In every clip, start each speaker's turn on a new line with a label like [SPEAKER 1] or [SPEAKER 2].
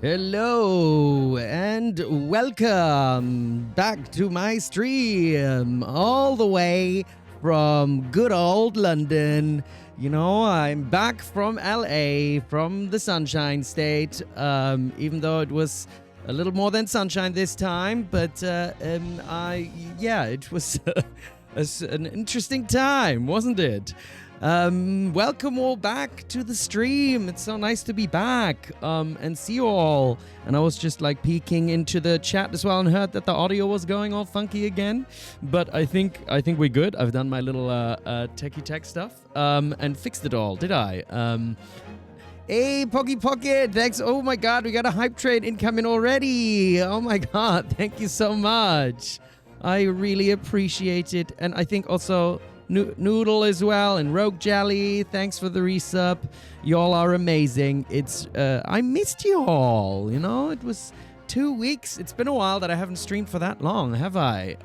[SPEAKER 1] Hello and welcome back to my stream, all the way from good old London. You know, I'm back from LA, from the Sunshine State, even though it was a little more than sunshine this time, but it was an interesting time, wasn't it? Welcome all back to the stream. It's so nice to be back and see you all. And I was just like peeking into the chat as well and heard that the audio was going all funky again. But I think we're good. I've done my little techie tech stuff and fixed it all. Did I? Hey, Poggy Pocket, thanks. Oh my God, we got a hype train incoming already. Oh my God, thank you so much. I really appreciate it. And I think also Noodle as well, and Rogue Jelly, thanks for the resub. Y'all are amazing. I missed you all, you know? It was 2 weeks. It's been a while that I haven't streamed for that long, have I?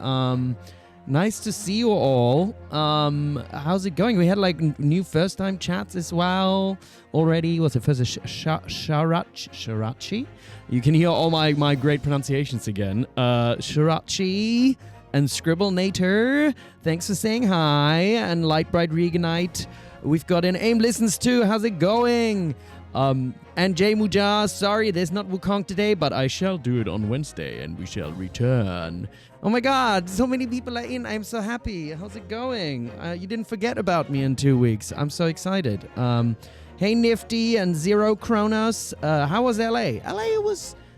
[SPEAKER 1] Nice to see you all. How's it going? We had like new first-time chats as well already. What's it first? Shirachi? You can hear all my great pronunciations again. Shirachi and Scribblenator, thanks for saying hi. And Lightbright Reganite, we've got an AIM Listens too. How's it going? And Jay Mujar, sorry, there's not Wukong today, but I shall do it on Wednesday and we shall return. Oh my God, so many people are in. I'm so happy. How's it going? You didn't forget about me in 2 weeks. I'm so excited. Hey Nifty and Zero Kronos, how was LA? LA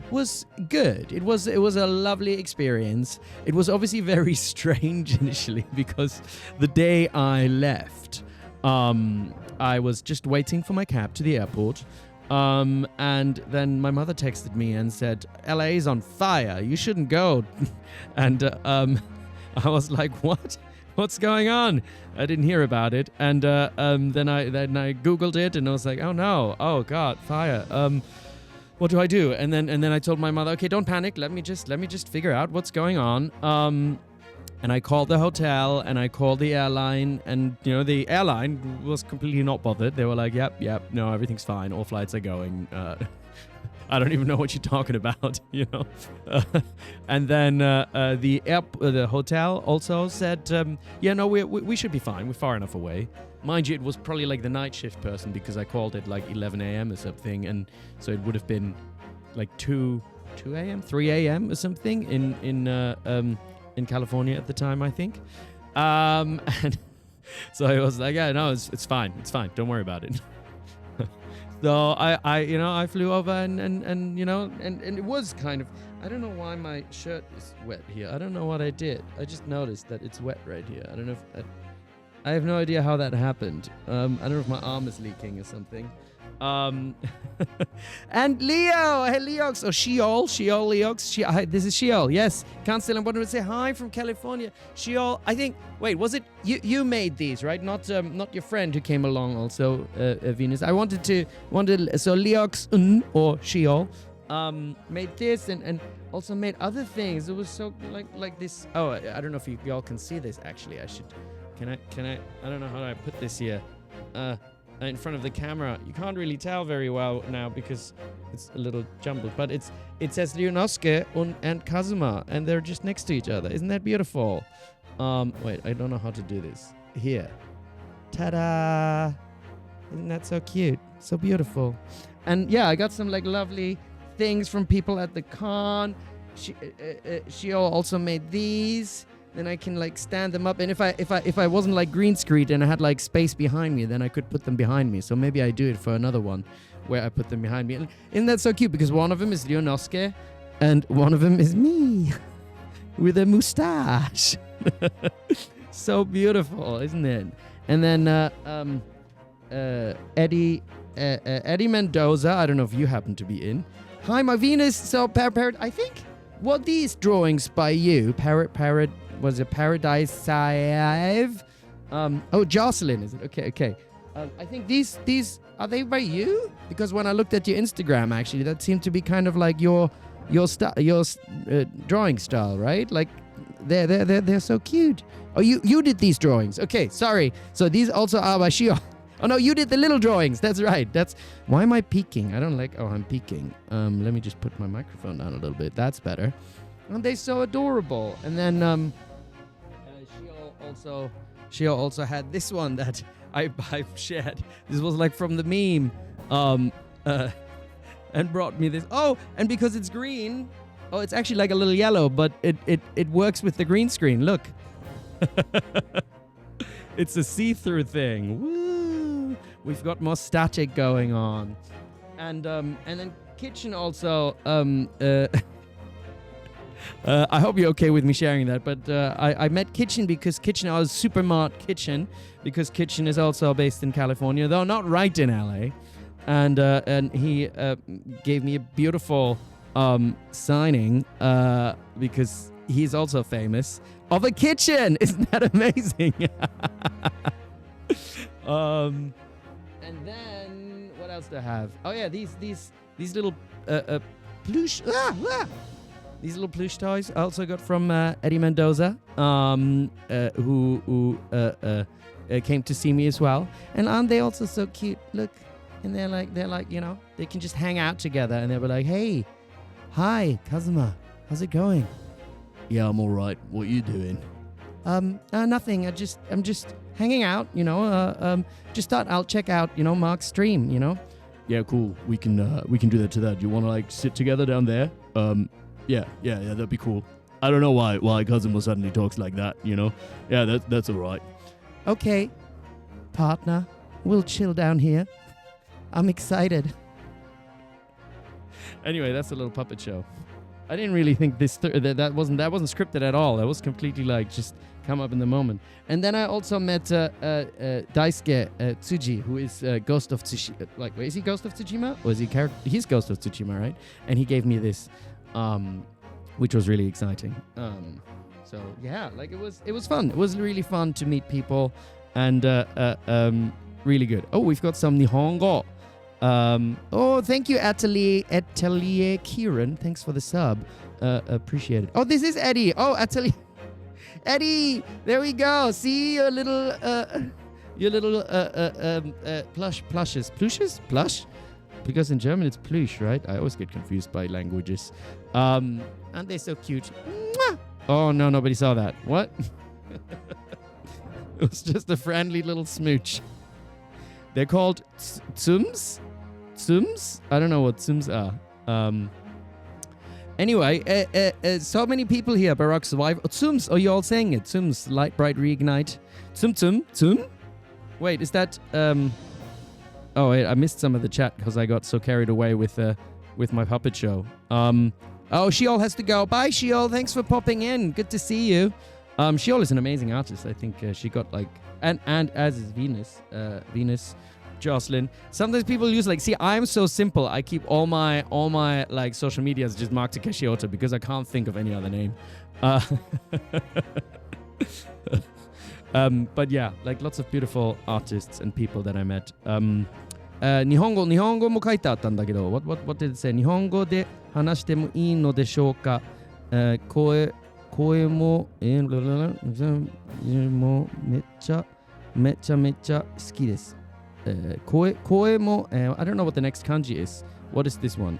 [SPEAKER 1] was good. It was a lovely experience. It was obviously very strange initially because the day I left, I was just waiting for my cab to the airport, and then my mother texted me and said, LA is on fire, you shouldn't go. And I was like, what? What's going on? I didn't hear about it. And then I Googled it and I was like, oh no, oh God, fire. What do I do? And then I told my mother, okay, don't panic. Let me just figure out what's going on. And I called the hotel and I called the airline, and you know the airline was completely not bothered. They were like, yep, no, everything's fine. All flights are going. I don't even know what you're talking about, you know. And then the hotel also said, yeah, no, we should be fine. We're far enough away. Mind you, it was probably like the night shift person because I called at like 11 a.m. or something, and so it would have been like 2 a.m., 3 a.m. or something in California at the time, I think. And so I was like, yeah, no, it's fine. It's fine. Don't worry about it. So I flew over and you know, and it was kind of, I don't know why my shirt is wet here. I don't know what I did. I just noticed that it's wet right here. I don't know if I have no idea how that happened. I don't know if my arm is leaking or something. And Leo, hey Leox, or Sheol Leox. This is Sheol. Yes, Council. I wanted to say hi from California. Sheol, I think. Wait, was it you made these, right? Not your friend who came along also, Venus. I wanted so Leox or Sheol made this and also made other things. It was so like this. Oh, I don't know if y'all can see this. Actually, I should. Can I? I don't know how I put this here. In front of the camera. You can't really tell very well now because it's a little jumbled, but it says Ryunosuke and Kazuma, and they're just next to each other. Isn't that beautiful? Wait, I don't know how to do this. Here. Ta-da! Isn't that so cute? So beautiful. And yeah, I got some like lovely things from people at the con. She also made these. Then I can like stand them up, and if I wasn't like green screen and I had like space behind me, then I could put them behind me. So maybe I do it for another one where I put them behind me. And isn't that so cute? Because one of them is Ryunosuke and one of them is me with a mustache. So beautiful, isn't it? And then Eddie Mendoza. I don't know if you happen to be in. Hi, my Venus. So Parrot, I think. What these drawings by you, Parrot. Was it Paradise Save? Oh, Jocelyn, is it? Okay. I think these are they by you? Because when I looked at your Instagram, actually, that seemed to be kind of like your drawing style, right? Like they're so cute. Oh, you did these drawings? Okay, sorry. So these also are by Shio. Oh, no, you did the little drawings. That's right. Why am I peeking? I don't like... Oh, I'm peeking. Let me just put my microphone down a little bit. That's better. And they're so adorable. And then she also had this one that I shared. This was like from the meme. And brought me this. Oh, and because it's green... Oh, it's actually like a little yellow, but it works with the green screen. Look. It's a see-through thing. Woo! We've got more static going on. And then kitchen also. I hope you're okay with me sharing that, but I met Kitchen because Kitchen, I was Supermart Kitchen, because Kitchen is also based in California, though not right in LA. And he gave me a beautiful signing because he's also famous of a kitchen. Isn't that amazing? And then what else do I have? Oh yeah, these little plush. These little plush toys I also got from Eddie Mendoza, who came to see me as well. And aren't they also so cute? Look, and they're like they can just hang out together, and they were like, hey. Hi, Kazuma. How's it going? Yeah, I'm all right. What are you doing? Nothing. I'm just hanging out, just thought I'll check out, Mark's stream, Yeah, cool. We can do that to that. You want to like sit together down there? Yeah, that'd be cool. I don't know why Kazuma suddenly talks like that, Yeah, that's all right. Okay, partner. We'll chill down here. I'm excited. Anyway, that's a little puppet show. I didn't really think that wasn't scripted at all. That was completely like just come up in the moment. And then I also met Daisuke Tsuji, who is Ghost of Tsushima. Like, is he Ghost of Tsushima? Or is he character? He's Ghost of Tsushima, right? And he gave me this, which was really exciting. So yeah, like it was fun. It was really fun to meet people, and really good. Oh, we've got some Nihongo. Oh, thank you, Atelier Kieran. Thanks for the sub. Appreciate it. Oh, this is Eddie. Oh, Atelier. Eddie, there we go. See your little plushes. Plush? Because in German it's plush, right? I always get confused by languages. Aren't they so cute? Mwah! Oh, no, nobody saw that. What? It was just a friendly little smooch. They're called tsums. Tsums? I don't know what tsums are. Anyway, so many people here. Barak Survive. Oh, tsums. Oh, you're all saying it. Tsums. Light, bright, reignite. Tsum. Wait, is that... Oh, wait, I missed some of the chat because I got so carried away with my puppet show. Oh, Sheol has to go. Bye, Sheol. Thanks for popping in. Good to see you. Sheol is an amazing artist. I think she got like... And as is Venus. Jocelyn. Sometimes people use like, see, I'm so simple. I keep all my like social media as just Mark Takeshi Ota because I can't think of any other name. But yeah, like lots of beautiful artists and people that I met. 日本語も書いてあったんだけど、what did it say? 日本語で話してもいいのでしょうか？声ももめちゃ好きです。声も I don't know what the next kanji is. What is this one?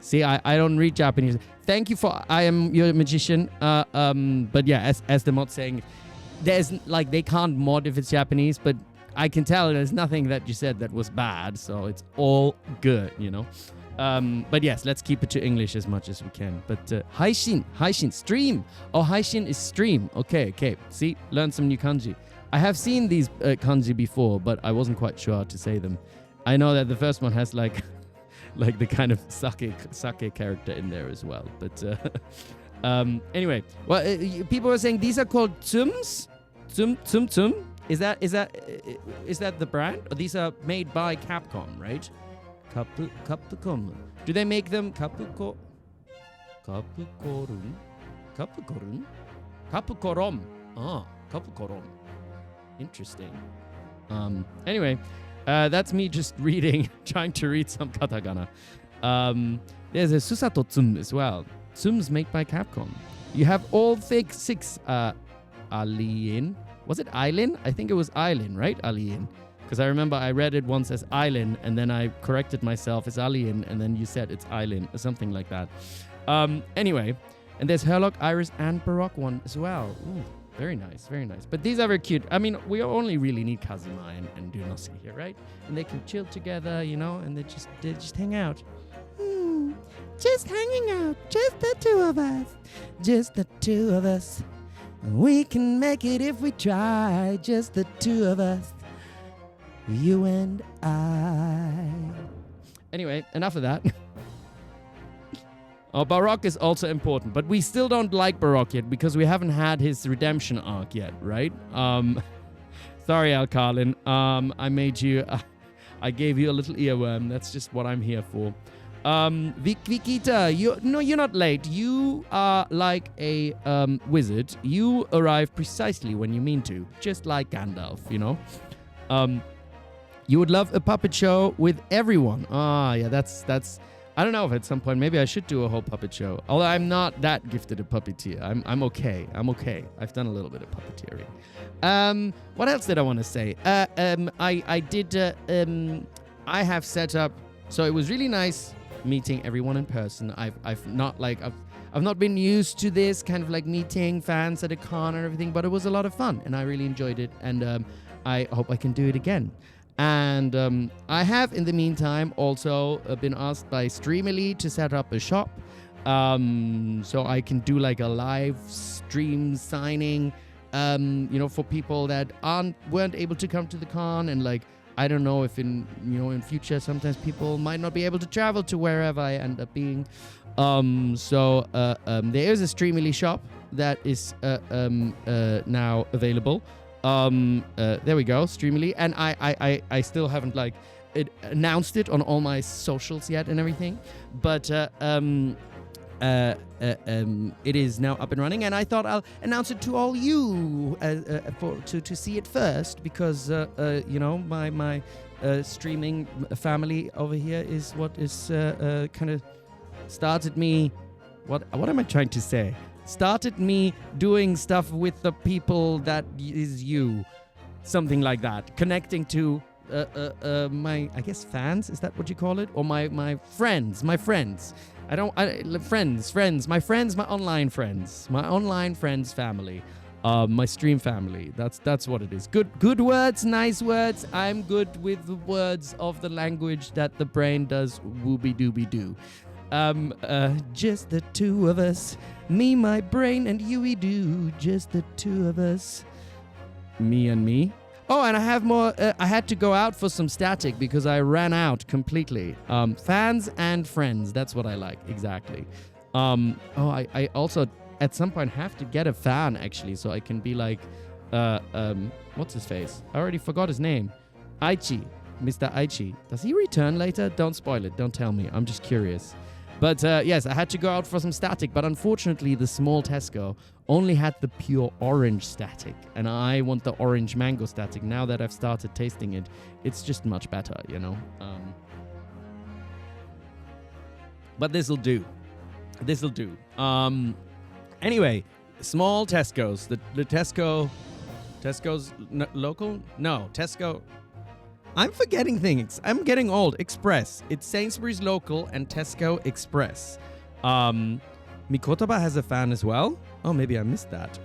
[SPEAKER 1] See, I don't read Japanese. Thank you for I am your magician. But yeah, as the mod saying, there's like they can't mod if it's Japanese, but I can tell there's nothing that you said that was bad, so it's all good, But yes, let's keep it to English as much as we can. But haishin, stream. Oh, haishin is stream. Okay. See, learn some new kanji. I have seen these kanji before, but I wasn't quite sure how to say them. I know that the first one has like the kind of sake character in there as well. But anyway, well, people were saying these are called tsums. Tsum. Is that the brand? Or these are made by Capcom, right? Capcom. Do they make them Capcorum? Ah, Capcorum. Interesting. Anyway, that's me just reading, trying to read some katakana. There's a Susato Tsum as well. Tsums made by Capcom. You have all six Alien, Was it Eileen? I think it was Eileen, right? Eileen. Because I remember I read it once as Eileen, and then I corrected myself as Eileen, and then you said it's Eileen, or something like that. Anyway, and there's Herlock, Iris, and Baroque one as well. Ooh, very nice, very nice. But these are very cute. I mean, we only really need Kazuma and Ryunosuke here, right? And they can chill together, you know, and they just hang out. Just hanging out, just the two of us. Just the two of us. We can make it if we try. Just the two of us. You and I. Anyway, enough of that. Baroque is also important, but we still don't like Baroque yet because we haven't had his redemption arc yet, right? Sorry, Alcalin. I made you... I gave you a little earworm. That's just what I'm here for. Vikita, you're not late. You are like a wizard. You arrive precisely when you mean to, just like Gandalf, you know? You would love a puppet show with everyone. Yeah, that's. I don't know if at some point maybe I should do a whole puppet show. Although I'm not that gifted a puppeteer. I'm okay. I've done a little bit of puppeteering. What else did I want to say? I have set up. So it was really nice meeting everyone in person. I've not been used to this kind of like meeting fans at a con and everything, but it was a lot of fun and I really enjoyed it, and I hope I can do it again. And I have in the meantime also been asked by Streamily to set up a shop, so I can do like a live stream signing, for people that weren't able to come to the con, and like I don't know if in future sometimes people might not be able to travel to wherever I end up being. There is a Streamily shop that is now available. There we go, Streamily, and I still haven't announced it on all my socials yet and everything, but it is now up and running, and I thought I'll announce it to all you to see it first, because my streaming family over here is what is kind of started me. What am I trying to say? Started me doing stuff with the people that is you, something like that, connecting to my, I guess, fans, is that what you call it, or my friends, my online friends family, my stream family. That's what it is. Good words, nice words. I'm good with the words of the language that the brain does wooby dooby doo. Just the two of us, me, my brain, and you, do. Just the two of us, me and me. Oh, and I have more. I had to go out for some static because I ran out completely. Fans and friends, that's what I like, exactly. I also at some point have to get a fan, actually, so I can be like, what's his face? I already forgot his name. Aichi, Mr. Aichi. Does he return later? Don't spoil it. Don't tell me. I'm just curious. But yes, I had to go out for some static, but unfortunately the small Tesco only had the pure orange static, and I want the orange mango static. Now that I've started tasting it, it's just much better, you know. But this'll do. Anyway, small Tesco's. The Tesco's local? No, Tesco. I'm forgetting things. I'm getting old. Express. It's Sainsbury's local and Tesco Express. Mikotoba has a fan as well. Oh, maybe I missed that.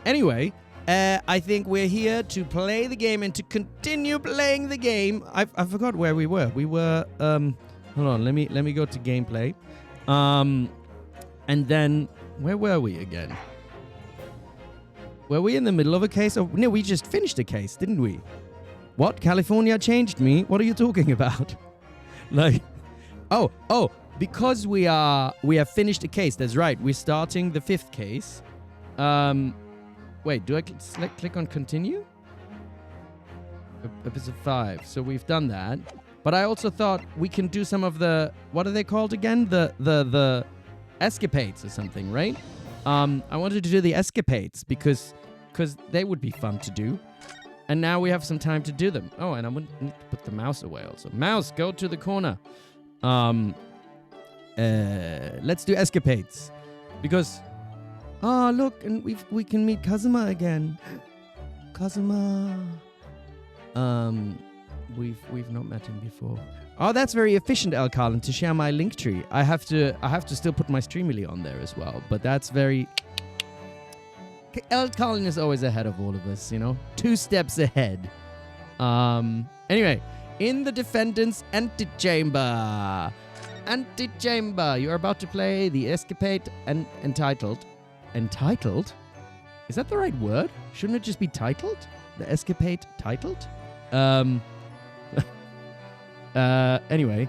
[SPEAKER 1] Anyway, I think we're here to play the game and to continue playing the game. I forgot where we were. We were hold on. Let me go to gameplay. And then where were we again? Were we in the middle of a case? Oh, no, we just finished a case, didn't we? What? California changed me? What are you talking about? Because we have finished a case. That's right. We're starting the 5th case. Wait, do I click on continue? Episode 5. So we've done that. But I also thought we can do some of the, what are they called again? The escapades or something, right? I wanted to do the escapades because they would be fun to do. And now we have some time to do them. Oh, and I need to put the mouse away also. Mouse, go to the corner. Let's do escapades. Because, oh, look, and we can meet Kazuma again. Kazuma. We've not met him before. Oh, that's very efficient, El Carlin, to share my link tree. I have to still put my Streamily on there as well, but that's very... El Carlin is always ahead of all of us, you know? 2 steps ahead. Anyway, in the defendant's antechamber. Antechamber. You are about to play the escapade and entitled. Entitled? Is that the right word? Shouldn't it just be titled? The escapade titled? Anyway,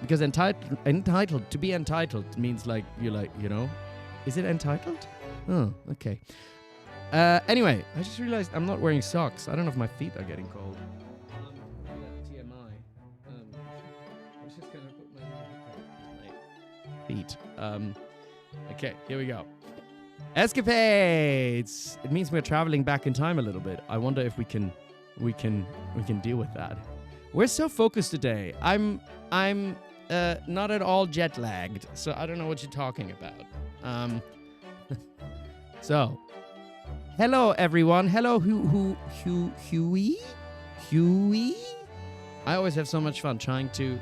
[SPEAKER 1] because entitled, to be entitled means like, you're like, you know, is it entitled? Oh, okay. Anyway, I just realized I'm not wearing socks. I don't know if my feet are getting cold. TMI. I was just gonna put my feet. Okay, here we go. Escapades! It means we're traveling back in time a little bit. I wonder if we can deal with that. We're so focused today. I'm not at all jet lagged, so I don't know what you're talking about. So, hello everyone. Hello Huey. I always have so much fun trying to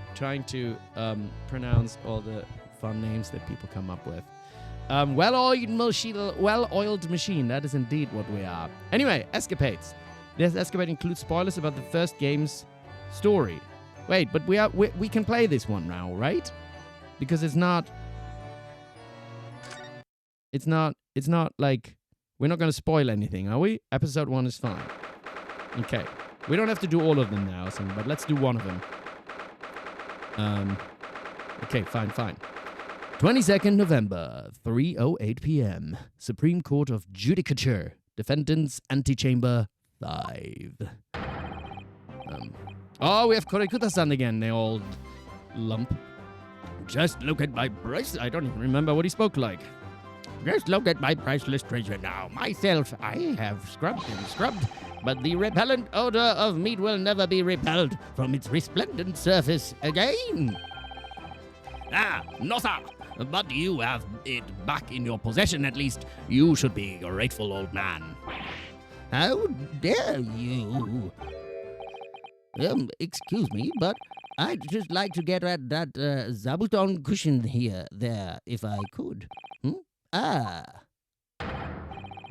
[SPEAKER 1] pronounce all the fun names that people come up with. Well-oiled machine. That is indeed what we are. Anyway, escapades. This escapade includes spoilers about the first game's story. Wait, but we can play this one now, right? Because it's not like we're not going to spoil anything, are we? Episode 1 is fine. Okay. We don't have to do all of them now, but let's do one of them. Okay, fine. 22nd November, 3:08 p.m. Supreme Court of Judicature. Defendant's Antechamber 5. Oh, we have Korekuta-san again, the old lump. Just look at my price. I don't even remember what he spoke like. Just look at my priceless treasure now. Myself, I have scrubbed and scrubbed, but the repellent odor of meat will never be repelled from its resplendent surface again. Ah, no sir. But you have it back in your possession at least. You should be a grateful old man. How dare you? Excuse me, but I'd just like to get at that zabuton cushion there, if I could.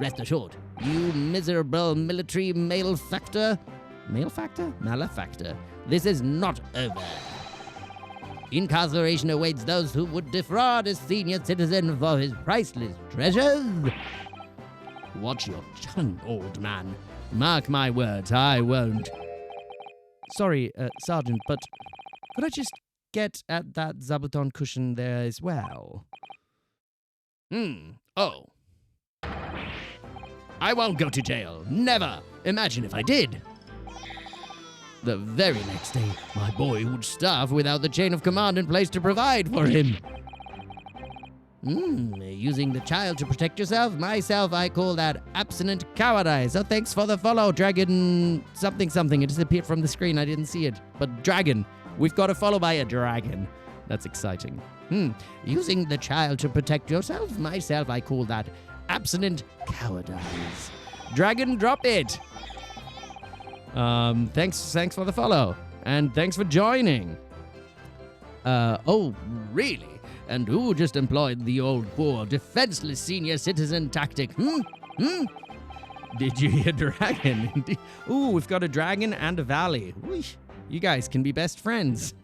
[SPEAKER 1] Rest assured, you miserable military malefactor. Malefactor. This is not over. Incarceration awaits those who would defraud a senior citizen for his priceless treasures. Watch your tongue, old man. Mark my words, I won't. Sorry, Sergeant, but could I just get at that zabuton cushion there as well? Oh. I won't go to jail. Never. Imagine if I did. The very next day, my boy would starve without the chain of command in place to provide for him. Using the child to protect yourself? Myself, I call that abstinent cowardice. So thanks for the follow, Dragon something. It disappeared from the screen. I didn't see it. But Dragon. We've got a follow by a dragon. That's exciting. Using the child to protect yourself? Myself, I call that abstinent cowardice. Dragon, drop it. Thanks for the follow. And thanks for joining. Oh, really? And who just employed the old poor defenseless senior citizen tactic? Did you hear dragon? Ooh, we've got a dragon and a valley. Whoosh. You guys can be best friends.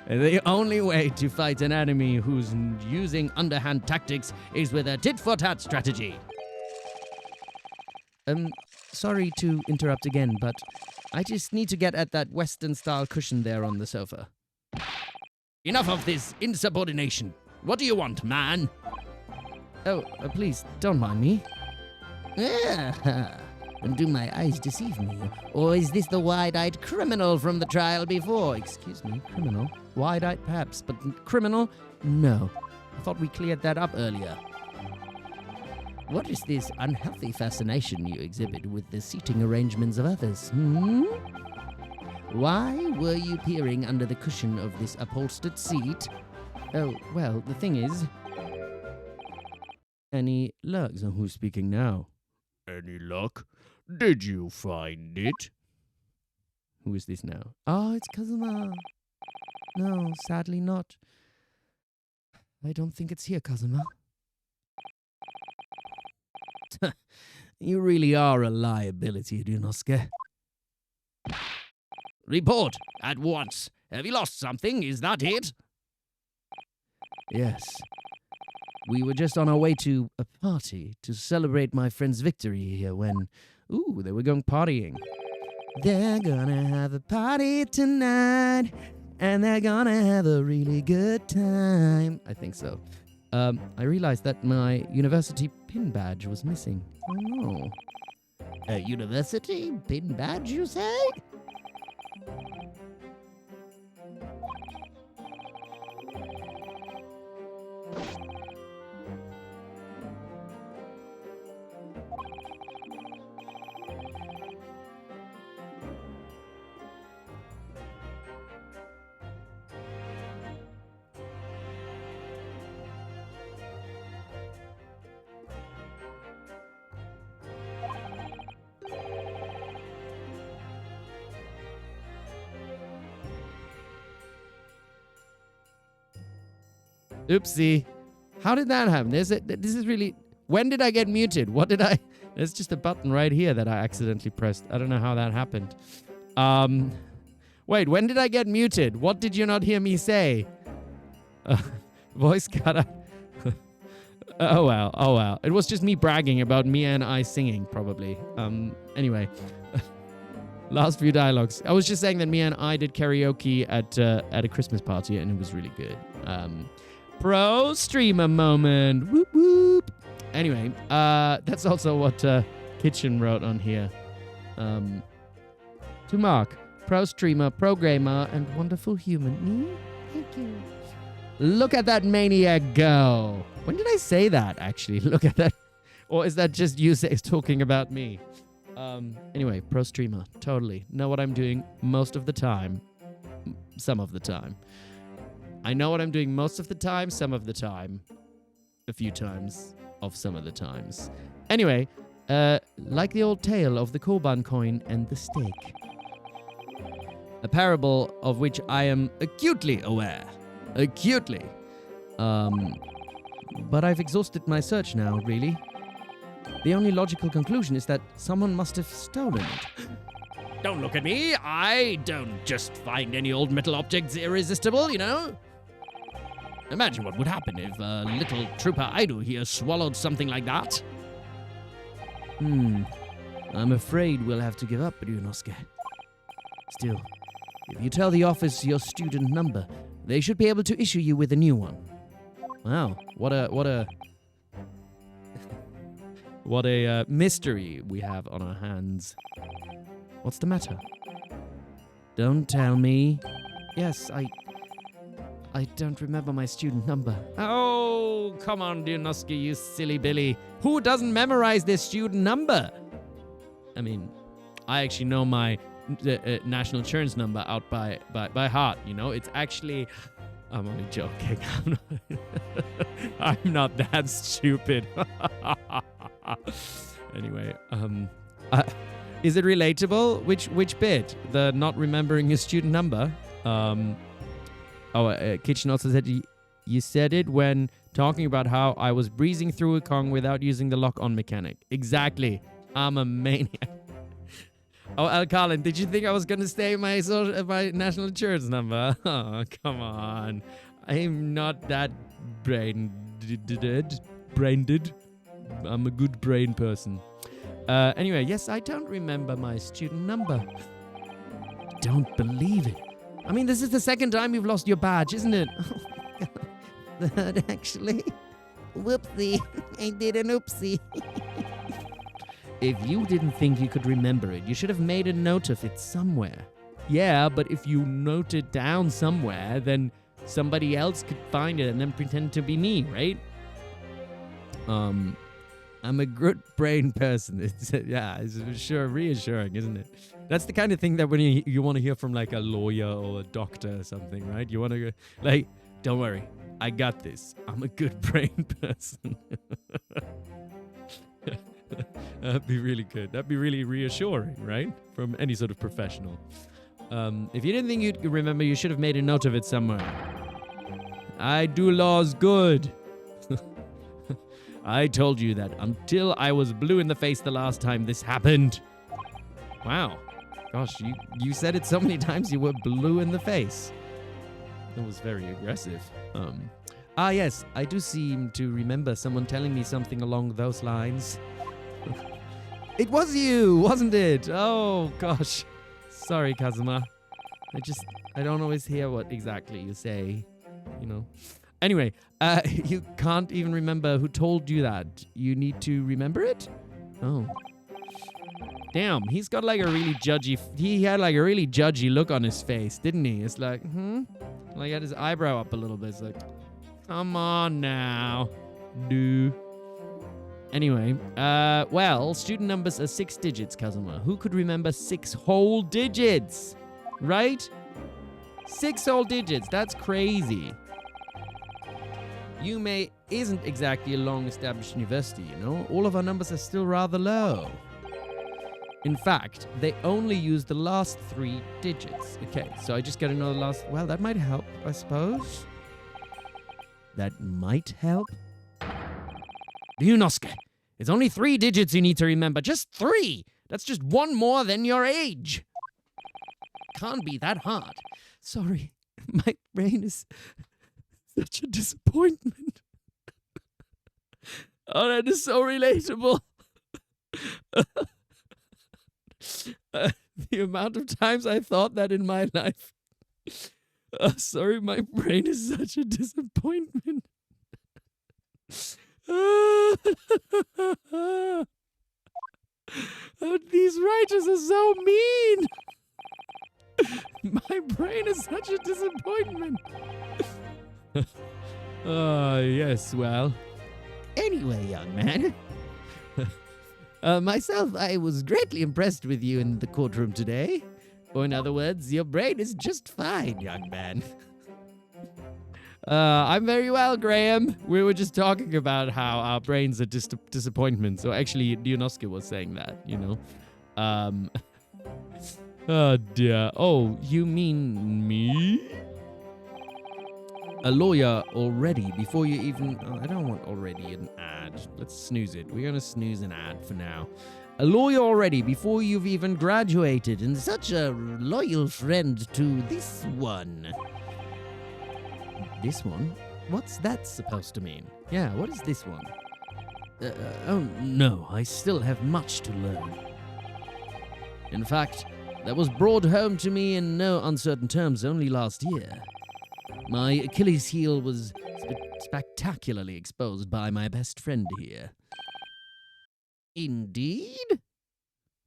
[SPEAKER 1] The only way to fight an enemy who's using underhand tactics is with a tit-for-tat strategy. Sorry to interrupt again, but I just need to get at that Western-style cushion there on the sofa. Enough of this insubordination. What do you want, man? Oh, please, don't mind me. And do my eyes deceive me? Or is this the wide-eyed criminal from the trial before? Excuse me, criminal? Wide-eyed perhaps, but criminal? No. I thought we cleared that up earlier. What is this unhealthy fascination you exhibit with the seating arrangements of others? Why were you peering under the cushion of this upholstered seat? Oh, well, the thing is... Any luck? So who's speaking now? Any luck? Did you find it? Who is this now? Oh, it's Kazuma. No, sadly not. I don't think it's here, Kazuma. You really are a liability, Ryunosuke. Report at once. Have you lost something? Is that it? Yes. We were just on our way to a party to celebrate my friend's victory here when... Ooh, they were going partying. They're gonna have a party tonight, and they're gonna have a really good time. I think so. I realized that my university pin badge was missing. Oh no. A university pin badge, you say? Oopsie. How did that happen? This is really... When did I get muted? What did I... There's just a button right here that I accidentally pressed. I don't know how that happened. Wait, when did I get muted? What did you not hear me say? Voice cut out. Oh well. It was just me bragging about Mia and I singing, probably. Anyway. Last few dialogues. I was just saying that Mia and I did karaoke at a Christmas party, and it was really good. Pro streamer moment. Whoop whoop. Anyway, that's also what Kitchen wrote on here. To Mark, pro streamer, pro gamer, and wonderful human. Thank you. Look at that maniac go. When did I say that, actually? Look at that. Or is that just you talking about me? Anyway, pro streamer. Totally. Know what I'm doing most of the time. Some of the time. I know what I'm doing most of the time, some of the time. A few times of some of the times. Anyway, like the old tale of the Koban coin and the steak. A parable of which I am acutely aware. Acutely. But I've exhausted my search now, really. The only logical conclusion is that someone must have stolen it. Don't look at me. I don't just find any old metal objects irresistible, you know? Imagine what would happen if little trooper Aido here swallowed something like that. I'm afraid we'll have to give up, Ryunosuke. Still, if you tell the office your student number, they should be able to issue you with a new one. Wow, what a mystery we have on our hands. What's the matter? Don't tell me. Yes, I don't remember my student number. Oh, come on, Ryunosuke, you silly Billy. Who doesn't memorize their student number? I mean, I actually know my national insurance number out by heart, you know? It's actually... I'm only joking. I'm not that stupid. Anyway, is it relatable? Which bit? The not remembering your student number? Kitchen also said you said it when talking about how I was breezing through a Kong without using the lock-on mechanic. Exactly. I'm a maniac. Oh, Alcalin, did you think I was going to say my national insurance number? Oh, come on. I'm not that brain-dead. I'm a good brain person. Anyway, yes, I don't remember my student number. Don't believe it. I mean, this is the second time you've lost your badge, isn't it? Third, actually. Whoopsie. I did an oopsie. If you didn't think you could remember it, you should have made a note of it somewhere. Yeah, but if you note it down somewhere, then somebody else could find it and then pretend to be me, right? I'm a good brain person. It's sure reassuring, isn't it? That's the kind of thing that when you want to hear from like a lawyer or a doctor or something, right? You want to go like, don't worry, I got this. I'm a good brain person. That'd be really good. That'd be really reassuring, right? From any sort of professional. If you didn't think you'd remember, you should have made a note of it somewhere. I do laws good. I told you that until I was blue in the face the last time this happened. Wow. Gosh, you said it so many times you were blue in the face. That was very aggressive. Yes, I do seem to remember someone telling me something along those lines. It was you, wasn't it? Oh, gosh. Sorry, Kazuma. I don't always hear what exactly you say, you know. Anyway, you can't even remember who told you that. You need to remember it? Oh. Damn, he's got like a really judgy... He had like a really judgy look on his face, didn't he? It's like, Like, had his eyebrow up a little bit. It's like, come on now. Do. Anyway, well, student numbers are 6 digits, Kazuma. Who could remember 6 whole digits? Right? 6 whole digits. That's crazy. Yume isn't exactly a long-established university, you know? All of our numbers are still rather low. In fact, they only use the last 3 digits. Okay, so I just get another last... Well, that might help, I suppose. That might help. Ryunosuke, it's only 3 digits you need to remember. Just 3! That's just 1 more than your age. Can't be that hard. Sorry, my brain is such a disappointment. Oh, that is so relatable. The amount of times I thought that in my life. Sorry, my brain is such a disappointment. Oh, these writers are so mean. My brain is such a disappointment. Yes, well. Anyway, young man. Myself, I was greatly impressed with you in the courtroom today. Or in other words, your brain is just fine, young man. I'm very well, Graham. We were just talking about how our brains are disappointments. So actually, Ryunosuke was saying that, you know. Oh, dear. Oh, you mean me? A lawyer already, before you even... Oh, I don't want already an ad. Let's snooze it. We're going to snooze an ad for now. A lawyer already, before you've even graduated, and such a loyal friend to this one. This one? What's that supposed to mean? Yeah, what is this one? Oh, no, I still have much to learn. In fact, that was brought home to me in no uncertain terms only last year. My Achilles heel was spectacularly exposed by my best friend here. Indeed?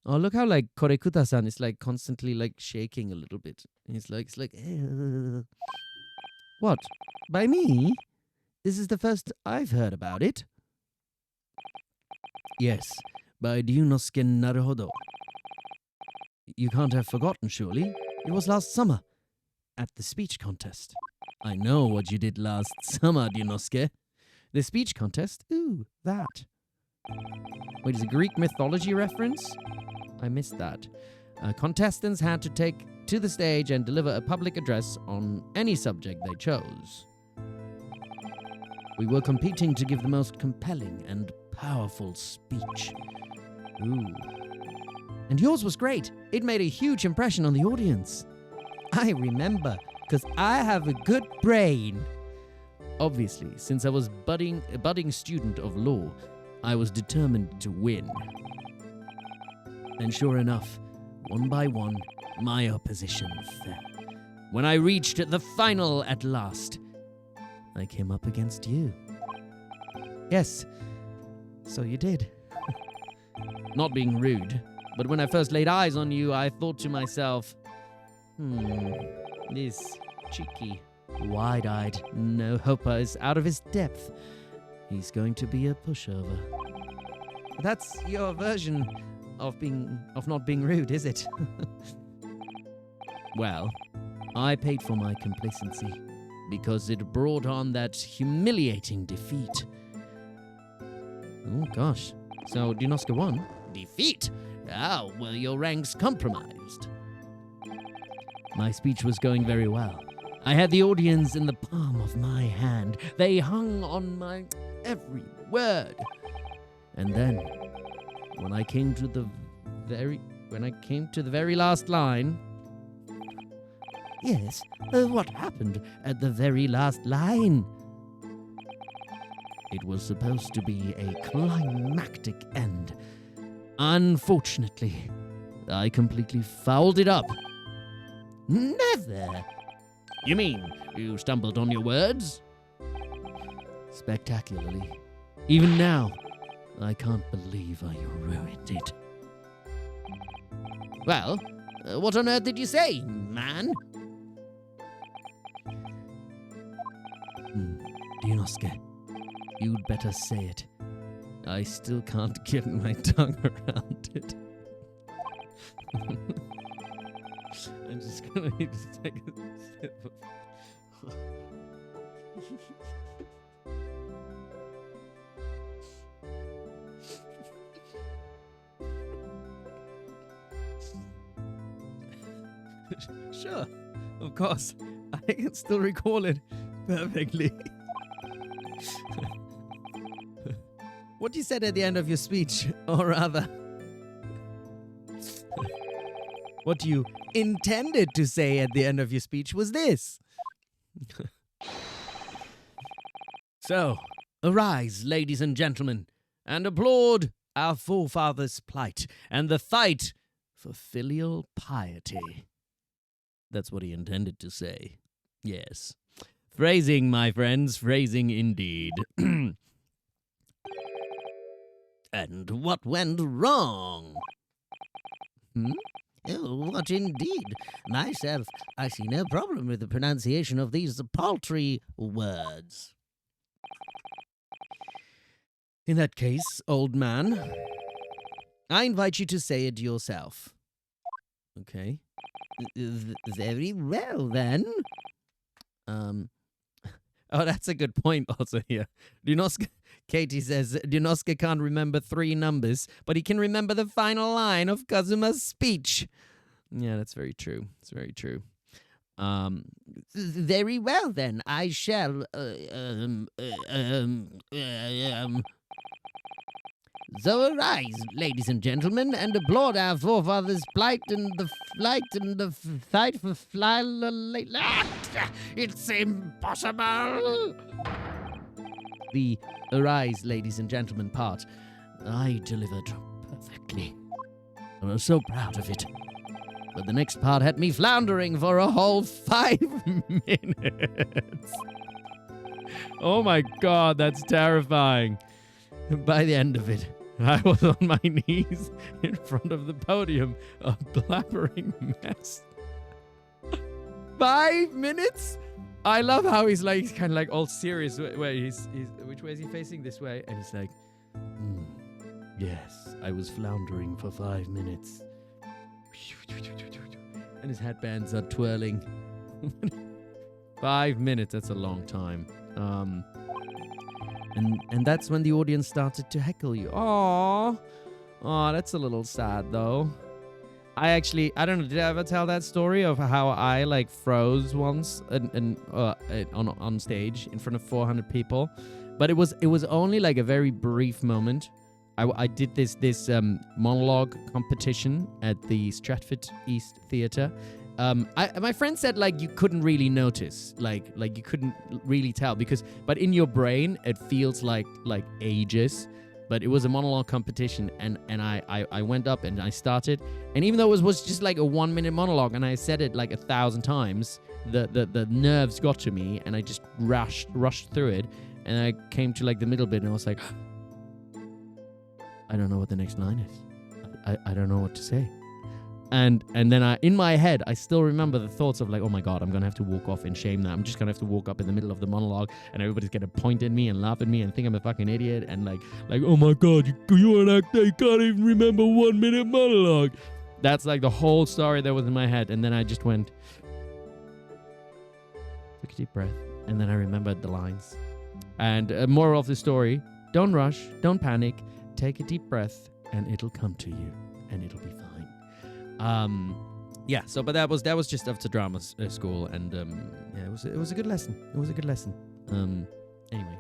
[SPEAKER 1] Oh, look how, like, Korekuta-san is, like, constantly, like, shaking a little bit. It's like, What? By me? This is the first I've heard about it. Yes, by Ryunosuke Naruhodo. You can't have forgotten, surely? It was last summer, at the speech contest. I know what you did last summer, Ryunosuke. The speech contest? Ooh, that. Wait, is it a Greek mythology reference? I missed that. Contestants had to take to the stage and deliver a public address on any subject they chose. We were competing to give the most compelling and powerful speech. Ooh. And yours was great. It made a huge impression on the audience. I remember, because I have a good brain. Obviously, since I was a budding student of law, I was determined to win. And sure enough, one by one, my opposition fell. When I reached the final at last, I came up against you. Yes, so you did. Not being rude, but when I first laid eyes on you, I thought to myself, this cheeky, wide-eyed no-hoper is out of his depth. He's going to be a pushover. That's your version of not being rude, is it? Well, I paid for my complacency because it brought on that humiliating defeat. Oh gosh. So Ryunosuke won? defeat. How were your ranks compromised? My speech was going very well. I had the audience in the palm of my hand. They hung on my every word. And then, when I came to the very last line... Yes, what happened at the very last line? It was supposed to be a climactic end. Unfortunately, I completely fouled it up. Never! You mean you stumbled on your words? Spectacularly. Even now, I can't believe I ruined it. Well, what on earth did you say, man? Ryunosuke, you'd better say it. I still can't get my tongue around it. I'm just gonna need to take a sip of... Sure, of course. I can still recall it perfectly. What you said at the end of your speech, or rather, what you intended to say at the end of your speech was this. So, arise, ladies and gentlemen, and applaud our forefathers' plight and the fight for filial piety. That's what he intended to say. Yes. Phrasing, my friends, phrasing indeed. And what went wrong? Oh, what indeed? Myself, I see no problem with the pronunciation of these paltry words. In that case, old man, I invite you to say it yourself. Okay. Very well, then. Oh, that's a good point also here. Katie says, Ryunosuke can't remember 3 numbers, but he can remember the final line of Kazuma's speech. Yeah, that's very true. It's very true. Very well, then. I shall, So arise, ladies and gentlemen, and applaud our forefathers' plight and the flight and the fight for fly... It's impossible! The arise, ladies and gentlemen part, I delivered perfectly. I was so proud of it. But the next part had me floundering for a whole 5 minutes. Oh my god, that's terrifying. By the end of it, I was on my knees in front of the podium, a blabbering mess. 5 minutes? I love how he's kind of like all serious. Where he's which way is he facing? This way, and he's like, yes, I was floundering for 5 minutes, and his headbands are twirling. 5 minutes. That's a long time. And that's when the audience started to heckle you. Aww. Aw, that's a little sad, though. I don't know, did I ever tell that story of how I, froze once on stage in front of 400 people? But it was only, a very brief moment. I did this monologue competition at the Stratford East Theatre. My friend said you couldn't really notice, you couldn't really tell but in your brain it feels like ages. But it was a monologue competition, and I went up and I started, and even though it was just a 1 minute monologue, and I said it 1,000 times, the nerves got to me, and I just rushed through it, and I came to the middle bit, and I was like, I don't know what the next line is. I don't know what to say. And then in my head, I still remember the thoughts of oh my god, I'm going to have to walk off in shame now. I'm just going to have to walk up in the middle of the monologue, and everybody's going to point at me and laugh at me and think I'm a fucking idiot. And oh my god, you're an actor, you can't even remember 1 minute monologue. That's the whole story that was in my head. And then I just took a deep breath, and then I remembered the lines. And moral of the story, don't rush, don't panic, take a deep breath, and it'll come to you, and it'll be fine. Yeah. So, but that was just after drama school, and yeah, it was a good lesson. It was a good lesson. Anyway,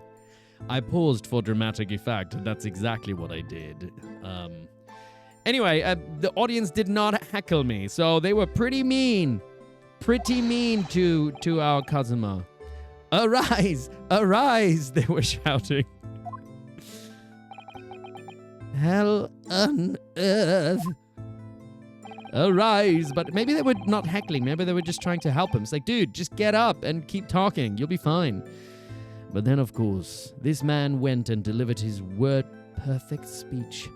[SPEAKER 1] I paused for dramatic effect, and that's exactly what I did. Anyway, the audience did not heckle me, so they were pretty mean to our Kazuma. Arise, arise, they were shouting. Hell on earth. Arise, but maybe they were not heckling, maybe they were just trying to help him. It's like, dude, just get up and keep talking, you'll be fine. But then, of course, this man went and delivered his word-perfect speech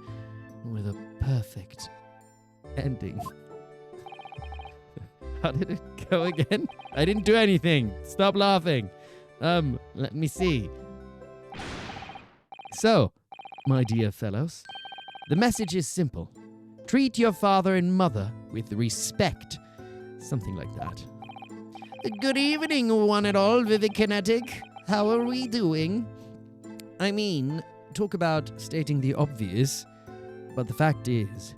[SPEAKER 1] with a perfect ending. How did it go again? I didn't do anything. Stop laughing. Let me see. So, my dear fellows, the message is simple. Treat your father and mother with respect. Something like that. Good evening, one and all, Vivikinetic. How are we doing? I mean, talk about stating the obvious, but the fact is,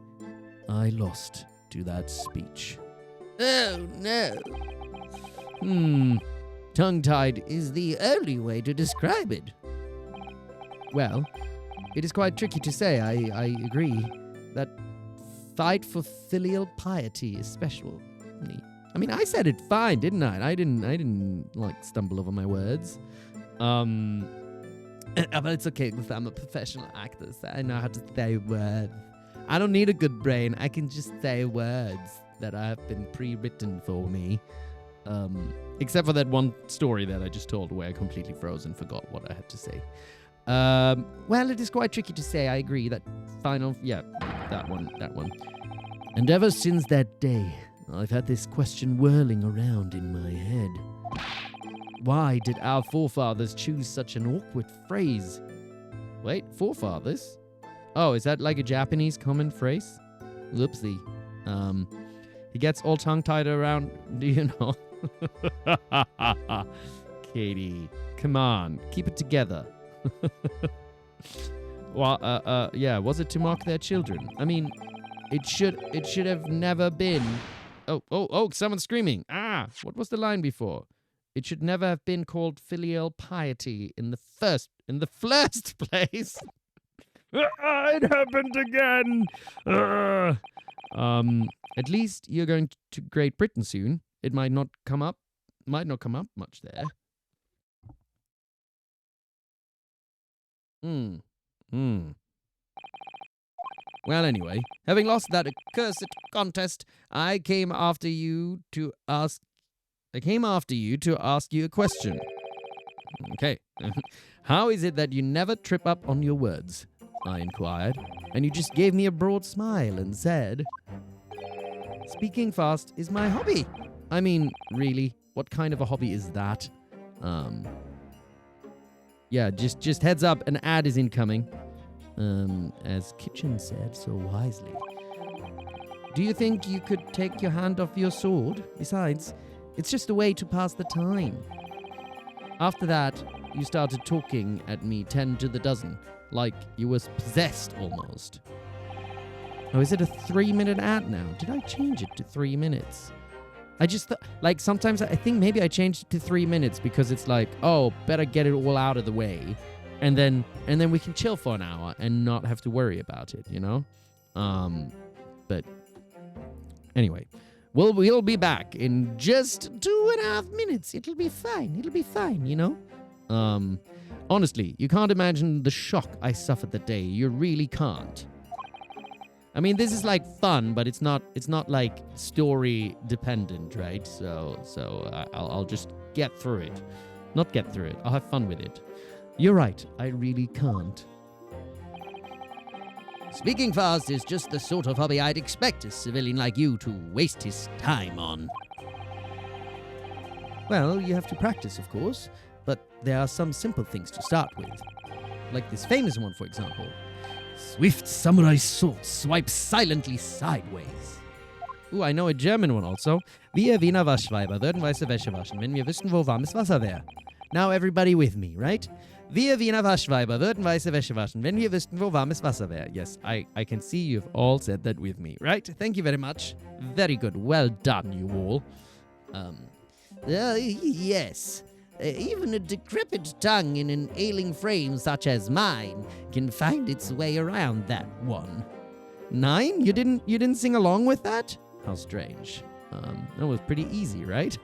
[SPEAKER 1] I lost to that speech. Oh, no. Tongue-tied is the only way to describe it. Well, it is quite tricky to say, I agree, that fight for filial piety especially. I mean, I said it fine, didn't I? I didn't like stumble over my words. But it's okay because I'm a professional actor, so I know how to say words. I don't need a good brain. I can just say words that have been pre-written for me. Except for that one story that I just told where I completely froze and forgot what I had to say. Well, it is quite tricky to say. I agree. That final, yeah, that one. And ever since that day, I've had this question whirling around in my head. Why did our forefathers choose such an awkward phrase? Wait, forefathers? Oh, is that like a Japanese common phrase? Whoopsie. He gets all tongue-tied around, do you know? Katie, come on, keep it together. Well, yeah, was it to mock their children? I mean, it should have never been. Oh, someone's screaming. Ah, what was the line before? It should never have been called filial piety in the first place. It happened again. At least you're going to Great Britain soon. It might not come up much there. Well, anyway, having lost that accursed contest, I came after you to ask you a question. Okay. How is it that you never trip up on your words? I inquired, and you just gave me a broad smile and said, speaking fast is my hobby. I mean, really, what kind of a hobby is that? Yeah, just heads up, an ad is incoming. As Kitchen said so wisely. Do you think you could take your hand off your sword? Besides, it's just a way to pass the time. After that, you started talking at me 10 to the dozen, like you was possessed almost. Oh, is it a 3-minute ad now? Did I change it to 3 minutes? I just like sometimes I think maybe I changed it to 3 minutes because it's like, oh, better get it all out of the way, and then we can chill for an hour and not have to worry about it, you know? But anyway, we'll be back in just 2.5 minutes. It'll be fine, you know? Honestly, you can't imagine the shock I suffered that day. You really can't. I mean, this is like fun, but it's not like story dependent, right? So I'll just get through it. Not get through it. I'll have fun with it. You're right. I really can't. Speaking fast is just the sort of hobby I'd expect a civilian like you to waste his time on. Well, you have to practice, of course, but there are some simple things to start with. Like this famous one, for example. Swift samurai sword swipes silently sideways. I know a German one also. Wir Wiener Waschweiber würden weiße Wäsche waschen, wenn wir wüssten, wo warmes Wasser wäre. Now everybody with me, right? Wir Wiener Waschweiber würden weiße Wäsche waschen, wenn wir wüssten, wo warmes Wasser wäre. Yes, I can see you've all said that with me, right? Thank you very much. Very good. Well done, you all. Yes. Even a decrepit tongue in an ailing frame such as mine can find its way around that one. 9? You didn't sing along with that? How strange. That was pretty easy, right?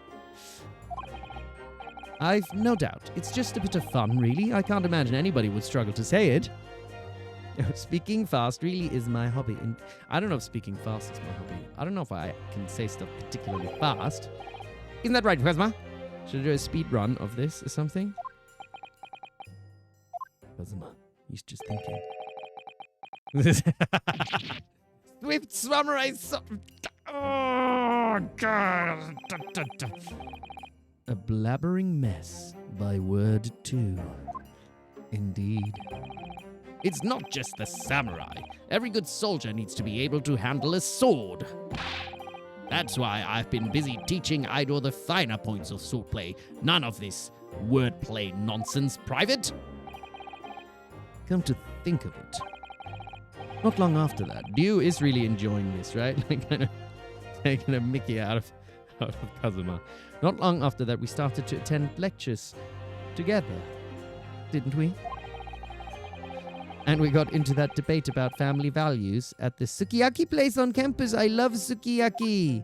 [SPEAKER 1] I've no doubt. It's just a bit of fun, really. I can't imagine anybody would struggle to say it. Speaking fast really is my hobby. And I don't know if speaking fast is my hobby. I don't know if I can say stuff particularly fast. Isn't that right, Cosma? Should I do a speed run of this or something? Cosma, he's just thinking. Swift samurai. Oh, God. A blabbering mess by word 2. Indeed. It's not just the samurai. Every good soldier needs to be able to handle a sword. That's why I've been busy teaching Ido the finer points of swordplay. None of this wordplay nonsense, Private. Come to think of it. Not long after that, Ryu is really enjoying this, right? Like, kind of taking a mickey out of Kazuma. Not long after that, we started to attend lectures together, didn't we? And we got into that debate about family values at the sukiyaki place on campus. I love sukiyaki.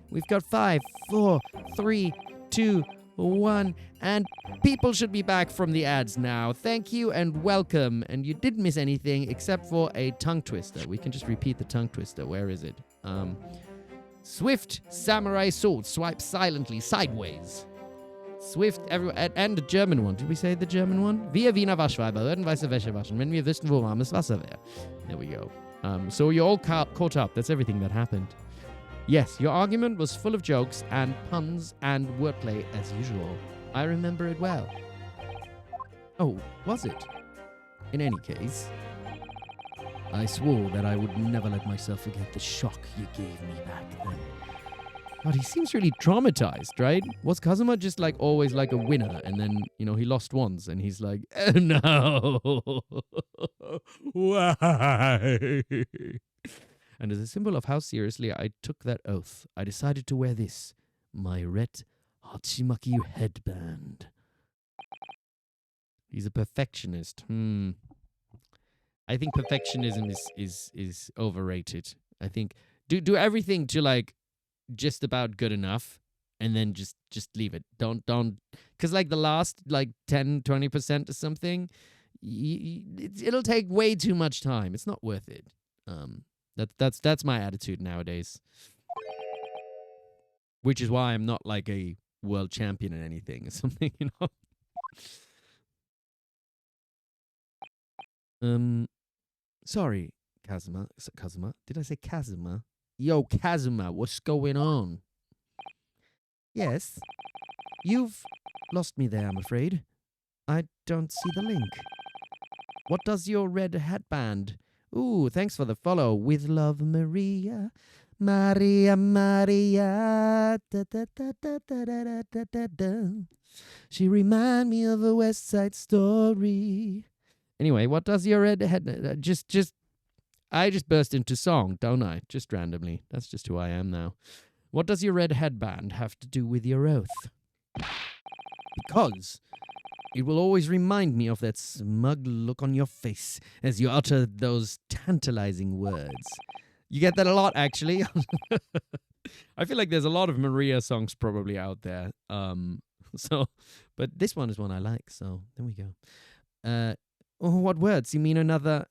[SPEAKER 1] We've got 5, 4, 3, 2, 1, and people should be back from the ads now. Thank you and welcome. And you didn't miss anything except for a tongue twister. We can just repeat the tongue twister. Where is it? Swift samurai sword swipe silently sideways. Swift, and the German one. Did we say the German one? Wir Wiener Waschweiber würden weiße Wäsche waschen, wenn wir wüssten, wo warmes Wasser wäre. There we go. So you're all caught up. That's everything that happened. Yes, your argument was full of jokes and puns and wordplay as usual. I remember it well. Oh, was it? In any case, I swore that I would never let myself forget the shock you gave me back then. God, he seems really traumatized, right? Was Kazuma just like always like a winner and then, you know, he lost once and he's like, oh, no. Why? And as a symbol of how seriously I took that oath, I decided to wear this, my red Hachimaki headband. He's a perfectionist. I think perfectionism is overrated. I think do everything to like just about good enough and then just leave it. Don't because like the last like 10-20% or something, it'll take way too much time. It's not worth it. That's my attitude nowadays. Which is why I'm not like a world champion in anything or something, you know. Sorry, Kazuma. Kazuma? Did I say Kazuma? Yo, Kazuma, what's going on? Yes. You've lost me there, I'm afraid. I don't see the link. What does your red headband? Ooh, thanks for the follow. With love, Maria. Maria, Maria. Da, da, da, da, da, da, da, da, da. She remind me of a West Side Story. Anyway, what does your red head... I just burst into song, don't I? Just randomly. That's just who I am now. What does your red headband have to do with your oath? Because it will always remind me of that smug look on your face as you utter those tantalizing words. You get that a lot, actually. I feel like there's a lot of Maria songs probably out there. But this one is one I like, so there we go. What words? You mean another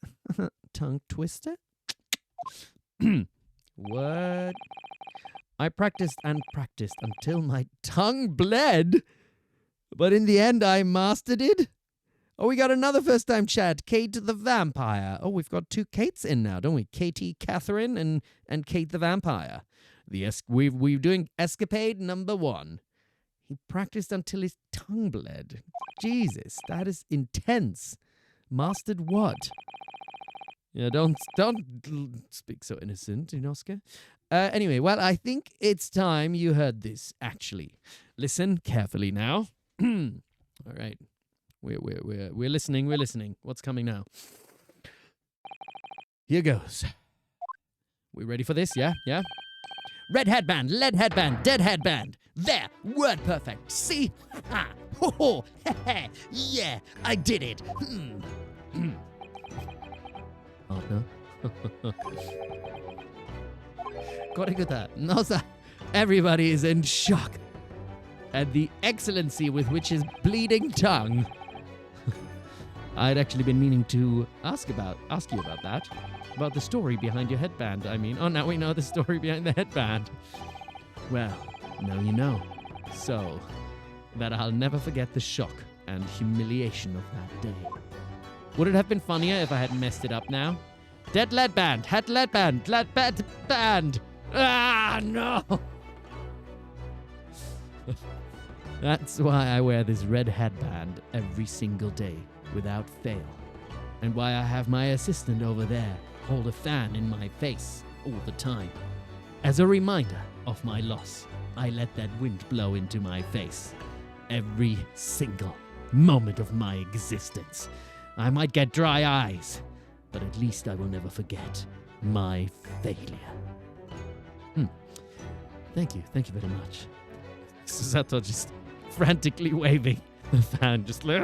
[SPEAKER 1] tongue twister? What? I practiced and practiced until my tongue bled. But in the end, I mastered it. Oh, we got another first-time chat. Kate the Vampire. Oh, we've got 2 Kates in now, don't we? Katie Catherine and Kate the Vampire. We're doing escapade number 1. He practiced until his tongue bled. Jesus, that is intense. Mastered what? Yeah, don't speak so innocent, Ryunosuke. Anyway, well, I think it's time you heard this, actually. Listen carefully now. All right. We're listening. We're listening. What's coming now? Here goes. We ready for this? Yeah? Yeah? Red headband, lead headband, dead headband. There, word perfect. See? Ha! Ho ho! Heh. Yeah, I did it. Partner. これがno sir. Everybody is in shock at the excellency with which his bleeding tongue. I'd actually been meaning to ask you about that. About the story behind your headband, I mean. Oh, now we know the story behind the headband. Well, now you know. So, that I'll never forget the shock and humiliation of that day. Would it have been funnier if I had messed it up now? Dead lead band, head lead band, band. Ah, no! That's why I wear this red headband every single day, without fail. And why I have my assistant over there hold a fan in my face all the time. As a reminder of my loss, I let that wind blow into my face every single moment of my existence. I might get dry eyes, but at least I will never forget my failure. Thank you very much. Susato just frantically waving the fan, just like...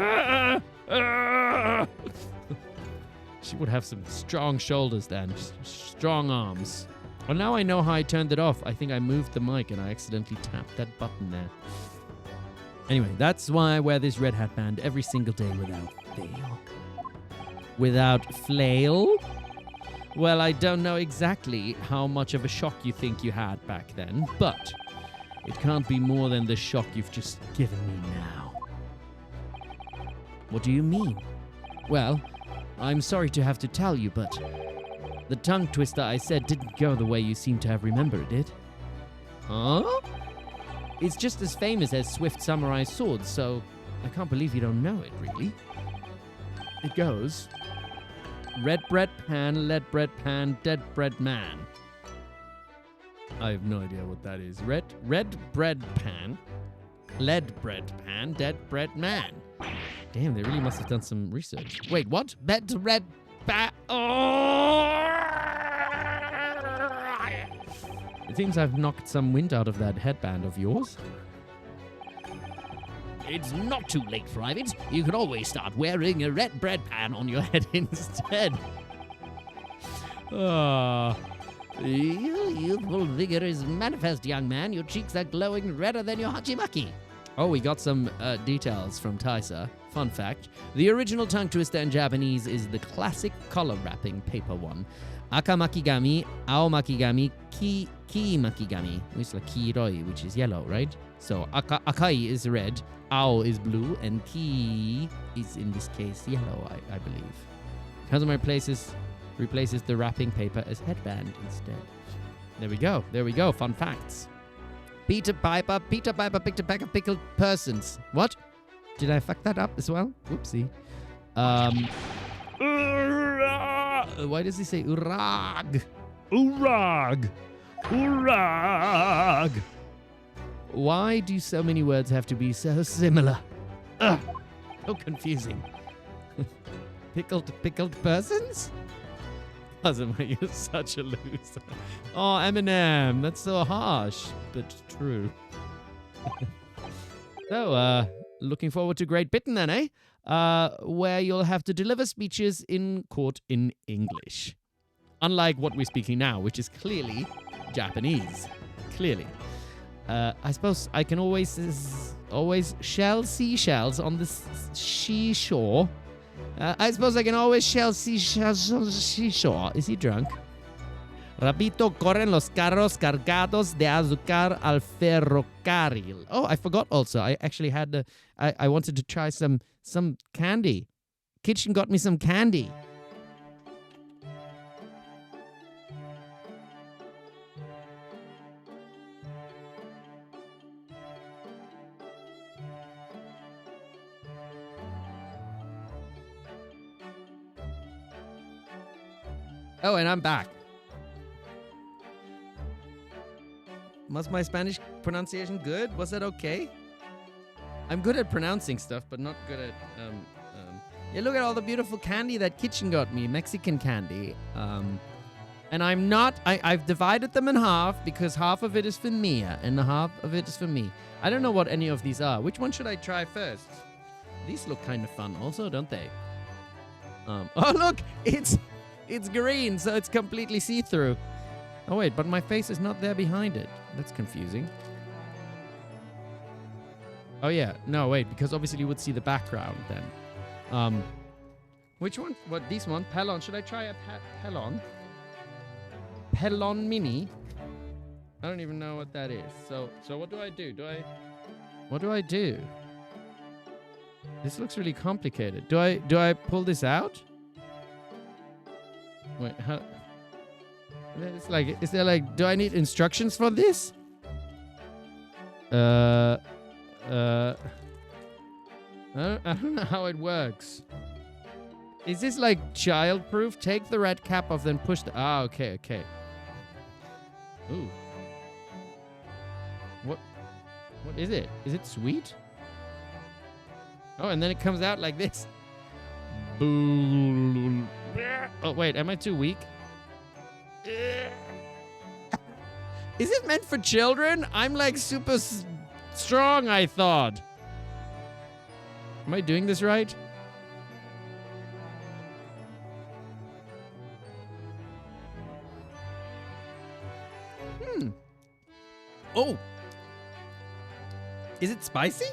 [SPEAKER 1] She would have some strong shoulders then, strong arms. Well, now I know how I turned it off. I think I moved the mic and I accidentally tapped that button there. Anyway, that's why I wear this red headband every single day without fail. Without flail? Well, I don't know exactly how much of a shock you think you had back then, but it can't be more than the shock you've just given me now. What do you mean? Well, I'm sorry to have to tell you, but the tongue twister I said didn't go the way you seem to have remembered it. Huh? It's just as famous as Swift Samurai Swords, so I can't believe you don't know it, really. It goes... Red bread pan, lead bread pan, dead bread man. I have no idea what that is. Red bread pan, lead bread pan, dead bread man. Damn, they really must have done some research. Wait, what? Red oh! It seems I've knocked some wind out of that headband of yours. It's not too late, Private. You can always start wearing a red bread pan on your head instead. Your youthful vigor is manifest, young man. Your cheeks are glowing redder than your hachimaki. Oh, we got some details from Taisa. Fun fact, the original tongue twister in Japanese is the classic collar wrapping paper one. Aka makigami, ao makigami, ki makigami, which is like kiroi, which is yellow, right? So akai is red, ao is blue, and ki is in this case yellow, I believe. Kazuma replaces the wrapping paper as headband instead. There we go, fun facts. Peter Piper picked a pack of pickled persons. What? Did I fuck that up as well? Whoopsie. Why does he say urag? Urag! Urag! Why do so many words have to be so similar? Ugh, so confusing. Pickled persons? Kazuma, you're such a loser. Oh, Eminem, that's so harsh, but true. So, looking forward to Great Britain then, eh? Where you'll have to deliver speeches in court in English. Unlike what we're speaking now, which is clearly Japanese. Clearly. I suppose I can always shell seashells on the seashore. I suppose I can always shell seashells on the seashore. Is he drunk? Rapito corren los carros cargados de azúcar al ferrocarril. Oh, I forgot also. I actually had I wanted to try some candy. Kitchen got me some candy. Oh, and I'm back. Was my Spanish pronunciation good? Was that okay? I'm good at pronouncing stuff, but not good at yeah, look at all the beautiful candy that kitchen got me, Mexican candy. And I've divided them in half because half of it is for Mia and the half of it is for me. I don't know what any of these are. Which one should I try first? These look kind of fun also, don't they? Oh look, it's green, so it's completely see-through. Oh wait, but my face is not there behind it. That's confusing. Oh yeah, no wait, because obviously you would see the background then. Which one? What, this one? Pelon. Should I try a Pelon? Pelon Mini? I don't even know what that is. So what do I do? What do I do? This looks really complicated. Do I pull this out? Wait, how? It's like, is there like, do I need instructions for this? I don't know how it works. Is this like child-proof? Take the red cap off, then push the... Ah, okay. Ooh. What is it? Is it sweet? Oh, and then it comes out like this. Boom. Oh, wait, am I too weak? Is it meant for children? I'm like super strong, I thought. Am I doing this right? Oh. Is it spicy?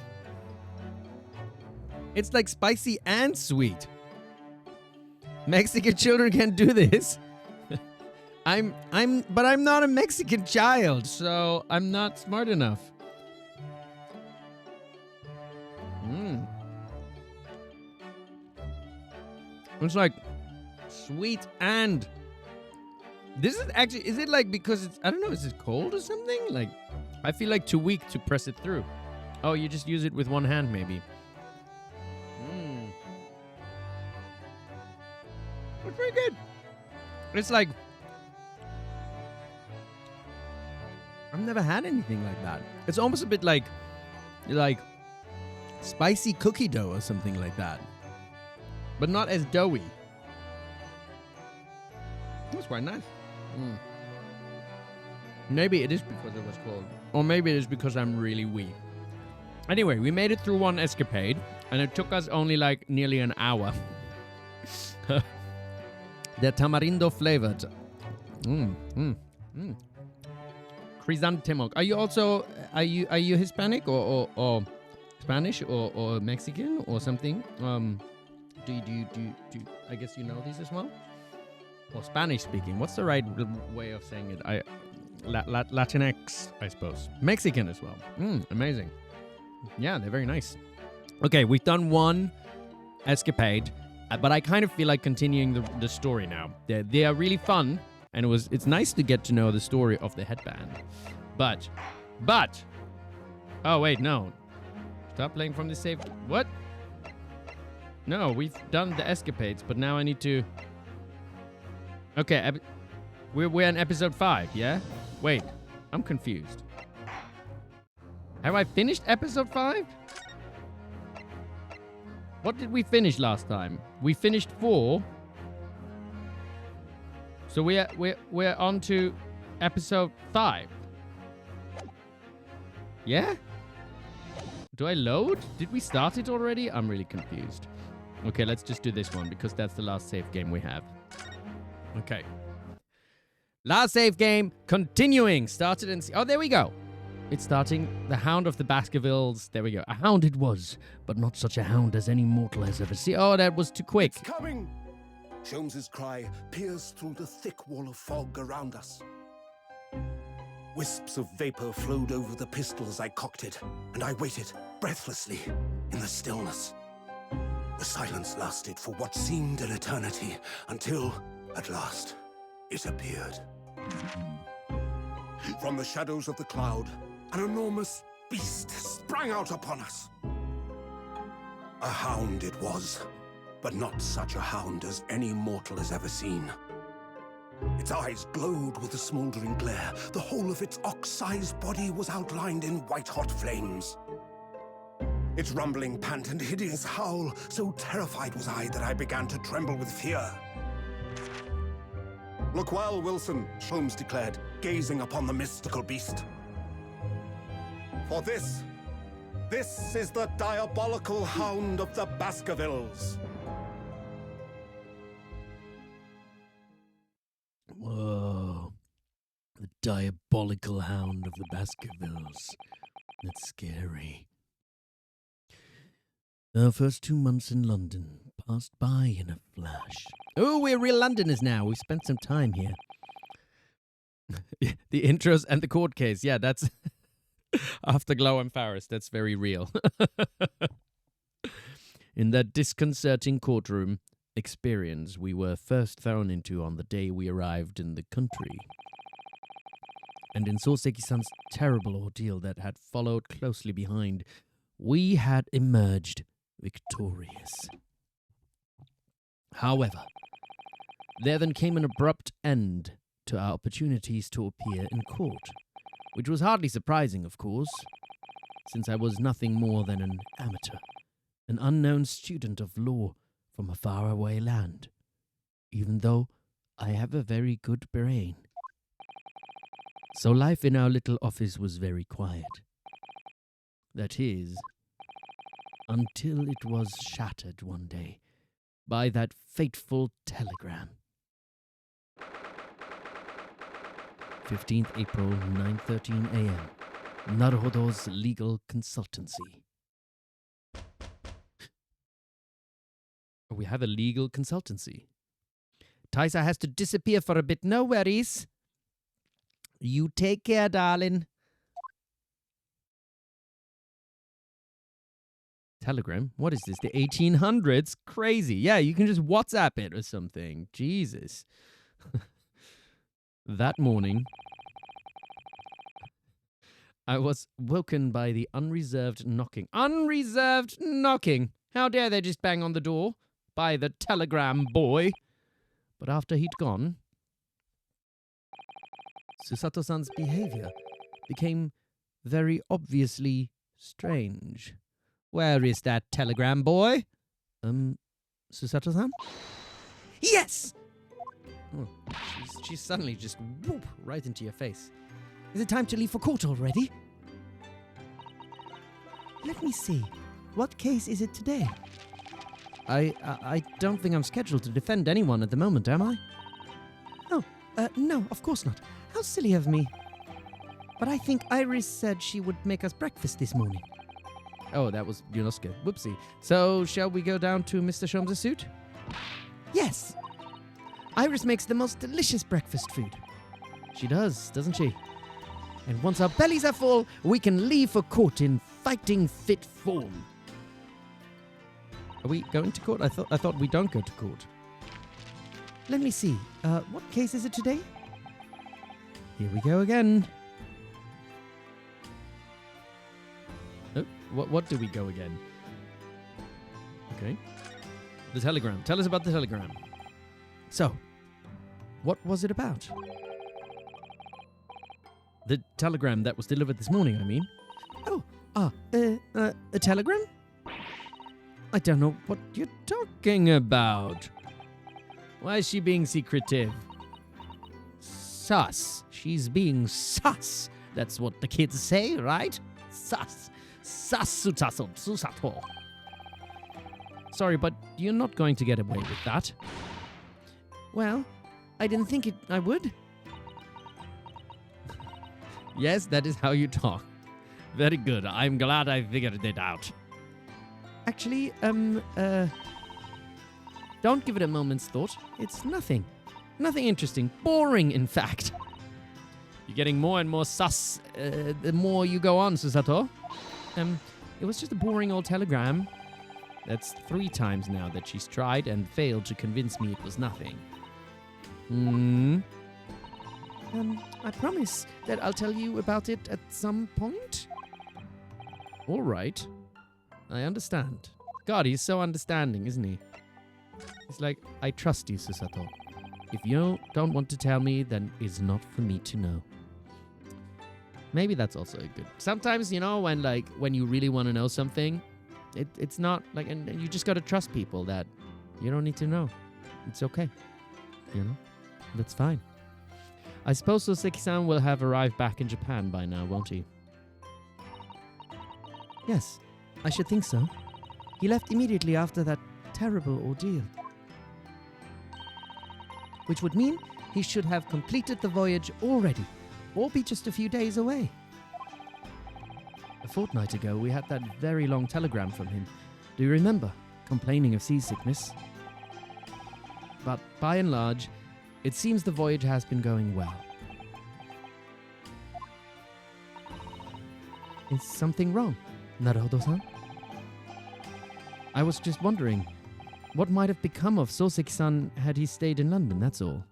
[SPEAKER 1] It's like spicy and sweet. Mexican children can do this. But I'm not a Mexican child, so I'm not smart enough. It's like sweet and... This is actually... Is it like because it's... I don't know, is it cold or something? Like, I feel like too weak to press it through. Oh, you just use it with one hand, maybe. It's very good. It's like... I've never had anything like that. It's almost a bit like spicy cookie dough or something like that. But not as doughy. That's quite nice. Maybe it is because it was cold. Or maybe it is because I'm really weak. Anyway, we made it through one escapade. And it took us only like nearly an hour. They're tamarindo flavored. Chrysanthemum. Are you also... Are you Hispanic or Spanish or Mexican or something? Do I guess you know these as well? Or Spanish speaking. What's the right way of saying it? Latinx, I suppose. Mexican as well. Amazing. Yeah, they're very nice. Okay, we've done one escapade, but I kind of feel like continuing the story now. They are really fun, and it's nice to get to know the story of the headband. But... Oh, wait, no. Stop playing from the save... What? No, we've done the escapades, but now I need to... Okay, we're in episode 5, yeah? Wait, I'm confused. Have I finished episode 5? What did we finish last time? We finished 4. So we're on to episode 5. Yeah? Do I load? Did we start it already? I'm really confused. Okay, let's just do this one because that's the last save game we have. Okay. Last save game, continuing. Started and... Oh, there we go. It's starting. The Hound of the Baskervilles. There we go. A hound it was, but not such a hound as any mortal has ever seen. Oh, that was too quick.
[SPEAKER 2] It's coming! Sholmes's cry pierced through the thick wall of fog around us. Wisps of vapor flowed over the pistol as I cocked it, and I waited, breathlessly, in the stillness. The silence lasted for what seemed an eternity, until, at last, it appeared. From the shadows of the cloud, an enormous beast sprang out upon us. A hound it was, but not such a hound as any mortal has ever seen. Its eyes glowed with a smoldering glare. The whole of its ox-sized body was outlined in white-hot flames. Its rumbling pant and hideous howl, so terrified was I that I began to tremble with fear. Look well, Wilson, Sholmes declared, gazing upon the mystical beast. For this is the diabolical hound of the Baskervilles.
[SPEAKER 1] Whoa. The diabolical hound of the Baskervilles. That's scary. Our first 2 months in London passed by in a flash. Oh, we're real Londoners now. We spent some time here. The intros and the court case. Yeah, that's Afterglow and Farris. That's very real. In that disconcerting courtroom experience we were first thrown into on the day we arrived in the country. And in Soseki-san's terrible ordeal that had followed closely behind, we had emerged victorious. However, there then came an abrupt end to our opportunities to appear in court, which was hardly surprising, of course, since I was nothing more than an amateur, an unknown student of law from a faraway land, even though I have a very good brain. So life in our little office was very quiet. That is, until it was shattered one day by that fateful telegram. 15th April, 9:13 a.m. Naruhodo's legal consultancy. We have a legal consultancy. Taisa has to disappear for a bit. No worries. You take care, darling. Telegram? What is this? The 1800s? Crazy. Yeah, you can just WhatsApp it or something. Jesus. That morning, I was woken by the unreserved knocking. Unreserved knocking! How dare they just bang on the door? By the telegram boy. But after he'd gone, Susato-san's behavior became very obviously strange. Where is that telegram boy? Susato-san? Yes! Oh, she's suddenly just whoop right into your face. Is it time to leave for court already? Let me see. What case is it today? I don't think I'm scheduled to defend anyone at the moment, am I? Oh, no, of course not. How silly of me. But I think Iris said she would make us breakfast this morning. Oh, that was Ryunosuke. Whoopsie. So, shall we go down to Mr. Sholmes' suit? Yes! Iris makes the most delicious breakfast food. She does, doesn't she? And once our bellies are full, we can leave for court in fighting fit form. Are we going to court? I thought we don't go to court. Let me see. What case is it today? Here we go again. Oh, what do we go again? Okay. The telegram. Tell us about the telegram. So, what was it about? The telegram that was delivered this morning, I mean. Oh, a telegram? I don't know what you're talking about. Why is she being secretive? Sus. She's being sus. That's what the kids say, right? Sus. Susato. Sorry, but you're not going to get away with that. Well, I didn't think I would. Yes, that is how you talk. Very good. I'm glad I figured it out. Actually, don't give it a moment's thought. It's nothing. Nothing interesting. Boring, in fact. You're getting more and more sus the more you go on, Susato. It was just a boring old telegram. That's 3 times now that she's tried and failed to convince me it was nothing. I promise that I'll tell you about it at some point. All right. I understand. God, he's so understanding, isn't he? He's like, I trust you, Susato. If you don't want to tell me, then it's not for me to know. Maybe that's also good. Sometimes, you know, when you really want to know something, It's not like, and you just got to trust people that you don't need to know. It's okay. You know? That's fine. I suppose Soseki-san will have arrived back in Japan by now, won't he? Yes, I should think so. He left immediately after that terrible ordeal. Which would mean he should have completed the voyage already, or be just a few days away. A fortnight ago, we had that very long telegram from him. Do you remember? Complaining of seasickness. But by and large, it seems the voyage has been going well. Is something wrong, Naruhodo-san? I was just wondering, what might have become of Soseki-san had he stayed in London, that's all.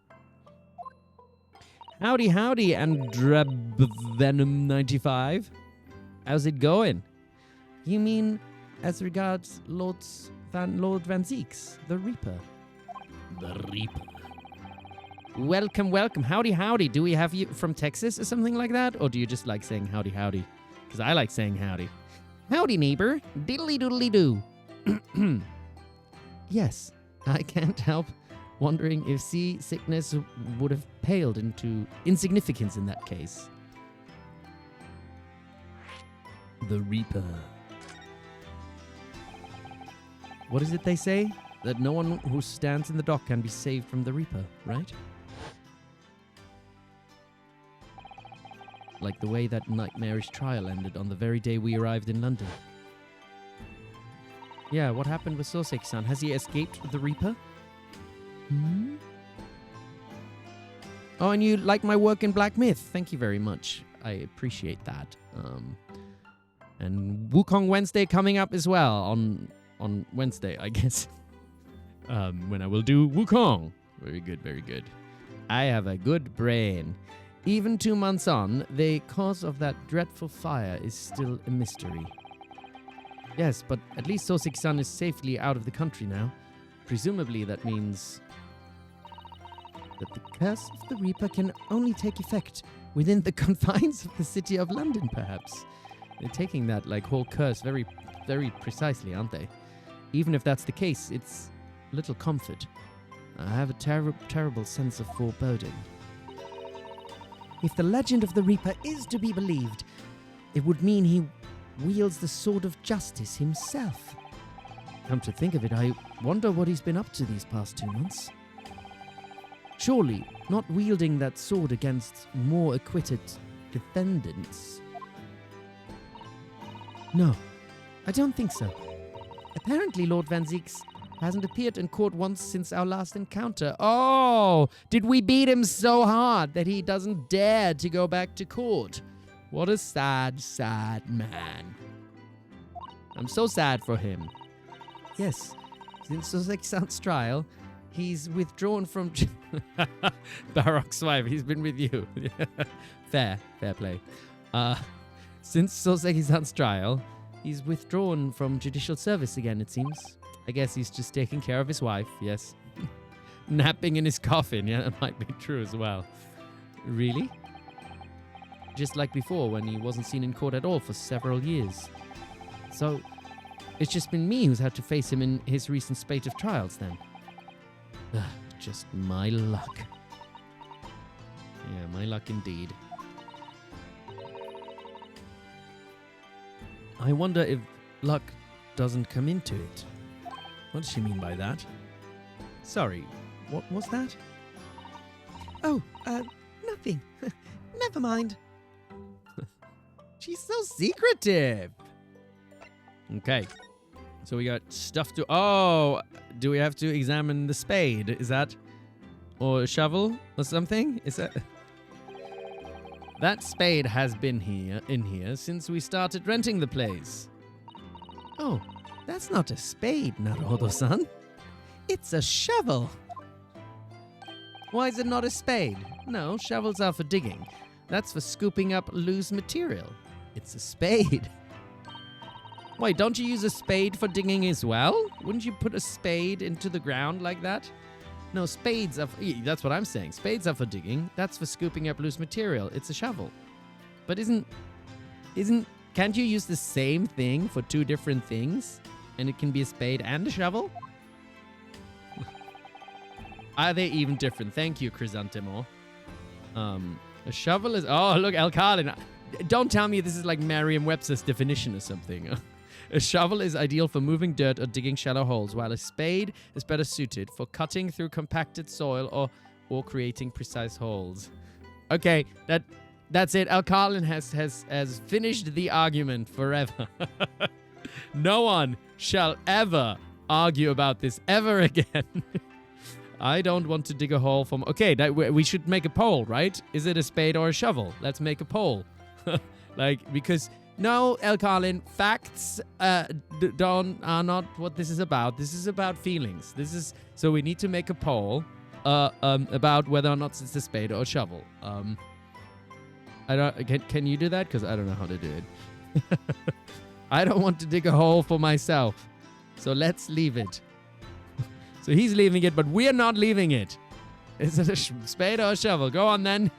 [SPEAKER 1] Howdy, howdy, Venom95. How's it going? You mean as regards Lord Van Zeeks, the Reaper? The Reaper. Welcome, welcome. Howdy, howdy. Do we have you from Texas or something like that? Or do you just like saying howdy, howdy? Because I like saying howdy. Howdy, neighbor. Diddly doodly doo. Yes, I can't help wondering if seasickness would have paled into insignificance in that case. The Reaper. What is it they say? That no one who stands in the dock can be saved from the Reaper, right? Like the way that nightmarish trial ended on the very day we arrived in London. Yeah, what happened with Soseki-san? Has he escaped the Reaper? Hmm? Oh, and you like my work in Black Myth. Thank you very much. I appreciate that. And Wukong Wednesday coming up as well on Wednesday, I guess. When I will do Wukong. Very good, very good. I have a good brain. Even 2 months on, the cause of that dreadful fire is still a mystery. Yes, but at least Soseki-san is safely out of the country now. Presumably that means that the curse of the Reaper can only take effect within the confines of the city of London, perhaps. They're taking that whole curse very, very precisely, aren't they? Even if that's the case, it's little comfort. I have a terrible sense of foreboding. If the legend of the Reaper is to be believed, it would mean he wields the sword of justice himself. Come to think of it, I wonder what he's been up to these past 2 months. Surely, not wielding that sword against more acquitted defendants. No, I don't think so. Apparently Lord Van Zeeks hasn't appeared in court once since our last encounter. Oh, did we beat him so hard that he doesn't dare to go back to court? What a sad, sad man. I'm so sad for him. Yes, since Soseki-san's trial, he's withdrawn from... Baroque's wife, he's been with you. Fair play. Since Soseki-san's trial, he's withdrawn from judicial service again, it seems. I guess he's just taking care of his wife, yes. Napping in his coffin, yeah, that might be true as well. Really? Just like before, when he wasn't seen in court at all for several years. So, it's just been me who's had to face him in his recent spate of trials, then. Just my luck. Yeah, my luck indeed. I wonder if luck doesn't come into it. What does she mean by that? Sorry, what was that?
[SPEAKER 3] Oh, nothing. Never mind.
[SPEAKER 1] She's so secretive. Okay. So we got stuff to... Oh, do we have to examine the spade? Is that... Or a shovel or something? Is that... That spade has been in here since we started renting the place. Oh, that's not a spade, Naruhodo-san. It's a shovel. Why is it not a spade? No, shovels are for digging. That's for scooping up loose material. It's a spade. Wait, don't you use a spade for digging as well? Wouldn't you put a spade into the ground like that? No, spades are... That's what I'm saying. Spades are for digging. That's for scooping up loose material. It's a shovel. But isn't can't you use the same thing for two different things? And it can be a spade and a shovel? Are they even different? Thank you, Chrysanthemo. A shovel is... Oh, look, Alcalin. Don't tell me this is like Merriam-Webster's definition or something. A shovel is ideal for moving dirt or digging shallow holes, while a spade is better suited for cutting through compacted soil or creating precise holes. Okay, that's it. Alcalin has finished the argument forever. No one shall ever argue about this ever again. I don't want to dig a hole from... Okay, we should make a poll, right? Is it a spade or a shovel? Let's make a poll. Because... No, Alcalin, facts are not what this is about. This is about feelings. So we need to make a poll about whether or not it's a spade or a shovel. Can you do that? Because I don't know how to do it. I don't want to dig a hole for myself. So let's leave it. So he's leaving it, but we're not leaving it. Is it a spade or a shovel? Go on then.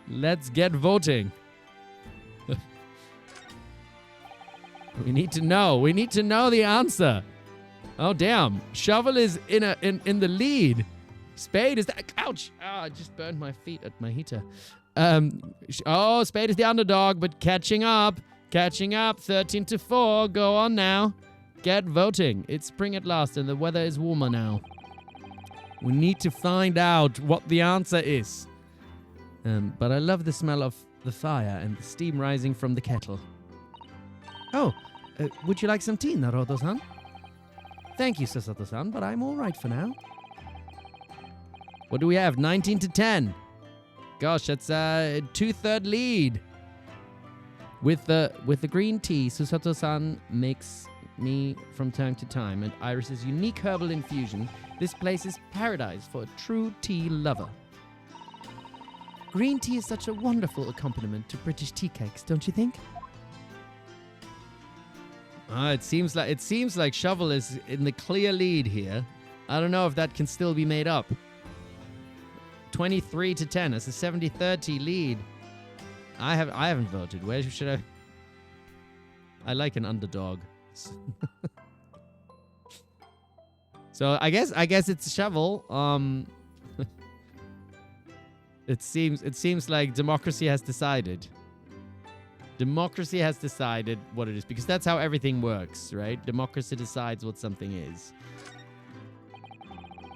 [SPEAKER 1] Let's get voting. We need to know. We need to know the answer. Oh, damn. Shovel is in the lead. Spade is that... Ouch. Oh, I just burned my feet at my heater. Spade is the underdog, but catching up. Catching up. 13-4. Go on now. Get voting. It's spring at last, and the weather is warmer now. We need to find out what the answer is. But I love the smell of the fire and the steam rising from the kettle. Oh, would you like some tea, Naruhodo-san? Thank you, Susato-san, but I'm all right for now. What do we have? 19-10. Gosh, that's a 2/3 lead. With the green tea, Susato-san makes me from time to time, and Iris's unique herbal infusion. This place is paradise for a true tea lover. Green tea is such a wonderful accompaniment to British tea cakes, don't you think? It seems like Shovel is in the clear lead here. I don't know if that can still be made up. 23-10. That's a 70-30 lead. I haven't voted. Where should I? I like an underdog. So I guess it's Shovel. It seems like democracy has decided. Democracy has decided what it is, because that's how everything works, right? Democracy decides what something is.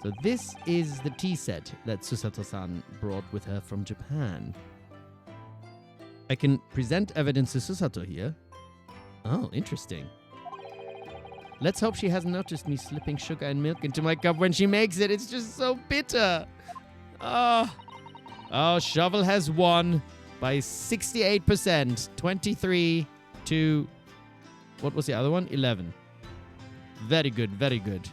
[SPEAKER 1] So this is the tea set that Susato-san brought with her from Japan. I can present evidence to Susato here. Oh, interesting. Let's hope she hasn't noticed me slipping sugar and milk into my cup when she makes it. It's just so bitter. Oh, Shovel has won by 68%. 23 to... What was the other one? 11. Very good, very good.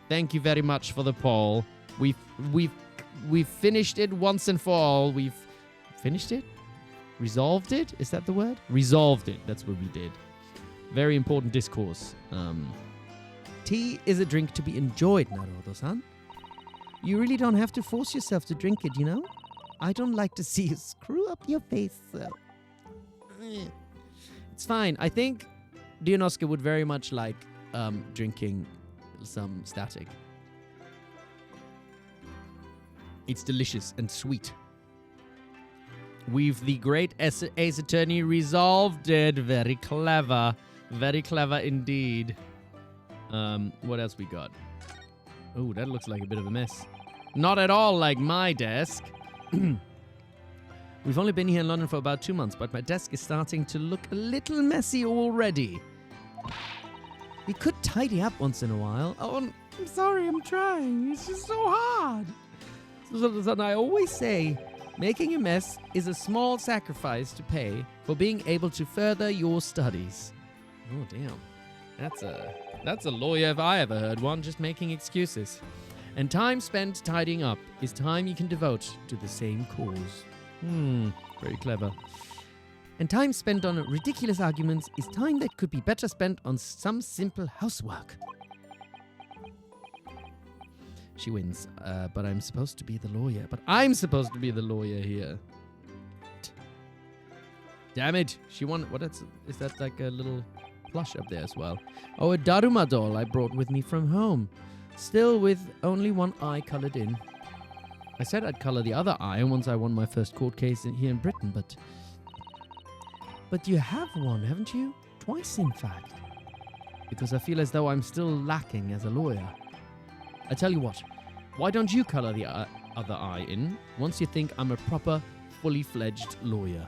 [SPEAKER 1] Thank you very much for the poll. We've finished it once and for all. We've finished it? Resolved it? Is that the word? Resolved it. That's what we did. Very important discourse. Tea is a drink to be enjoyed, Naruhodo-san. You really don't have to force yourself to drink it, you know? I don't like to see you screw up your face. It's fine. I think Ryunosuke would very much like drinking some static. It's delicious and sweet. We've the great Ace Attorney resolved it. Very clever. Very clever indeed. What else we got? Oh, that looks like a bit of a mess. Not at all like my desk. We've only been here in London for about 2 months, but my desk is starting to look a little messy already. We could tidy up once in a while. Oh, I'm sorry, I'm trying. It's just so hard. So I always say, making a mess is a small sacrifice to pay for being able to further your studies. Oh, damn. That's a lawyer if I ever heard one, just making excuses. And time spent tidying up is time you can devote to the same cause. Very clever. And time spent on ridiculous arguments is time that could be better spent on some simple housework. She wins, but I'm supposed to be the lawyer. But I'm supposed to be the lawyer here. Damn it. She won. What is that like a little plush up there as well? Oh, a Daruma doll I brought with me from home. Still with only one eye colored in. I said I'd color the other eye once I won my first court case here in Britain, but you have won, haven't you? Twice, in fact. Because I feel as though I'm still lacking as a lawyer. I tell you what, why don't you color the other eye in once you think I'm a proper, fully fledged lawyer?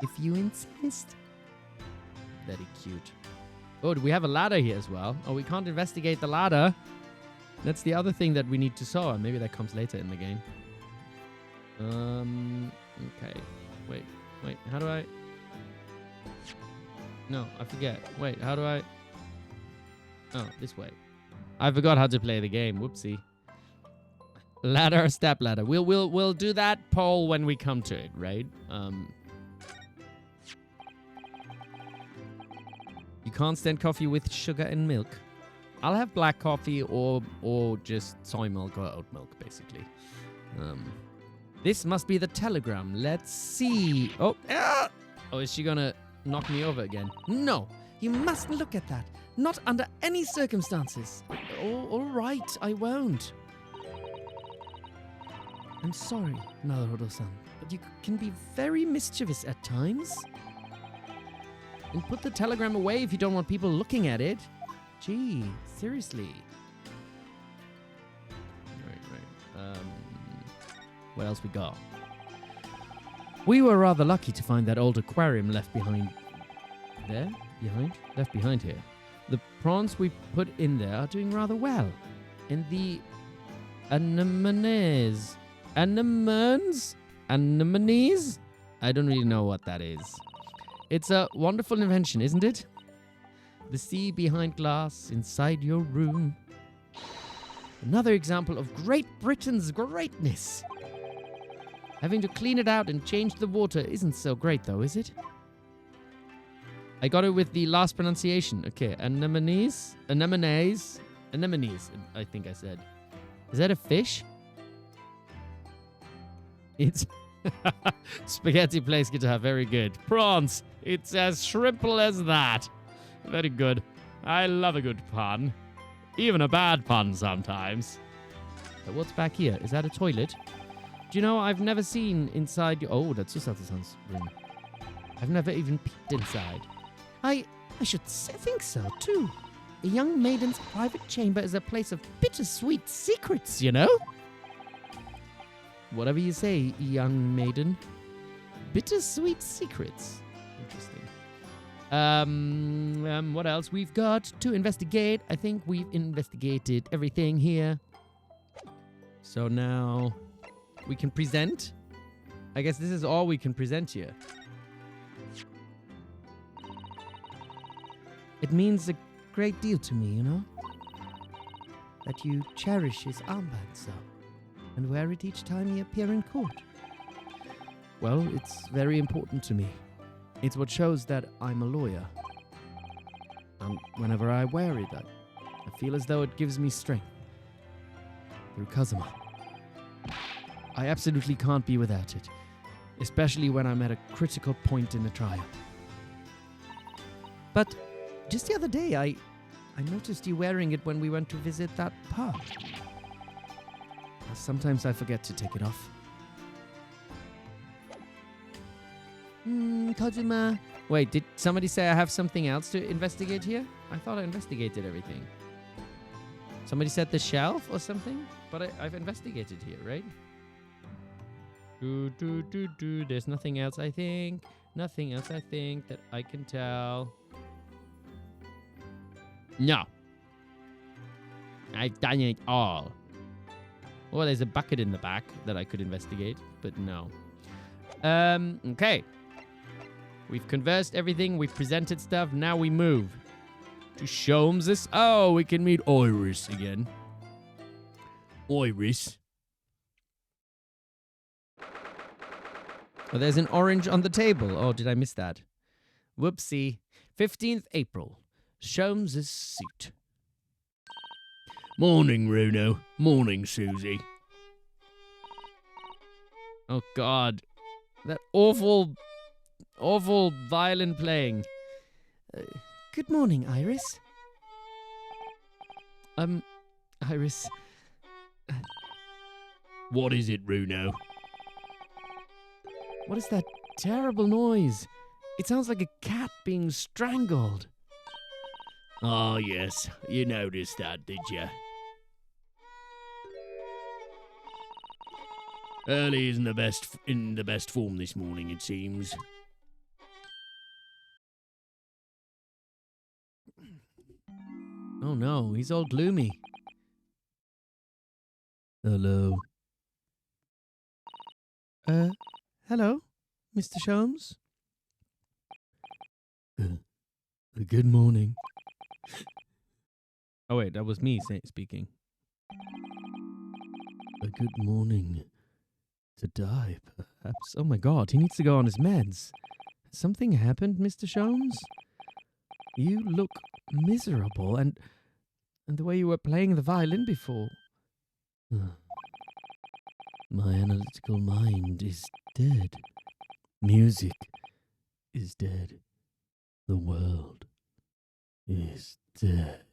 [SPEAKER 1] If you insist. Very cute. Oh, do we have a ladder here as well? Oh, we can't investigate the ladder. That's the other thing that we need to solve. Maybe that comes later in the game. Okay. Wait. How do I... No, I forget. Wait, how do I... Oh, this way. I forgot how to play the game. Whoopsie. Ladder or step ladder? We'll do that poll when we come to it, right? You can't stand coffee with sugar and milk. I'll have black coffee or just soy milk or oat milk, basically. This must be the telegram. Let's see. Oh, is she gonna knock me over again?
[SPEAKER 3] No, you mustn't look at that. Not under any circumstances.
[SPEAKER 1] All right, I won't.
[SPEAKER 3] I'm sorry, Naruhodo-san, but you can be very mischievous at times.
[SPEAKER 1] And put the telegram away if you don't want people looking at it. Gee, seriously. Right. What else we got? We were rather lucky to find that old aquarium left behind. Left behind here. The prawns we put in there are doing rather well. And the anemones? I don't really know what that is. It's a wonderful invention, isn't it? The sea behind glass inside your room. Another example of Great Britain's greatness. Having to clean it out and change the water isn't so great, though, is it? I got it with the last pronunciation. Okay, anemones, I think I said. Is that a fish? It's... Spaghetti plays guitar, very good. Prawns, it's as simple as that. Very good. I love a good pun. Even a bad pun sometimes. But what's back here? Is that a toilet? Do you know, I've never seen inside... Oh, that's Susato-san's room. I've never even peeked inside.
[SPEAKER 3] I should think so, too. A young maiden's private chamber is a place of bittersweet secrets, you know?
[SPEAKER 1] Whatever you say, young maiden. Bittersweet secrets. Interesting. What else? We've got to investigate. I think we've investigated everything here. So now we can present. I guess this is all we can present here.
[SPEAKER 3] It means a great deal to me, you know? That you cherish his armband so, and wear it each time you appear in court.
[SPEAKER 1] Well, it's very important to me. It's what shows that I'm a lawyer. And whenever I wear it, I feel as though it gives me strength. Through Kazuma. I absolutely can't be without it. Especially when I'm at a critical point in the trial.
[SPEAKER 3] But just the other day, I noticed you wearing it when we went to visit that park.
[SPEAKER 1] Sometimes I forget to take it off.
[SPEAKER 3] Kazuma.
[SPEAKER 1] Wait, did somebody say I have something else to investigate here? I thought I investigated everything. Somebody said the shelf or something? But I've investigated here, right? There's nothing else, I think. Nothing else, I think, that I can tell. No. I've done it all. Well, there's a bucket in the back that I could investigate, but no. Okay. We've conversed everything. We've presented stuff. Now we move to Sholmes's. Oh, we can meet Iris again. Iris. Oh, there's an orange on the table. Oh, did I miss that? Whoopsie. 15th April. Sholmes's suit. Morning, Runo. Morning, Susie. Oh, God. That awful, awful violin playing.
[SPEAKER 3] Good morning, Iris.
[SPEAKER 1] Iris.
[SPEAKER 4] What is it, Runo?
[SPEAKER 1] What is that terrible noise? It sounds like a cat being strangled.
[SPEAKER 4] Ah, yes. You noticed that, did you? Early isn't in the best form this morning, it seems.
[SPEAKER 1] Oh no, he's all gloomy.
[SPEAKER 3] Hello. Hello, Mr. Sholmes?
[SPEAKER 1] Good morning. Oh wait, that was me speaking.
[SPEAKER 3] Good morning. To die, perhaps.
[SPEAKER 1] Oh my god, he needs to go on his meds. Has something happened, Mr. Sholmes? You look miserable, and the way you were playing the violin before.
[SPEAKER 3] My analytical mind is dead. Music is dead. The world is dead.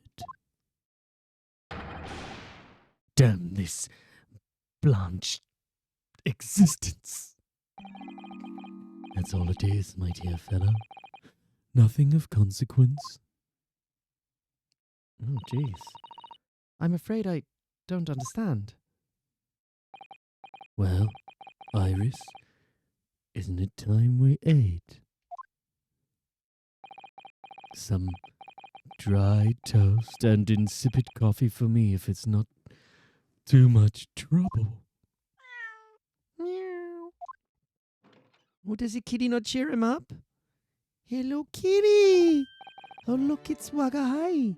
[SPEAKER 3] Damn this blanched existence. That's all it is, my dear fellow. Nothing of consequence.
[SPEAKER 1] Oh, jeez. I'm afraid I don't understand.
[SPEAKER 3] Well, Iris, isn't it time we ate? Some dry toast and insipid coffee for me if it's not too much trouble.
[SPEAKER 1] Meow. Oh, does your kitty not cheer him up? Hello, kitty.
[SPEAKER 3] Oh, look, it's Wagahai.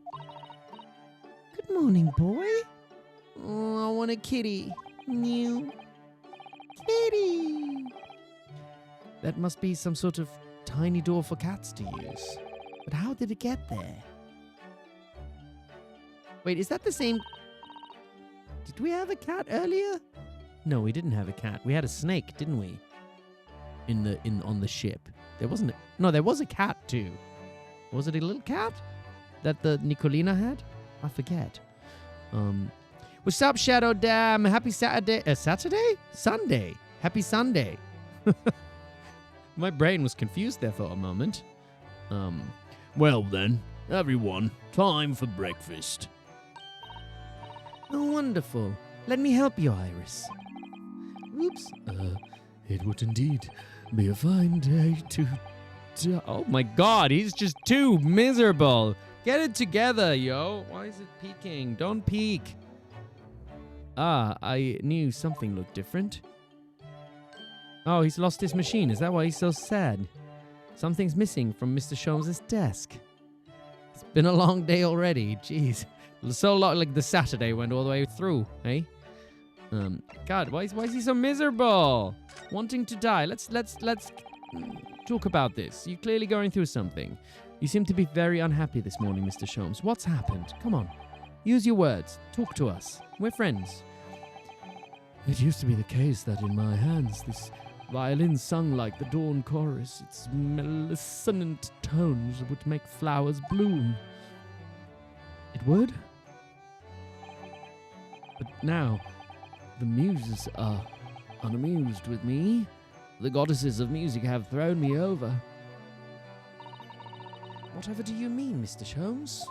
[SPEAKER 3] Good morning, boy.
[SPEAKER 1] Oh, I want a kitty.
[SPEAKER 3] New kitty.
[SPEAKER 1] That must be some sort of tiny door for cats to use. But how did it get there? Wait, is that the same... Did we have a cat earlier? No, we didn't have a cat. We had a snake, didn't we? On the ship. There wasn't a... No, there was a cat too. Was it a little cat that the Nicolina had? I forget. What's up, Shadow Dam? Happy Saturday. Saturday? Sunday. Happy Sunday. My brain was confused there for a moment.
[SPEAKER 4] Well then, everyone, time for breakfast.
[SPEAKER 1] Oh, wonderful. Let me help you, Iris.
[SPEAKER 3] Oops. It would indeed be a fine day to...
[SPEAKER 1] Oh my god, he's just too miserable. Get it together, yo. Why is it peeking? Don't peek. Ah, I knew something looked different. Oh, he's lost his machine. Is that why he's so sad? Something's missing from Mr. Sholmes' desk. It's been a long day already. Jeez. So long, like the Saturday went all the way through, eh? God, why is he so miserable? Wanting to die. Let's talk about this. You're clearly going through something. You seem to be very unhappy this morning, Mr. Sholmes. What's happened? Come on. Use your words. Talk to us. We're friends.
[SPEAKER 3] It used to be the case that in my hands this violin sung like the dawn chorus. Its mellifluent tones would make flowers bloom.
[SPEAKER 1] It would? But now,
[SPEAKER 3] the muses are unamused with me. The goddesses of music have thrown me over.
[SPEAKER 1] Whatever do you mean, Mr. Sholmes?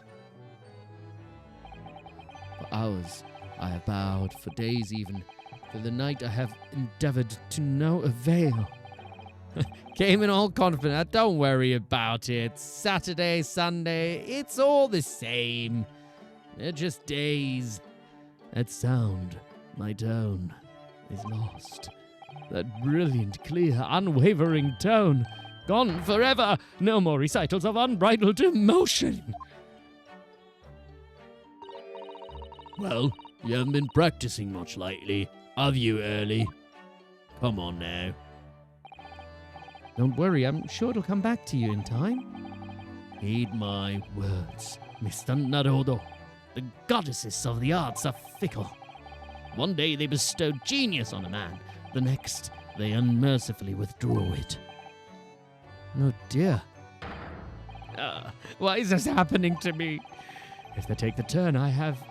[SPEAKER 3] For hours I have bowed, for days even. For the night I have endeavored to no avail.
[SPEAKER 1] Came in all confident. Don't worry about it. Saturday, Sunday, it's all the same. They're just days.
[SPEAKER 3] That sound, my tone, is lost. That brilliant, clear, unwavering tone, gone forever. No more recitals of unbridled emotion.
[SPEAKER 4] Well, you haven't been practicing much lately, have you, Early? Come on now.
[SPEAKER 1] Don't worry, I'm sure it'll come back to you in time.
[SPEAKER 3] Heed my words, Mr. Naruhodo. The goddesses of the arts are fickle. One day they bestowed genius on a man, the next
[SPEAKER 4] they unmercifully withdraw it.
[SPEAKER 1] Oh dear.
[SPEAKER 3] Why is this happening to me? If they take the turn I have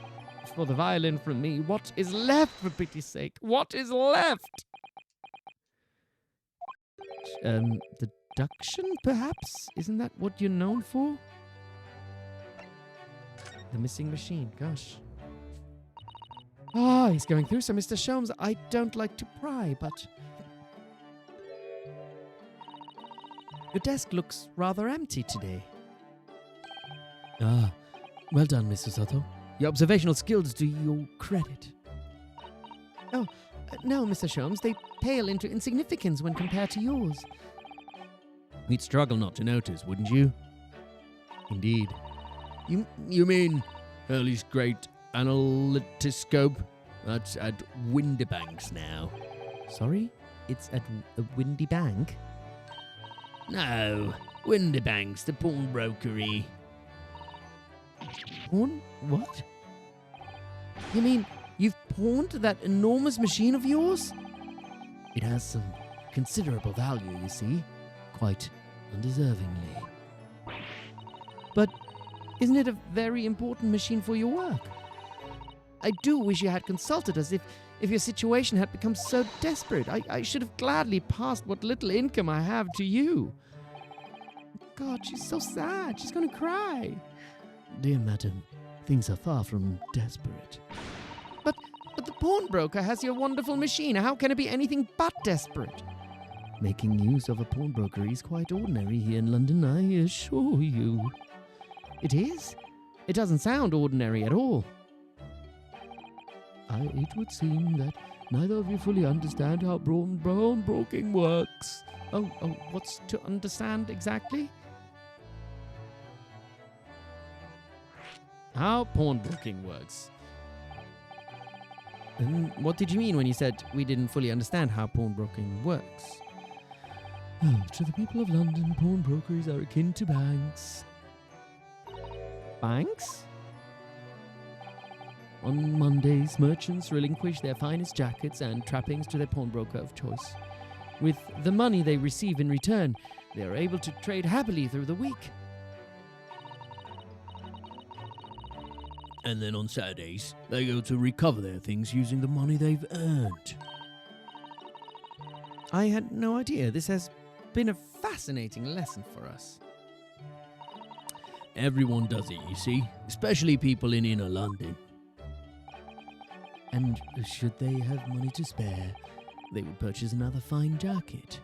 [SPEAKER 3] for the violin from me, what is left, for pity's sake? What is left? Deduction, perhaps? Isn't that what you're known for? The missing machine, gosh. Ah, he's going through some, Mr. Sholmes. I don't like to pry, but... Your desk looks rather empty today.
[SPEAKER 4] Ah, well done, Mrs. Otto.
[SPEAKER 3] Your observational skills do you credit. Oh, no, Mr. Sholmes, they pale into insignificance when compared to yours.
[SPEAKER 4] We'd struggle not to notice, wouldn't you?
[SPEAKER 3] Indeed.
[SPEAKER 4] You mean Hurley's great analytoscope? That's at Windibanks now.
[SPEAKER 3] Sorry? It's at a windy bank?
[SPEAKER 4] No, Windibanks, the pawnbrokery.
[SPEAKER 3] Pawn? What? You mean you've pawned that enormous machine of yours?
[SPEAKER 4] It has some considerable value, you see. Quite undeservingly.
[SPEAKER 3] But isn't it a very important machine for your work? I do wish you had consulted us if your situation had become so desperate. I should have gladly passed what little income I have to you. God, she's so sad. She's going to cry.
[SPEAKER 4] Dear madam, things are far from desperate.
[SPEAKER 3] But the pawnbroker has your wonderful machine. How can it be anything but desperate?
[SPEAKER 4] Making use of a pawnbroker is quite ordinary here in London, I assure you.
[SPEAKER 3] It is? It doesn't sound ordinary at all.
[SPEAKER 4] It would seem that neither of you fully understand how pawnbroking works.
[SPEAKER 3] Oh, what's to understand exactly? How pawnbroking works. What did you mean when you said we didn't fully understand how pawnbroking works?
[SPEAKER 4] Oh, to the people of London, pawnbrokers are akin to banks.
[SPEAKER 3] Banks?
[SPEAKER 4] On Mondays, merchants relinquish their finest jackets and trappings to their pawnbroker of choice.
[SPEAKER 3] With the money they receive in return, they are able to trade happily through the week.
[SPEAKER 4] And then on Saturdays, they go to recover their things using the money they've earned.
[SPEAKER 3] I had no idea. This has been a fascinating lesson for us.
[SPEAKER 4] Everyone does it, you see, especially people in inner London. And should they have money to spare, they would purchase another fine jacket.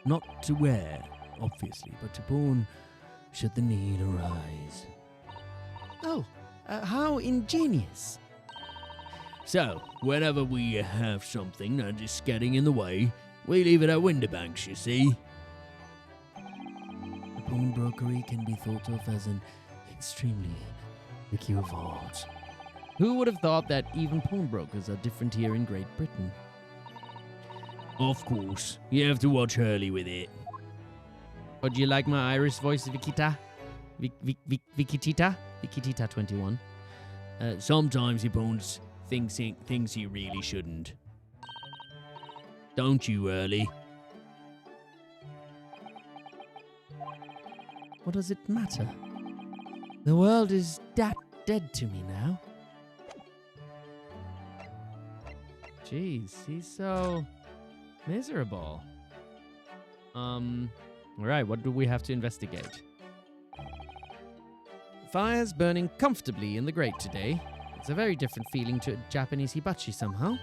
[SPEAKER 4] Not to wear, obviously, but to pawn should the need arise.
[SPEAKER 3] Oh, how ingenious.
[SPEAKER 4] So, whenever we have something that is getting in the way, we leave it at Windibanks, you see. The pawnbrokery can be thought of as an extremely liquid art.
[SPEAKER 3] Who would have thought that even pawnbrokers are different here in Great Britain?
[SPEAKER 4] Of course, you have to watch Hurley with it.
[SPEAKER 3] Or do you like my Irish voice, Vikita? Vikitita? Vikitita 21.
[SPEAKER 4] Sometimes he pawns things he really shouldn't. Don't you, Hurley?
[SPEAKER 3] What does it matter? The world is dead to me now. Jeez, he's so miserable. Alright, what do we have to investigate? Fires burning comfortably in the grate today. It's a very different feeling to a Japanese hibachi somehow.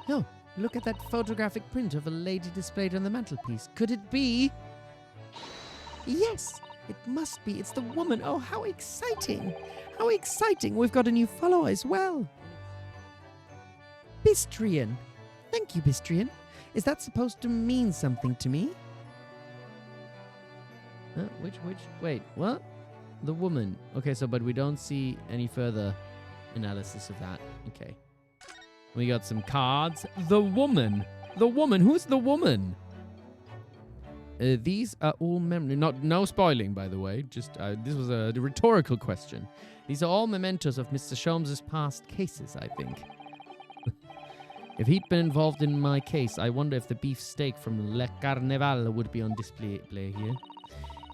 [SPEAKER 3] Oh, look at that photographic print of a lady displayed on the mantelpiece. Could it be? Yes, it must be. It's the woman. Oh, how exciting. How exciting. We've got a new follower as well. Bistrian. Thank you, Bistrian. Is that supposed to mean something to me? Wait, what? The woman. Okay, but we don't see any further analysis of that. Okay. We got some cards. The woman. The woman. Who's the woman?
[SPEAKER 1] These are all no spoiling, by the way. Just this was a rhetorical question. These are all mementos of Mr. Sholmes's past cases, I think. If he'd been involved in my case, I wonder if the beef steak from Le Carnaval would be on display here.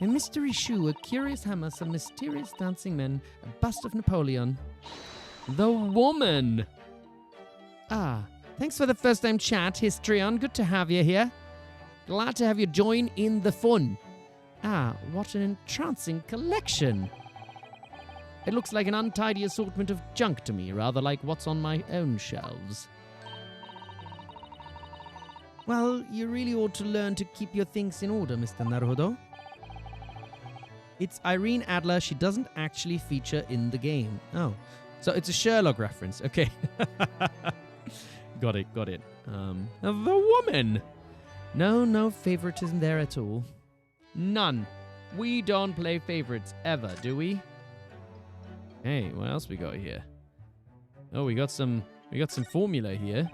[SPEAKER 1] A mystery shoe, a curious hammer, some mysterious dancing men, a bust of Napoleon. The woman! Ah, thanks for the first-time chat, Histrion. Good to have you here. Glad to have you join in the fun. Ah, what an entrancing collection. It looks like an untidy assortment of junk to me, rather like what's on my own shelves. Well, you really ought to learn to keep your things in order, Mr. Naruhodo. It's Irene Adler. She doesn't actually feature in the game. Oh, so it's a Sherlock reference. Okay. Got it. The woman. No favoritism there at all. None. We don't play favorites ever, do we? Hey, what else we got here? Oh, we got some formula here.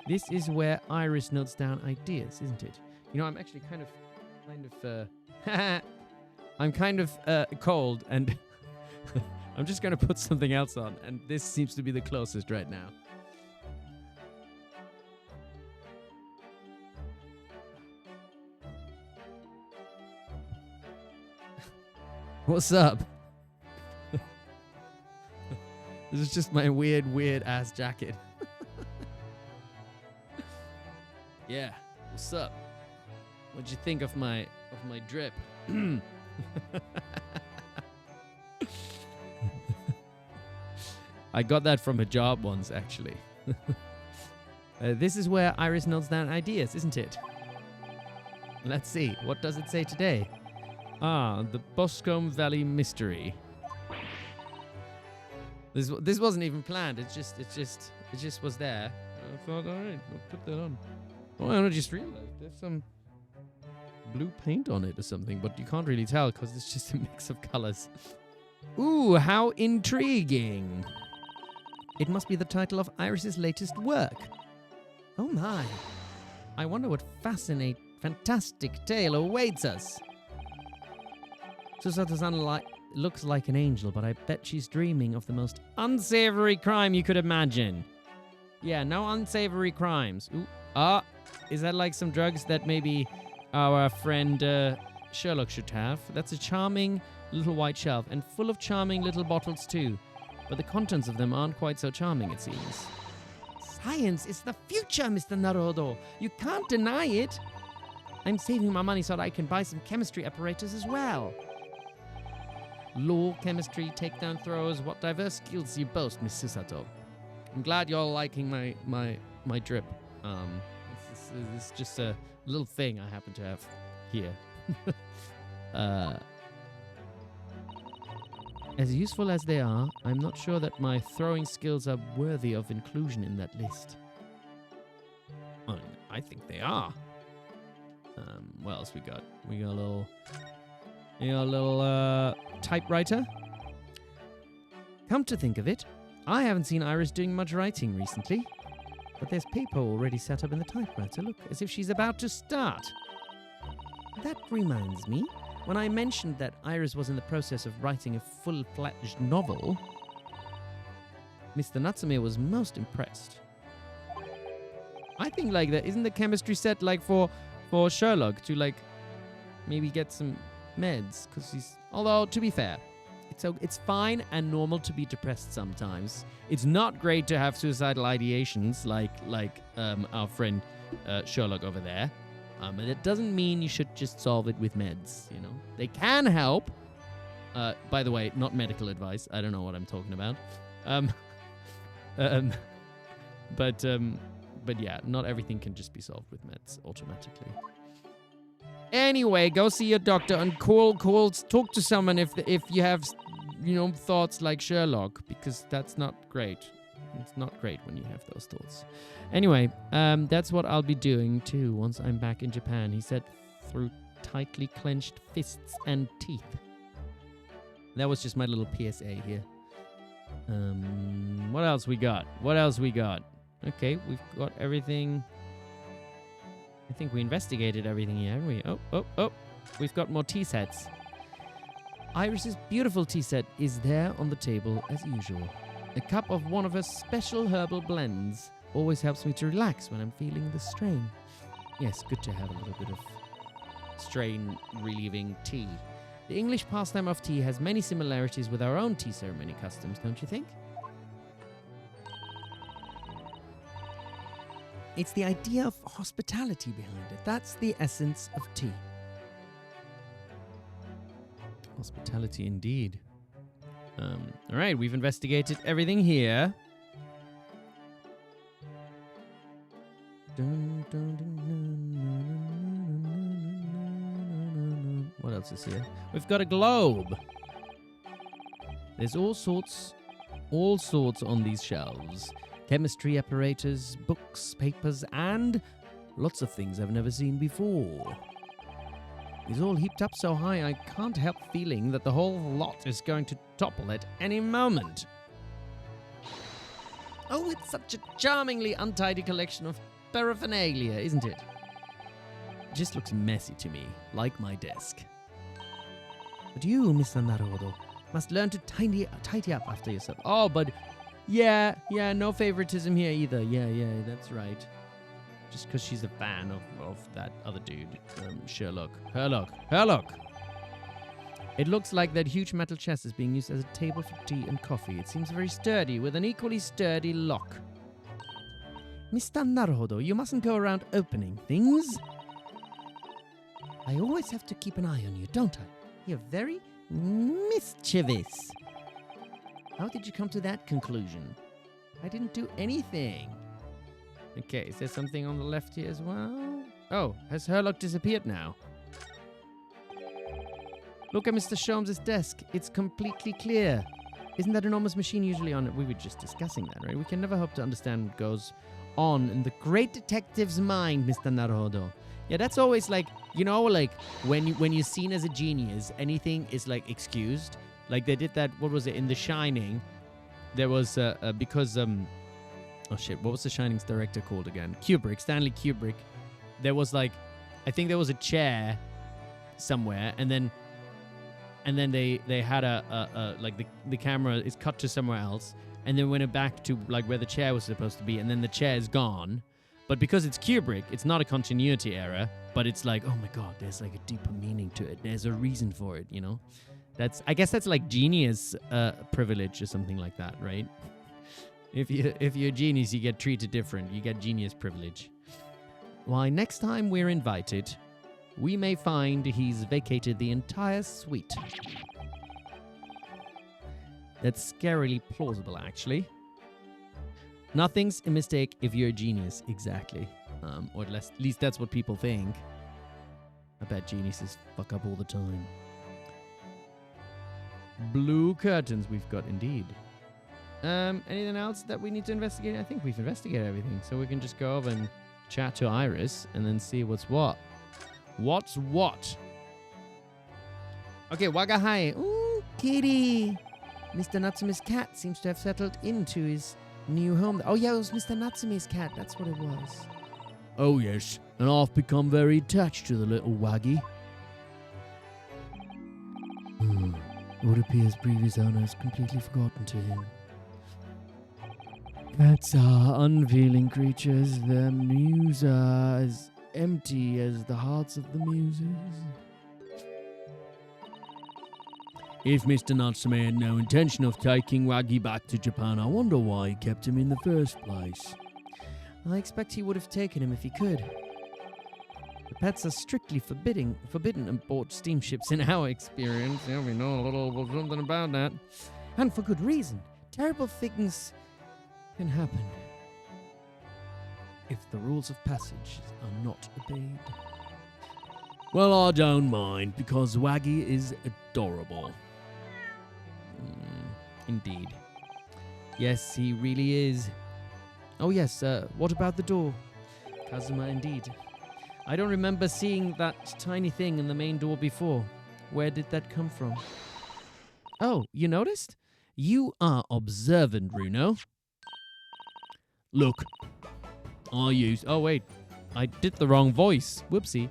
[SPEAKER 1] This is where Iris notes down ideas, isn't it? You know, I'm actually I'm kind of cold, and I'm just going to put something else on, and this seems to be the closest right now. What's up? This is just my weird ass jacket. Yeah, what's up? What'd you think of my drip? I got that from a job once, actually. This is where Iris notes down ideas, isn't it? Let's see. What does it say today? Ah, the Boscombe Valley mystery. This wasn't even planned. It just was there. I thought, all right, we'll put that on. Oh, I just realized there's some blue paint on it or something, but you can't really tell because it's just a mix of colors. Ooh, how intriguing! It must be the title of Iris's latest work. Oh my! I wonder what fantastic tale awaits us. Susato-san looks like an angel, but I bet she's dreaming of the most unsavory crime you could imagine. Yeah, no unsavory crimes. Ooh, is that like some drugs that maybe our friend Sherlock should have? That's a charming little white shelf, and full of charming little bottles too. But the contents of them aren't quite so charming, it seems. Science is the future, Mr. Naruhodo. You can't deny it. I'm saving my money so that I can buy some chemistry apparatus as well. Law, chemistry, takedown throwers, what diverse skills you boast, Miss Susato. I'm glad you're liking my drip. It's just a little thing I happen to have here. As useful as they are, I'm not sure that my throwing skills are worthy of inclusion in that list. I think they are. What else we got? We got a little typewriter. Come to think of it, I haven't seen Iris doing much writing recently. But there's paper already set up in the typewriter. Look, as if she's about to start. That reminds me, when I mentioned that Iris was in the process of writing a full-fledged novel, Mr. Natsume was most impressed. I think like that, isn't the chemistry set like for Sherlock to like maybe get some meds? Because he's, although to be fair, it's fine and normal to be depressed sometimes. It's not great to have suicidal ideations like our friend Sherlock over there. And it doesn't mean you should just solve it with meds, you know. They can help. By the way, not medical advice. I don't know what I'm talking about. But yeah, not everything can just be solved with meds automatically. Anyway, go see your doctor and talk to someone if you have, you know, thoughts like Sherlock, because that's not great. It's not great when you have those thoughts. Anyway, that's what I'll be doing too once I'm back in Japan, he said, through tightly clenched fists and teeth. That was just my little PSA here. What else we got? Okay, we've got everything I think we investigated everything here, haven't we? Oh. We've got more tea sets. Iris's beautiful tea set is there on the table as usual. A cup of one of her special herbal blends always helps me to relax when I'm feeling the strain. Yes, good to have a little bit of strain-relieving tea. The English pastime of tea has many similarities with our own tea ceremony customs, don't you think? It's the idea of hospitality behind it. That's the essence of tea. Hospitality indeed. All right, we've investigated everything here. What else is here? We've got a globe. There's all sorts on these shelves. Chemistry apparatus, books, papers, and lots of things I've never seen before. It's all heaped up so high I can't help feeling that the whole lot is going to topple at any moment. Oh, it's such a charmingly untidy collection of paraphernalia, isn't it? It just looks messy to me, like my desk. But you, Mr. Naruhodo, must learn to tidy up after yourself. Oh, but yeah, no favoritism here either. Yeah, that's right. Just because she's a fan of that other dude, Sherlock. Herlock! It looks like that huge metal chest is being used as a table for tea and coffee. It seems very sturdy, with an equally sturdy lock. Mr. Naruhodo, you mustn't go around opening things. I always have to keep an eye on you, don't I? You're very mischievous. How did you come to that conclusion? I didn't do anything. Okay, is there something on the left here as well? Oh, has Herlock disappeared now? Look at Mr. Sholmes' desk. It's completely clear. Isn't that enormous machine usually on it? We were just discussing that, right? We can never hope to understand what goes on in the great detective's mind, Mr. Naruhodo. Yeah, that's always like, you know, like when you're seen as a genius, anything is like excused. Like they did that, what was it, in The Shining? There was, because, oh shit, what was The Shining's director called again? Stanley Kubrick. There was like, I think there was a chair somewhere, and then they had like the camera is cut to somewhere else, and then went back to like where the chair was supposed to be, and then the chair is gone. But because it's Kubrick, it's not a continuity error, but it's like, oh my god, there's like a deeper meaning to it. There's a reason for it, you know? I guess that's like genius privilege or something like that, right? If you're a genius, you get treated different. You get genius privilege. Why, next time we're invited, we may find he's vacated the entire suite. That's scarily plausible, actually. Nothing's a mistake if you're a genius, exactly. Or at least that's what people think. I bet geniuses fuck up all the time. Blue curtains we've got, indeed. Anything else that we need to investigate? I think we've investigated everything, so we can just go over and chat to Iris and then see what's what. What's what? Okay, Wagahai. Ooh, kitty. Mr. Natsume's cat seems to have settled into his new home. Oh yeah, it was Mr. Natsume's cat. That's what it was.
[SPEAKER 4] Oh yes, and I've become very attached to the little waggy.
[SPEAKER 3] It would appear his previous owner has completely forgotten to him. Cats are unfeeling creatures. Their mews are as empty as the hearts of the muses.
[SPEAKER 4] If Mr. Natsume had no intention of taking Waggy back to Japan, I wonder why he kept him in the first place.
[SPEAKER 1] I expect he would have taken him if he could. The pets are strictly forbidden aboard steamships in our experience. Yeah, we know a little something about that. And for good reason. Terrible things can happen if the rules of passage are not obeyed.
[SPEAKER 4] Well, I don't mind, because Waggy is adorable.
[SPEAKER 1] Indeed. Yes, he really is. Oh yes, what about the door? Kazuma, indeed. I don't remember seeing that tiny thing in the main door before. Where did that come from? Oh, you noticed? You are observant, Runo.
[SPEAKER 4] Look, I used...
[SPEAKER 1] Oh, wait. I did the wrong voice. Whoopsie.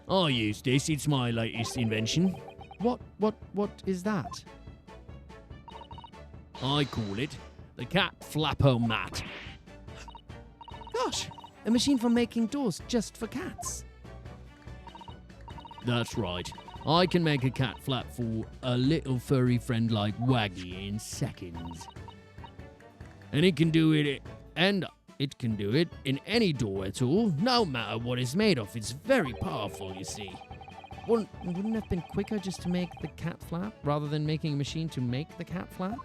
[SPEAKER 4] I use this. It's my latest invention.
[SPEAKER 1] What is that?
[SPEAKER 4] I call it the cat flapper-mat.
[SPEAKER 1] Gosh, a machine for making doors just for cats.
[SPEAKER 4] That's right. I can make a cat flap for a little furry friend like Waggy in seconds. And it can do it in any door at all, no matter what it's made of. It's very powerful, you see.
[SPEAKER 1] Wouldn't it have been quicker just to make the cat flap rather than making a machine to make the cat flap?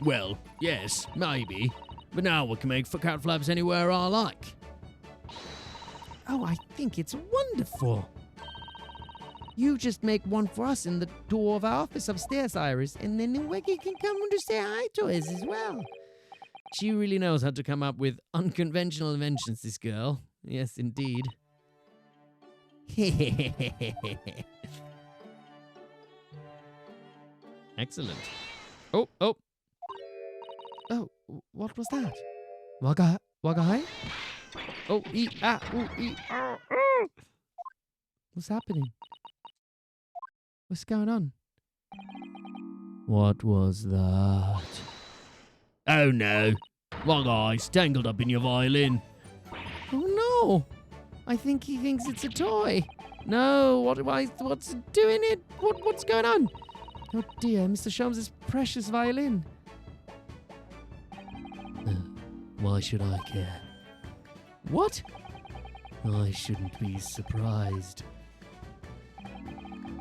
[SPEAKER 4] Well, yes, maybe. But now we can make cat flaps anywhere I like.
[SPEAKER 1] Oh, I think it's wonderful. You just make one for us in the door of our office upstairs, Iris, and then Wiggy can come to say hi to us as well. She really knows how to come up with unconventional inventions, this girl. Yes, indeed. Excellent. Oh. Oh, what was that? Wagai? Oh, What's happening? What's going on?
[SPEAKER 4] What was that? Oh no! Wagai's tangled up in your violin.
[SPEAKER 1] Oh no! I think he thinks it's a toy. No, what's doing it? What's going on? Oh dear, Mr. Sholmes' precious violin.
[SPEAKER 4] Why should I care?
[SPEAKER 1] What?
[SPEAKER 4] I shouldn't be surprised.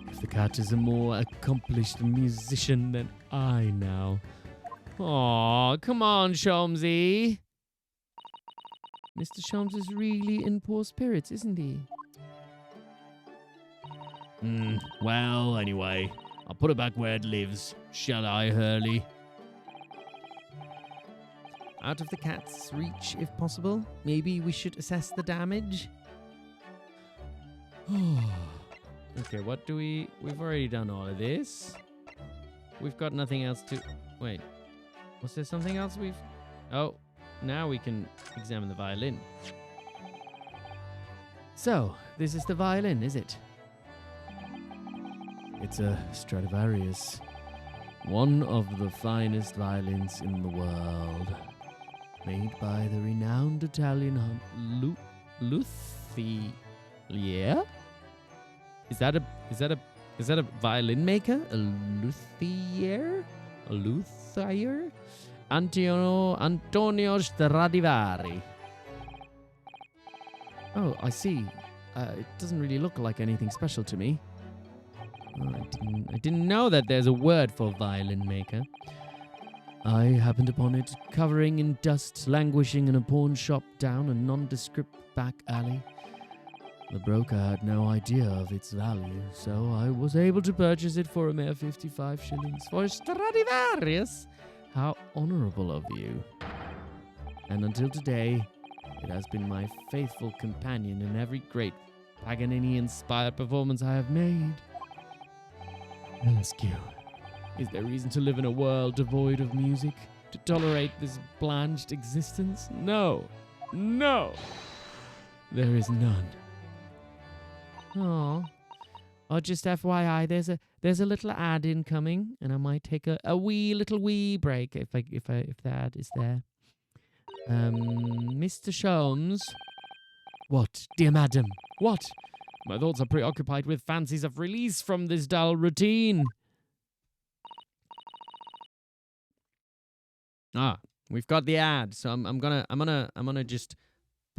[SPEAKER 4] If the cat is a more accomplished musician than I now.
[SPEAKER 1] Aw, come on, Sholmesy. Mr. Sholmes is really in poor spirits, isn't he?
[SPEAKER 4] Well, anyway, I'll put it back where it lives. Shall I, Hurley?
[SPEAKER 1] Out of the cat's reach, if possible. Maybe we should assess the damage. Okay, what do we've already done all of this. We've got nothing else to... Wait. Was there something else we've... Oh, now we can examine the violin. So, this is the violin, is it?
[SPEAKER 4] It's a Stradivarius. One of the finest violins in the world. Made by the renowned Italian
[SPEAKER 1] Luthier? Is that a violin maker? A luthier? A luthier? Antonio Stradivari. Oh, I see. It doesn't really look like anything special to me. I didn't know that there's a word for violin maker. I happened upon it covering in dust, languishing in a pawn shop down a nondescript back alley. The broker had no idea of its value, so I was able to purchase it for a mere 55 shillings for Stradivarius. How honorable of you. And until today, it has been my faithful companion in every great Paganini-inspired performance I have made. I ask you, is there reason to live in a world devoid of music? To tolerate this blanched existence? No. No. There is none. Oh, just FYI, there's a little ad incoming, and I might take a wee break if the ad is there. Mr. Sholmes. What, dear madam? What? My thoughts are preoccupied with fancies of release from this dull routine. Ah, we've got the ad, so I'm gonna just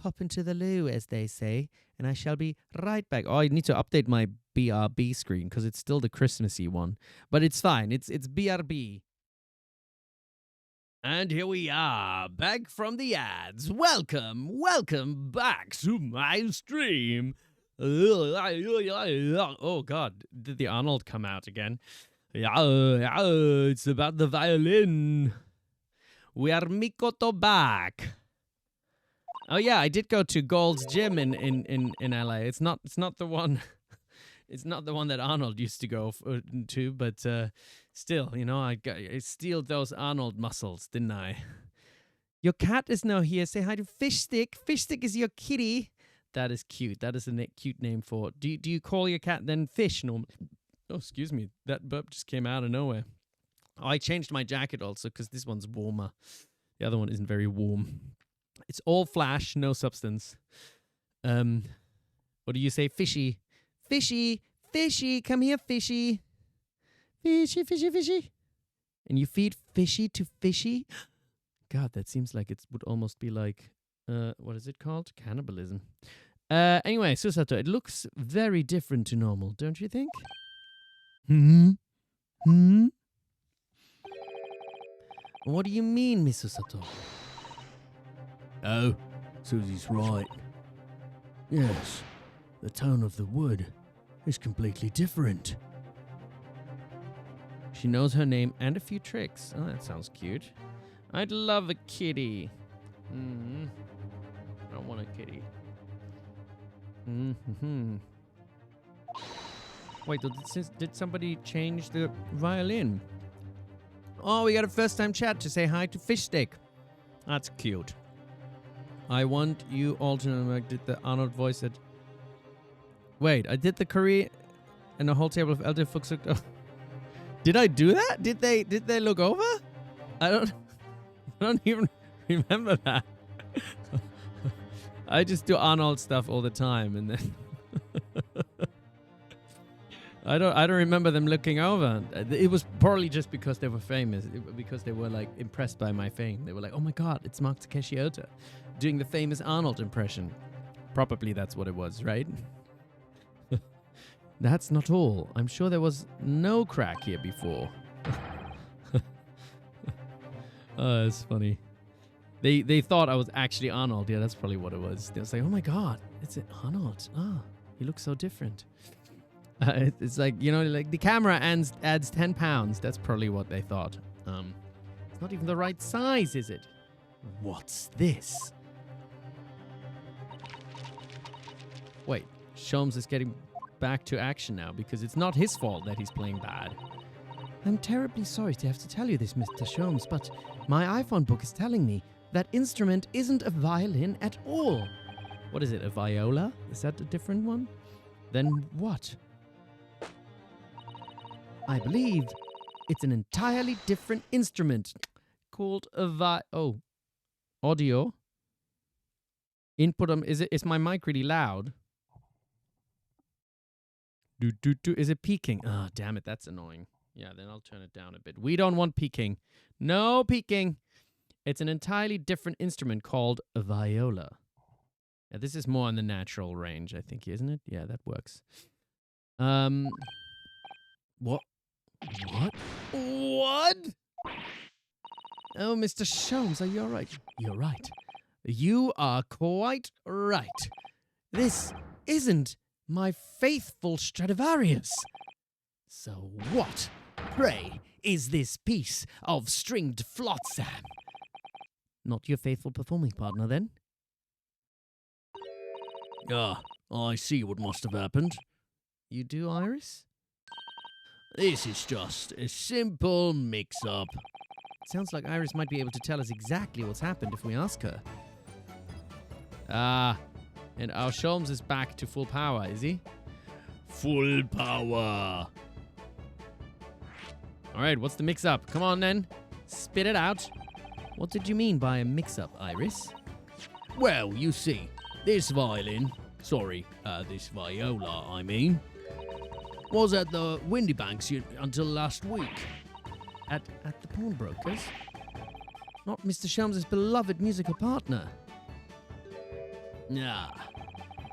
[SPEAKER 1] pop into the loo, as they say, and I shall be right back. Oh, I need to update my BRB screen because it's still the Christmassy one, but it's fine. It's BRB. And here we are, back from the ads. Welcome back to my stream. Oh God, did the Arnold come out again? It's about the violin. We are Mikoto back. Oh yeah, I did go to Gold's Gym in LA. It's not the one. It's not the one that Arnold used to go to, but still, you know, I stealed those Arnold muscles, didn't I? Your cat is now here. Say hi to Fish Stick. Fish Stick is your kitty. That is cute. That is a cute name for... Do you call your cat then Fish normally? Oh, excuse me. That burp just came out of nowhere. Oh, I changed my jacket also because this one's warmer. The other one isn't very warm. It's all flash, no substance. What do you say? Fishy. Fishy. Fishy. Come here, Fishy. Fishy, fishy, fishy. And you feed Fishy to Fishy? God, that seems like it would almost be like... what is it called? Cannibalism. Anyway, Susato, it looks very different to normal, don't you think? What do you mean, Miss Susato?
[SPEAKER 4] Oh, Susie's right. Yes, the tone of the wood is completely different.
[SPEAKER 1] She knows her name and a few tricks. Oh, that sounds cute. I'd love a kitty. I want a kitty. Wait, did somebody change the violin? Oh, we got a first-time chat to say hi to Fish Stick. That's cute. I want you all to know I did the Arnold voice at... Wait, I did the curry and a whole table of Elder Fuchs. Did I do that? Did they look over? I don't even remember that. I just do Arnold stuff all the time, and then I don't remember them looking over. It was probably just because they were famous, because they were like impressed by my fame. They were like, "Oh my God, it's Mark Takeshi Ota doing the famous Arnold impression." Probably that's what it was, right? That's not all. I'm sure there was no crack here before. Oh, that's funny. They thought I was actually Arnold. Yeah, that's probably what it was. They was like, "Oh my God, it's Arnold. Ah, he looks so different." It's like, you know, like the camera adds 10 pounds. That's probably what they thought. It's not even the right size, is it? What's this? Wait, Sholmes is getting back to action now because it's not his fault that he's playing bad. I'm terribly sorry to have to tell you this, Mr. Sholmes, but my iPhone book is telling me that instrument isn't a violin at all. What is it, a viola? Is that a different one? Then what? I believe it's an entirely different instrument called a audio. Input is my mic really loud? Is it peaking? Oh, damn it, that's annoying. Yeah, then I'll turn it down a bit. We don't want peaking. No peaking. It's an entirely different instrument called a viola. Yeah, this is more in the natural range, I think, isn't it? Yeah, that works. What? What? Oh, Mr. Sholmes, are you all right? You're right. You are quite right. This isn't my faithful Stradivarius. So what, pray, is this piece of stringed flotsam? Not your faithful performing partner, then?
[SPEAKER 4] Ah, I see what must have happened.
[SPEAKER 1] You do, Iris?
[SPEAKER 4] This is just a simple mix-up.
[SPEAKER 1] Sounds like Iris might be able to tell us exactly what's happened if we ask her. Ah, and our Sholmes is back to full power, is he?
[SPEAKER 4] Full power.
[SPEAKER 1] All right, what's the mix-up? Come on, then. Spit it out. What did you mean by a mix-up, Iris?
[SPEAKER 4] Well, you see, this viola, I mean, was at the Windy Banks until last week.
[SPEAKER 1] At the pawnbrokers? Not Mr. Sholmes' beloved musical partner.
[SPEAKER 4] Ah,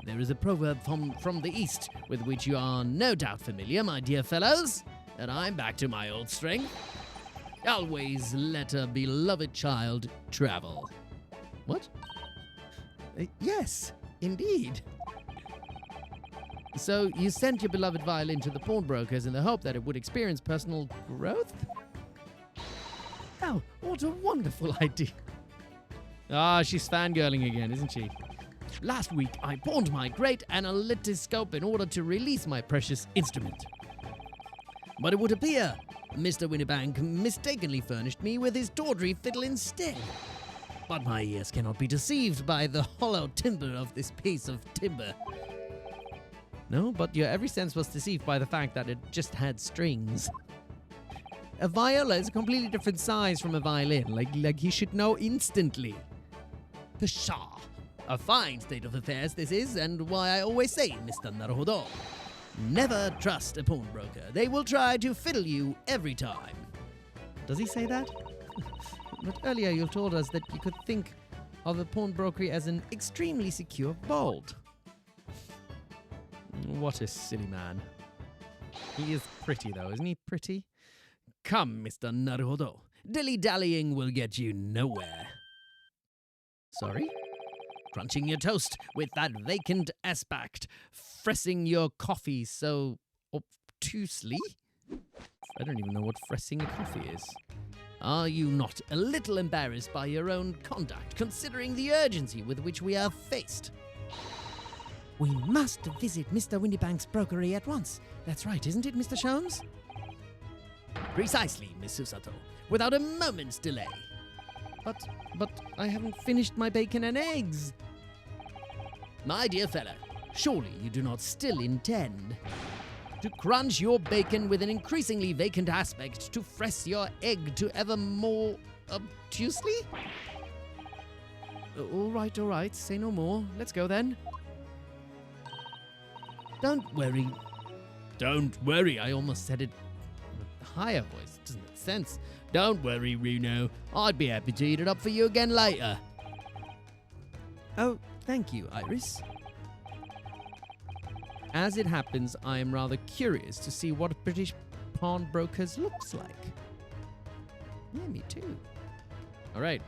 [SPEAKER 4] there is a proverb from the East with which you are no doubt familiar, my dear fellows, and I'm back to my old strength. Always let a beloved child travel.
[SPEAKER 1] What? Yes, indeed. So you sent your beloved violin to the pawnbrokers in the hope that it would experience personal growth? Oh, what a wonderful idea. Ah, she's fangirling again, isn't she? Last week, I pawned my great analytoscope in order to release my precious instrument. But it would appear Mr. Winnebank mistakenly furnished me with his tawdry fiddle instead.
[SPEAKER 4] But my ears cannot be deceived by the hollow timbre of this piece of timber.
[SPEAKER 1] No, but your every sense was deceived by the fact that it just had strings. A viola is a completely different size from a violin. Like he should know instantly.
[SPEAKER 4] Pshaw! A fine state of affairs this is, and why I always say, Mr. Naruhodo, never trust a pawnbroker. They will try to fiddle you every time.
[SPEAKER 1] Does he say that? But earlier you told us that you could think of a pawnbroker as an extremely secure vault. What a silly man. He is pretty though, isn't he pretty?
[SPEAKER 4] Come, Mr. Naruhodo. Dilly-dallying will get you nowhere.
[SPEAKER 1] Sorry?
[SPEAKER 4] Crunching your toast with that vacant aspect, fressing your coffee so obtusely.
[SPEAKER 1] I don't even know what fressing a coffee is.
[SPEAKER 4] Are you not a little embarrassed by your own conduct, considering the urgency with which we are faced?
[SPEAKER 1] We must visit Mr. Windybank's brokery at once. That's right, isn't it, Mr. Sholmes?
[SPEAKER 4] Precisely, Miss Susato, without a moment's delay.
[SPEAKER 1] But I haven't finished my bacon and eggs.
[SPEAKER 4] My dear fellow, surely you do not still intend to crunch your bacon with an increasingly vacant aspect, to fress your egg to ever more obtusely?
[SPEAKER 1] All right, say no more. Let's go then.
[SPEAKER 4] Don't worry.
[SPEAKER 1] Don't worry, I almost said it with a higher voice. It doesn't make sense.
[SPEAKER 4] Don't worry, Runo. I'd be happy to eat it up for you again later.
[SPEAKER 1] Oh, thank you, Iris. As it happens, I am rather curious to see what British pawnbrokers looks like. Yeah, me too. All right.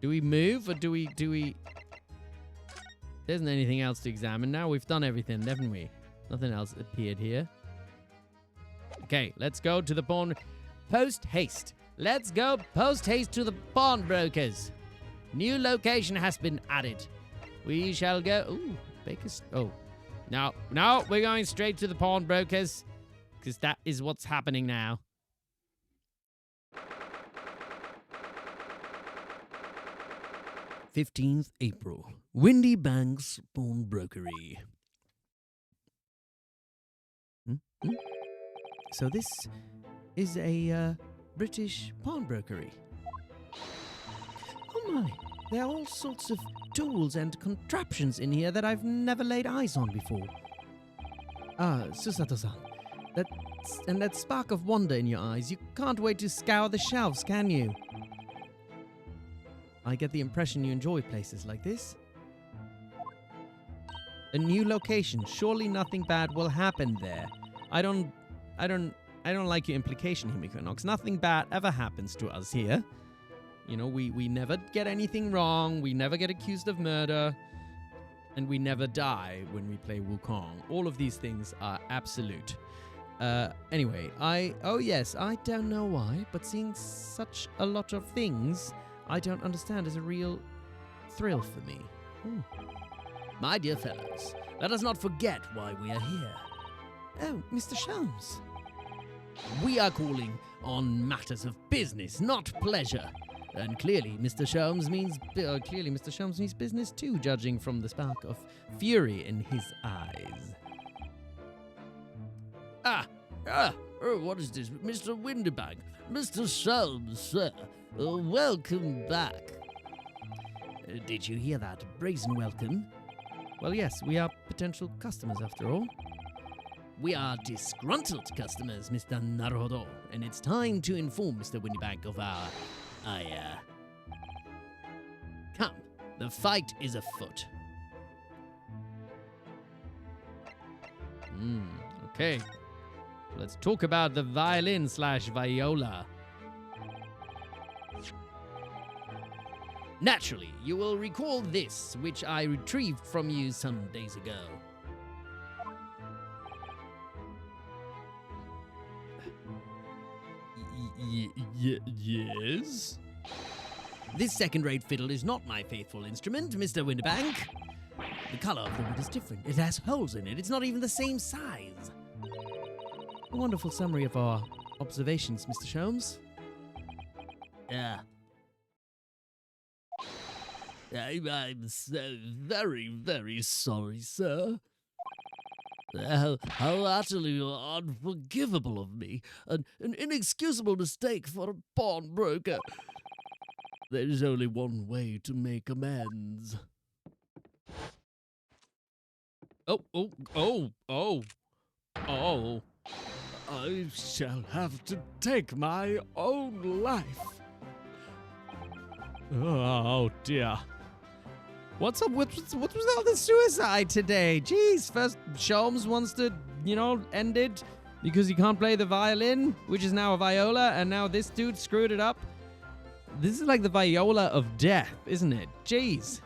[SPEAKER 1] Do we move or do we... There isn't anything else to examine now. We've done everything, haven't we? Nothing else appeared here. Okay, let's go to the pawn... Post haste. Let's go post haste to the pawnbrokers. New location has been added. We shall go... Ooh, Baker's... Oh. No, we're going straight to the pawnbrokers. Because that is what's happening now.
[SPEAKER 4] "15th April. Windybank's pawnbrokery."
[SPEAKER 1] So this is a British pawnbrokery. Oh my, there are all sorts of tools and contraptions in here that I've never laid eyes on before. Ah, Susato-san, that spark of wonder in your eyes, you can't wait to scour the shelves, can you? I get the impression you enjoy places like this. A new location, surely nothing bad will happen there. I don't like your implication, Himiko Knox. Nothing bad ever happens to us here. You know, we never get anything wrong, we never get accused of murder, and we never die when we play Wukong. All of these things are absolute. Anyway, I don't know why, but seeing such a lot of things I don't understand is a real thrill for me.
[SPEAKER 4] My dear fellows, let us not forget why we are here.
[SPEAKER 1] Oh, Mr. Sholmes.
[SPEAKER 4] We are calling on matters of business, not pleasure. And clearly, Mr. Sholmes means
[SPEAKER 1] business too, judging from the spark of fury in his eyes.
[SPEAKER 4] What is this? Mr. Windybank, Mr. Sholmes, sir. Welcome back. Did you hear that brazen welcome?
[SPEAKER 1] Well, yes, we are potential customers after all.
[SPEAKER 4] We are disgruntled customers, Mr. Naruhodo, and it's time to inform Mr. Windybank of our ire. Come, the fight is afoot.
[SPEAKER 1] Okay. Let's talk about the violin/viola.
[SPEAKER 4] Naturally, you will recall this, which I retrieved from you some days ago.
[SPEAKER 1] Yes?
[SPEAKER 4] This second-rate fiddle is not my faithful instrument, Mr. Windybank. The color of the wood is different. It has holes in it. It's not even the same size.
[SPEAKER 1] A wonderful summary of our observations, Mr. Sholmes.
[SPEAKER 3] I'm so very, very sorry, sir. How utterly unforgivable of me. An inexcusable mistake for a pawnbroker. There's only one way to make amends. Oh. I shall have to take my own life. Oh dear.
[SPEAKER 1] What's up? What was all the suicide today? Jeez, first Sholmes wants to, end it because he can't play the violin, which is now a viola, and now this dude screwed it up. This is like the viola of death, isn't it? Jeez.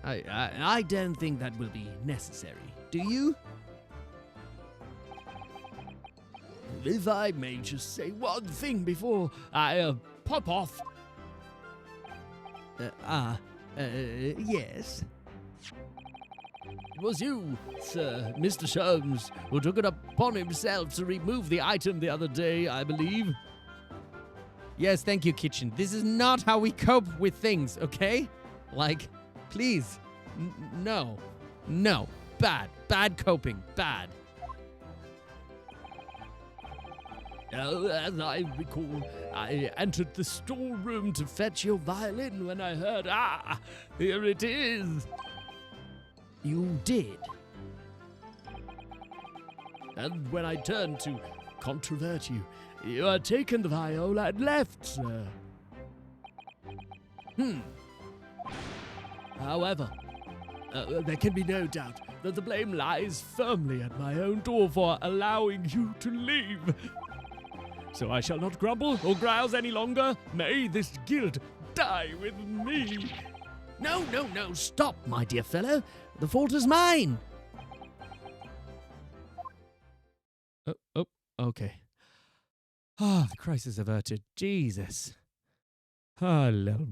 [SPEAKER 3] I don't think that will be necessary.
[SPEAKER 1] Do you?
[SPEAKER 3] If I may just say one thing before I pop off.
[SPEAKER 1] Yes.
[SPEAKER 3] It was you, sir, Mr. Sholmes, who took it upon himself to remove the item the other day, I believe.
[SPEAKER 1] Yes, thank you, Kitchen. This is not how we cope with things, okay? Like, please. No. Bad coping. Bad.
[SPEAKER 3] As I recall, I entered the storeroom to fetch your violin when I heard, here it is.
[SPEAKER 1] You did?
[SPEAKER 3] And when I turned to controvert you, you had taken the viola and left, sir. However, there can be no doubt that the blame lies firmly at my own door for allowing you to leave. So I shall not grumble or grouse any longer. May this guilt die with me.
[SPEAKER 1] No, stop, my dear fellow. The fault is mine. Okay. The crisis averted. Jesus. Hello.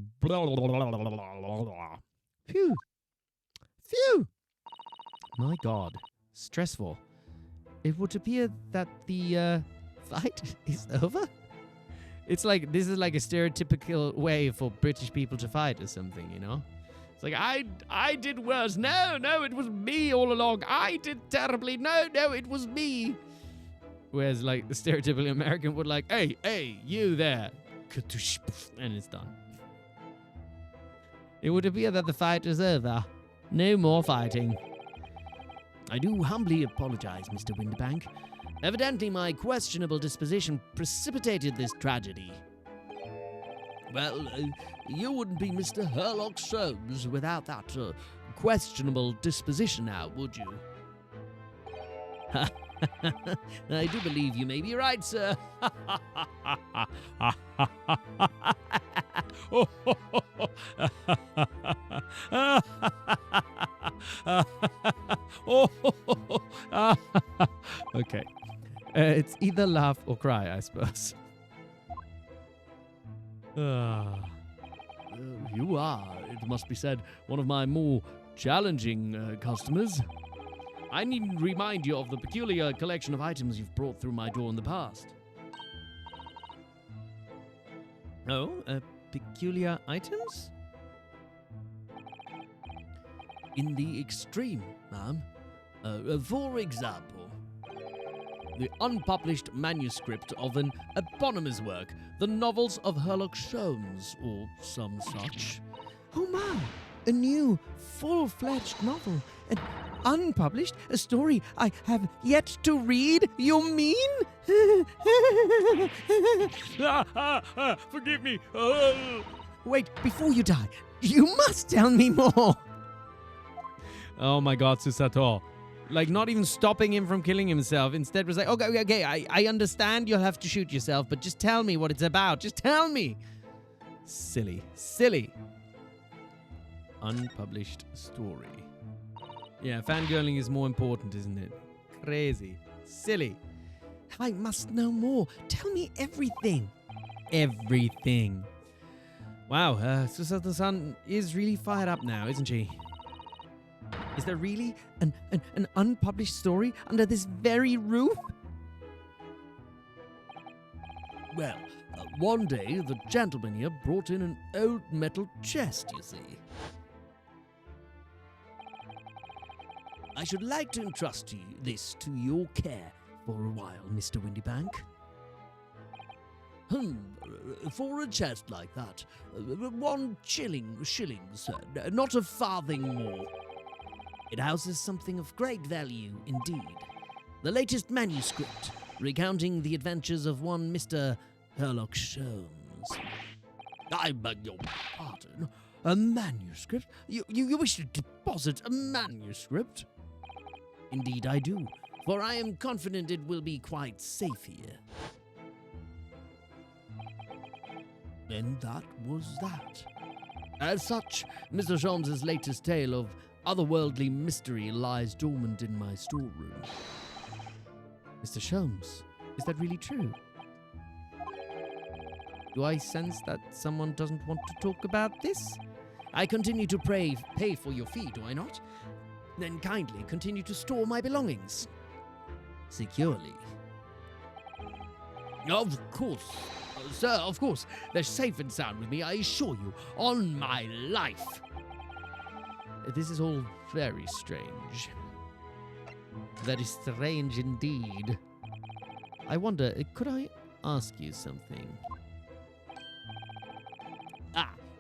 [SPEAKER 1] Phew. My God. Stressful. It would appear that the fight is over. It's like, this is like a stereotypical way for British people to fight or something, It's like, I did worse. No, it was me all along. I did terribly. No, it was me. Whereas, like, the stereotypical American would like, hey, you there. And it's done. It would appear that the fight is over. No more fighting.
[SPEAKER 3] I do humbly apologize, Mr. Winterbank. Evidently, my questionable disposition precipitated this tragedy. Well, you wouldn't be Mr. Sherlock Holmes without that questionable disposition now, would you? I do believe you may be right, sir.
[SPEAKER 1] Okay. It's either laugh or cry, I suppose.
[SPEAKER 3] You are, it must be said, one of my more challenging customers. I needn't remind you of the peculiar collection of items you've brought through my door in the past.
[SPEAKER 1] Oh, peculiar items?
[SPEAKER 3] In the extreme, ma'am. For example, the unpublished manuscript of an eponymous work, the novels of Sherlock Holmes, or some such.
[SPEAKER 1] Oh, man! A new, full-fledged novel. An unpublished, a story I have yet to read, you mean?
[SPEAKER 3] Forgive me.
[SPEAKER 1] Wait, before you die, you must tell me more. Oh my God, Susato. Like, not even stopping him from killing himself. Instead was like, okay, I understand you'll have to shoot yourself, but just tell me what it's about. Just tell me. Silly. Unpublished story. Yeah, fangirling is more important, isn't it? Crazy. Silly. I must know more. Tell me everything. Everything. Wow, Susato-san is really fired up now, isn't she? Is there really an unpublished story under this very roof?
[SPEAKER 4] Well, one day the gentleman here brought in an old metal chest, you see. I should like to entrust this to your care for a while, Mr. Windybank. For a chest like that, 1 shilling, sir, not a farthing more. It houses something of great value indeed. The latest manuscript, recounting the adventures of one Mr. Sherlock Holmes. I beg your pardon? A manuscript? You wish to deposit a manuscript? Indeed I do, for I am confident it will be quite safe here. And that was that. As such, Mr. Sholmes's latest tale of otherworldly mystery lies dormant in my storeroom.
[SPEAKER 1] Mr. Sholmes, is that really true? Do I sense that someone doesn't want to talk about this?
[SPEAKER 4] I continue to pay for your fee, do I not? Then kindly continue to store my belongings. Securely. Of course. Sir, of course. They're safe and sound with me, I assure you, on my life.
[SPEAKER 1] This is all very strange. Very strange indeed. I wonder, could I ask you something?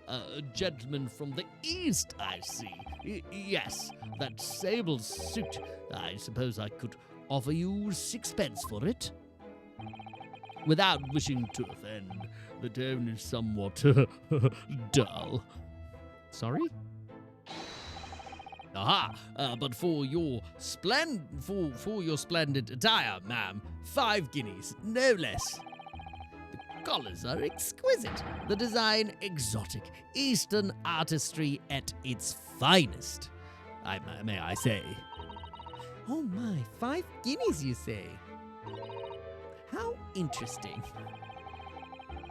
[SPEAKER 4] A gentleman from the East, I see. Yes, that sable suit. I suppose I could offer you 6 pence for it? Without wishing to offend, the tone is somewhat dull.
[SPEAKER 1] Sorry?
[SPEAKER 4] Aha! But for your splendid attire, ma'am, 5 guineas, no less. The collars are exquisite, the design exotic, Eastern artistry at its finest, may I say.
[SPEAKER 1] Oh my, 5 guineas you say? How interesting.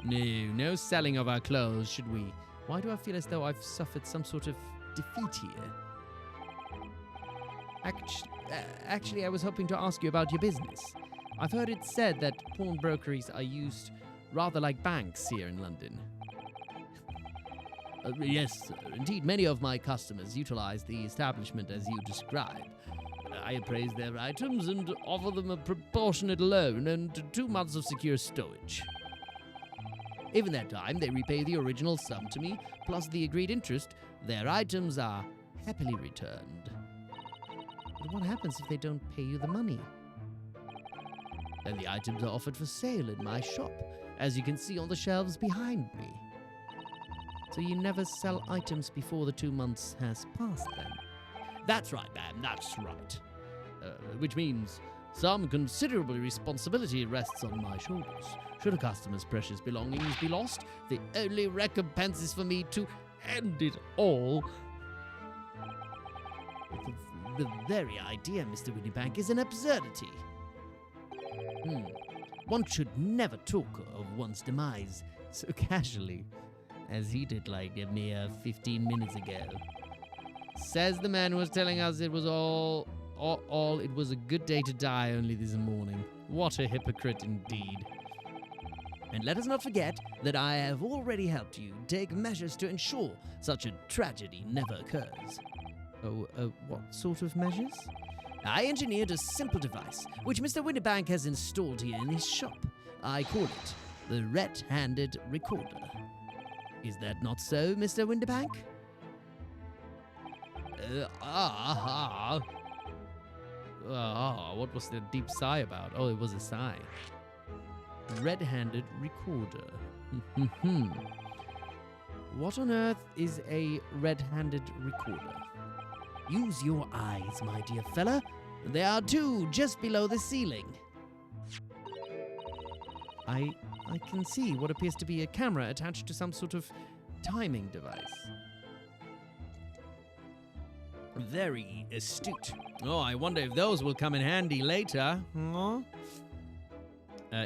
[SPEAKER 1] No selling of our clothes, should we? Why do I feel as though I've suffered some sort of defeat here? Actually, I was hoping to ask you about your business. I've heard it said that pawnbrokeries are used rather like banks here in London.
[SPEAKER 4] Yes, sir. Indeed, many of my customers utilize the establishment as you describe. I appraise their items and offer them a proportionate loan and 2 months of secure stowage. If in that time they repay the original sum to me, plus the agreed interest, their items are happily returned.
[SPEAKER 1] But what happens if they don't pay you the money?
[SPEAKER 4] Then the items are offered for sale in my shop, as you can see on the shelves behind me.
[SPEAKER 1] So you never sell items before the 2 months has passed, then?
[SPEAKER 4] That's right, ma'am, that's right. Which means some considerable responsibility rests on my shoulders. Should a customer's precious belongings be lost, the only recompense is for me to end it all. The very idea, Mr. Windybank, is an absurdity. One should never talk of one's demise so casually, as he did like a mere 15 minutes ago.
[SPEAKER 1] Says the man who was telling us it was it was a good day to die only this morning. What a hypocrite indeed.
[SPEAKER 4] And let us not forget that I have already helped you take measures to ensure such a tragedy never occurs.
[SPEAKER 1] What sort of measures?
[SPEAKER 4] I engineered a simple device, which Mr. Windybank has installed here in his shop. I call it the red-handed recorder. Is that not so, Mr. Windybank?
[SPEAKER 1] What was the deep sigh about? Oh, it was a sigh. Red-handed recorder. What on earth is a red-handed recorder?
[SPEAKER 4] Use your eyes, my dear fella. There are 2 just below the ceiling.
[SPEAKER 1] I can see what appears to be a camera attached to some sort of timing device.
[SPEAKER 4] Very astute.
[SPEAKER 1] Oh, I wonder if those will come in handy later. Huh?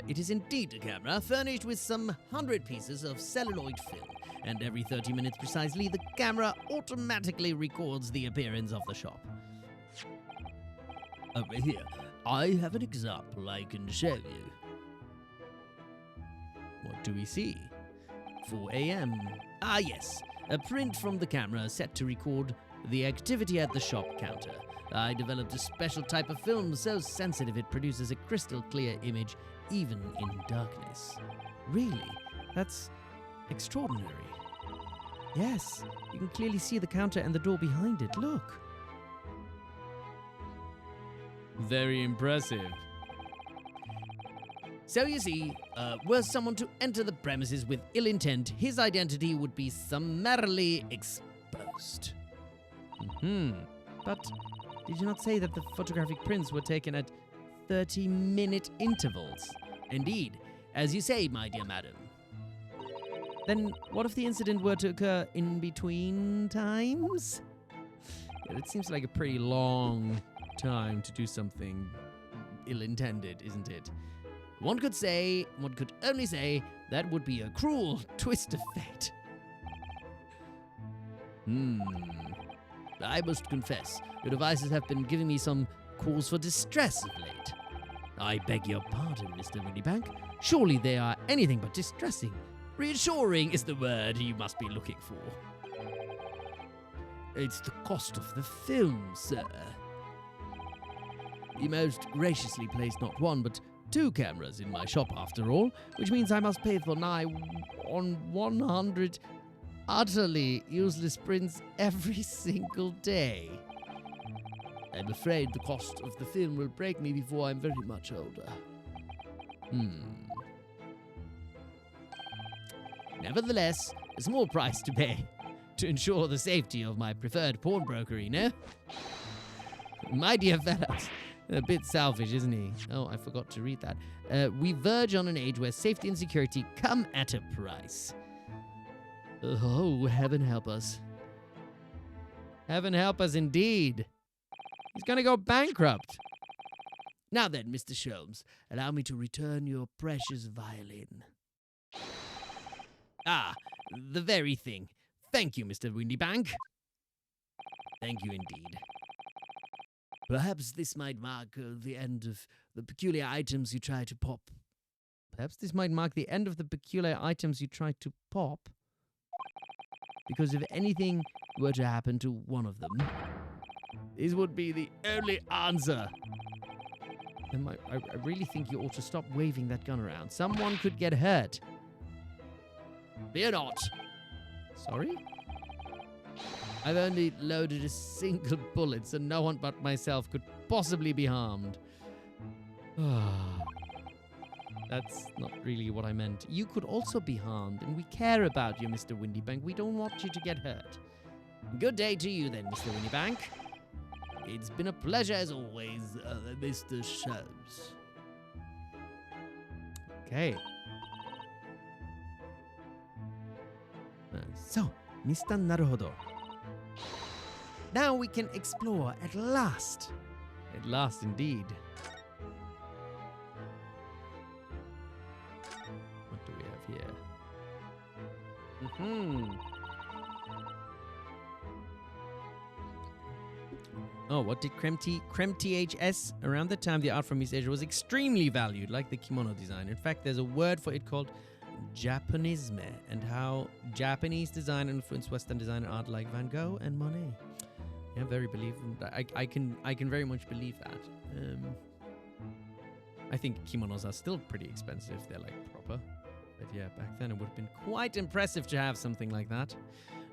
[SPEAKER 4] It is indeed a camera furnished with some 100 pieces of celluloid film, and every 30 minutes precisely, the camera automatically records the appearance of the shop. Over here, I have an example I can show you. What do we see? 4 a.m. Ah, yes. A print from the camera set to record the activity at the shop counter. I developed a special type of film so sensitive it produces a crystal clear image even in darkness.
[SPEAKER 1] Really? That's extraordinary. Yes, you can clearly see the counter and the door behind it. Look.
[SPEAKER 4] Very impressive. So you see, were someone to enter the premises with ill intent, his identity would be summarily exposed.
[SPEAKER 1] But did you not say that the photographic prints were taken at 30-minute intervals?
[SPEAKER 4] Indeed, as you say, my dear madam.
[SPEAKER 1] Then what if the incident were to occur in between times?
[SPEAKER 4] Yeah, it seems like a pretty long time to do something ill-intended, isn't it? One could only say, that would be a cruel twist of fate. I must confess, your devices have been giving me some cause for distress of late. I beg your pardon, Mr. Windybank. Surely they are anything but distressing. Reassuring is the word you must be looking for. It's the cost of the film, sir. You most graciously placed not one, but 2 cameras in my shop after all, which means I must pay for nigh on 100 utterly useless prints every single day. I'm afraid the cost of the film will break me before I'm very much older. Nevertheless, a small price to pay to ensure the safety of my preferred pawnbroker, you know? My dear fellows, a bit selfish, isn't he? Oh, I forgot to read that. We verge on an age where safety and security come at a price. Oh, heaven help us. Heaven help us indeed. He's going to go bankrupt. Now then, Mr. Sholmes, allow me to return your precious violin. Ah, the very thing. Thank you, Mr. Windybank. Thank you indeed. Perhaps this might mark the end of the peculiar items you try to pop.
[SPEAKER 1] Perhaps this might mark the end of the peculiar items you tried to pop. Because if anything were to happen to one of them,
[SPEAKER 4] this would be the only answer.
[SPEAKER 1] then I really think you ought to stop waving that gun around. Someone could get hurt.
[SPEAKER 4] Fear not.
[SPEAKER 1] Sorry?
[SPEAKER 4] I've only loaded a single bullet, so no one but myself could possibly be harmed.
[SPEAKER 1] That's not really what I meant. You could also be harmed, and we care about you, Mr. Windybank. We don't want you to get hurt.
[SPEAKER 4] Good day to you then, Mr. Windybank. It's been a pleasure as always, Mr. Sholmes.
[SPEAKER 1] Okay. So, Mr. Naruhodo. Now we can explore at last. At last, indeed. What do we have here? Oh, what did Creme THS? Around the time, the art from East Asia was extremely valued, like the kimono design. In fact, there's a word for it called Japanisme, and how Japanese design influenced Western design and art like Van Gogh and Monet. Yeah, very believable. I can very much believe that. I think kimonos are still pretty expensive. They're like proper. But yeah, back then it would have been quite impressive to have something like that.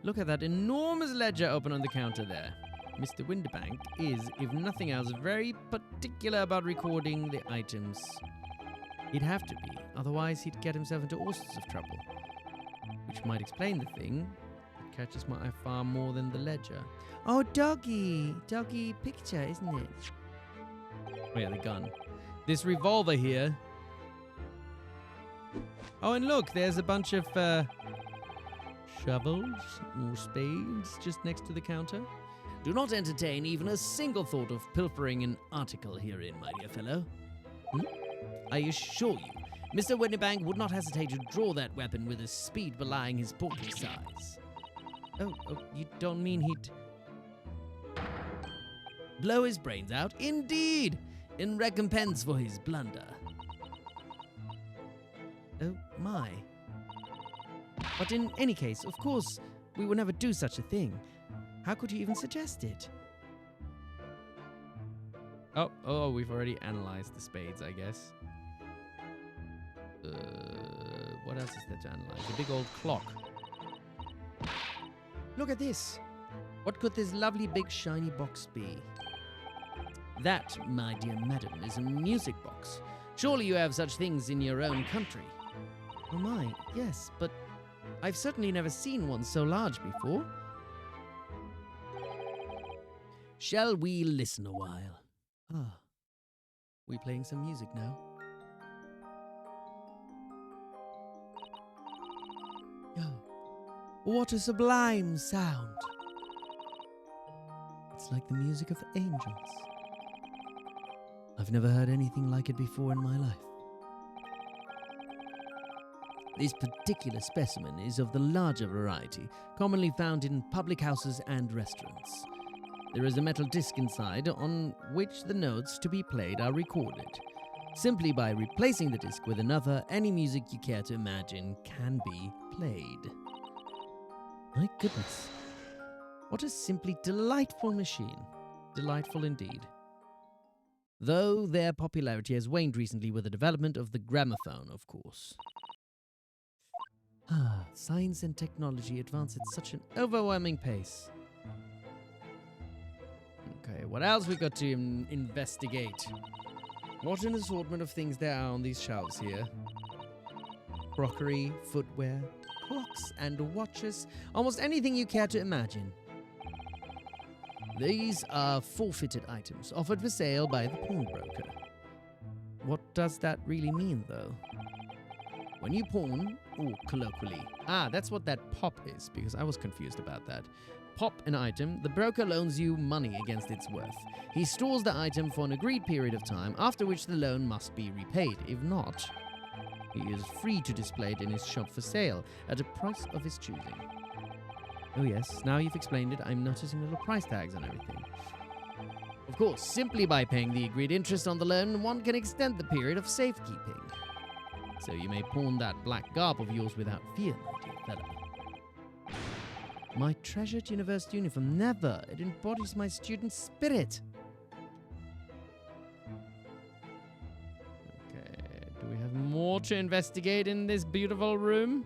[SPEAKER 1] Look at that enormous ledger open on the counter there. Mr. Windybank is, if nothing else, very particular about recording the items. He'd have to be, otherwise he'd get himself into all sorts of trouble. Which might explain the thing that catches my eye far more than the ledger. Oh, doggy! Doggy picture, isn't it? Oh yeah, the gun. This revolver here. Oh, and look, there's a bunch of shovels or spades just next to the counter.
[SPEAKER 4] Do not entertain even a single thought of pilfering an article herein, my dear fellow. I assure you, Mr. Windybank would not hesitate to draw that weapon with a speed belying his portly size.
[SPEAKER 1] Oh, you don't mean he'd...
[SPEAKER 4] Blow his brains out? Indeed! In recompense for his blunder.
[SPEAKER 1] Oh my. But in any case, of course, we would never do such a thing. How could you even suggest it? Oh, we've already analyzed the spades, I guess. What else is there to analyze? A big old clock. Look at this. What could this lovely big shiny box be? That, my dear madam, is a music box. Surely you have such things in your own country. Oh my, yes, but I've certainly never seen one so large before. Shall we listen a while? Ah, we playing some music now? Oh, what a sublime sound! It's like the music of angels. I've never heard anything like it before in my life. This particular specimen is of the larger variety, commonly found in public houses and restaurants. There is a metal disc inside on which the notes to be played are recorded. Simply by replacing the disc with another, any music you care to imagine can be played. My goodness. What a simply delightful machine. Delightful indeed. Though their popularity has waned recently with the development of the gramophone, of course. Science and technology advance at such an overwhelming pace. Okay, what else we got to investigate? What an assortment of things there are on these shelves here. Crockery, footwear, clocks and watches, almost anything you care to imagine. These are forfeited items offered for sale by the pawnbroker. What does that really mean, though? When you pawn, or colloquially, that's what that pop is, because I was confused about that. Pop an item, the broker loans you money against its worth. He stores the item for an agreed period of time, after which the loan must be repaid. If not, he is free to display it in his shop for sale at a price of his choosing. Oh yes, now you've explained it, I'm noticing little price tags on everything. Of course, simply by paying the agreed interest on the loan, one can extend the period of safekeeping. So you may pawn that black garb of yours without fear, my dear fellow. My treasured university uniform, never. It embodies my student spirit. Okay, do we have more to investigate in this beautiful room?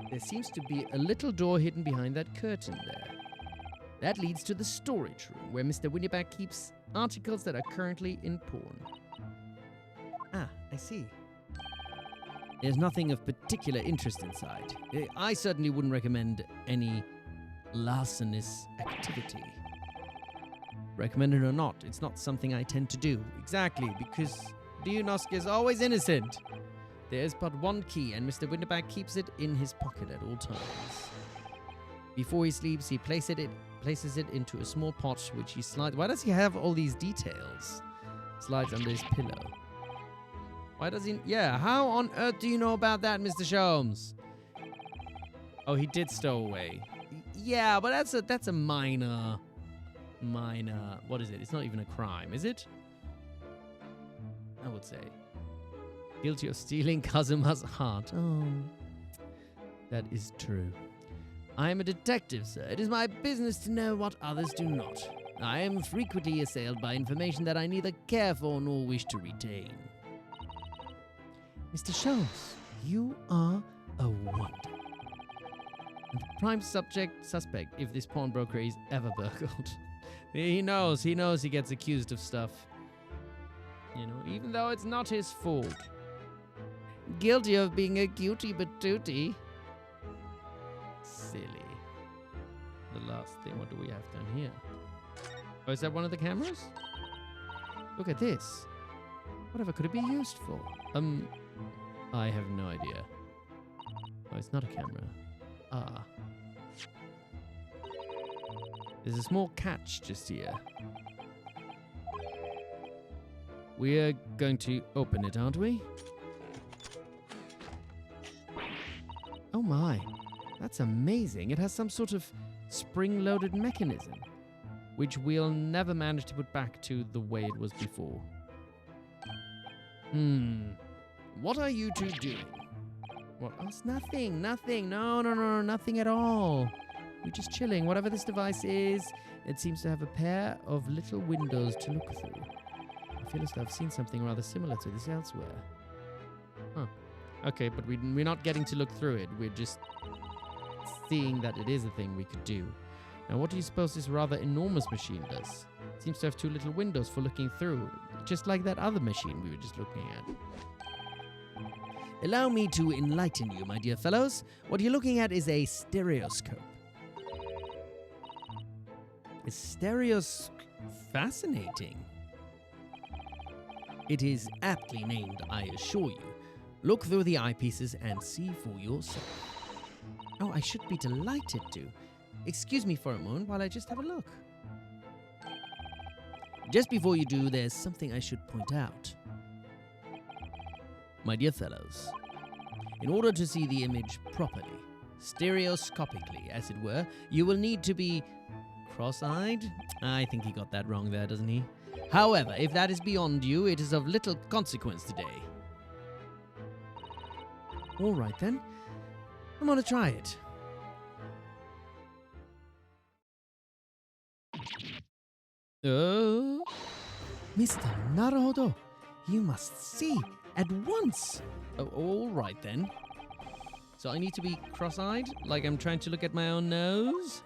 [SPEAKER 1] There seems to be a little door hidden behind that curtain there. That leads to the storage room, where Mr. Winnieback keeps articles that are currently in pawn. I see. There's nothing of particular interest inside. I certainly wouldn't recommend any larcenous activity. Recommended or not, it's not something I tend to do. Exactly, because Ryunosuke is always innocent. There's but one key, and Mr. Winterback keeps it in his pocket at all times. Before he sleeps, he places it into a small pot, which he slides... Why does he have all these details? Slides under his pillow. Why does he... Yeah, how on earth do you know about that, Mr. Sholmes? Oh, he did stow away. Yeah, but that's a minor... What is it? It's not even a crime, is it? I would say. Guilty of stealing Kazuma's heart. Oh, that is true. I am a detective, sir. It is my business to know what others do not. I am frequently assailed by information that I neither care for nor wish to retain. Mr. Sholmes, you are a wonder. And the prime suspect if this pawnbroker is ever burgled. He knows he gets accused of stuff. You know, even though it's not his fault. Guilty of being a cutie patootie. Silly. The last thing, what do we have down here? Oh, is that one of the cameras? Look at this. Whatever could it be used for? I have no idea. Oh, it's not a camera. There's a small catch just here. We're going to open it, aren't we? Oh my, that's amazing. It has some sort of spring-loaded mechanism, which we'll never manage to put back to the way it was before.
[SPEAKER 4] What are you two doing?
[SPEAKER 1] What? Oh, it's nothing. No, nothing at all. We're just chilling. Whatever this device is, it seems to have a pair of little windows to look through. I feel as though I've seen something rather similar to this elsewhere. Huh. Okay, but we're not getting to look through it. We're just seeing that it is a thing we could do. Now, what do you suppose this rather enormous machine does? It seems to have two little windows for looking through, just like that other machine we were just looking at. Allow me to enlighten you, my dear fellows. What you're looking at is a stereoscope. A stereoscope? Fascinating. It is aptly named, I assure you. Look through the eyepieces and see for yourself. Oh, I should be delighted to. Excuse me for a moment while I just have a look. Just before you do, there's something I should point out. My dear fellows, in order to see the image properly, stereoscopically, as it were, you will need to be cross-eyed? I think he got that wrong there, doesn't he? However, if that is beyond you, it is of little consequence today. All right then, I'm gonna try it. Mr. Naruhodo, you must see at once. Oh, all right then. So I need to be cross-eyed, like I'm trying to look at my own nose?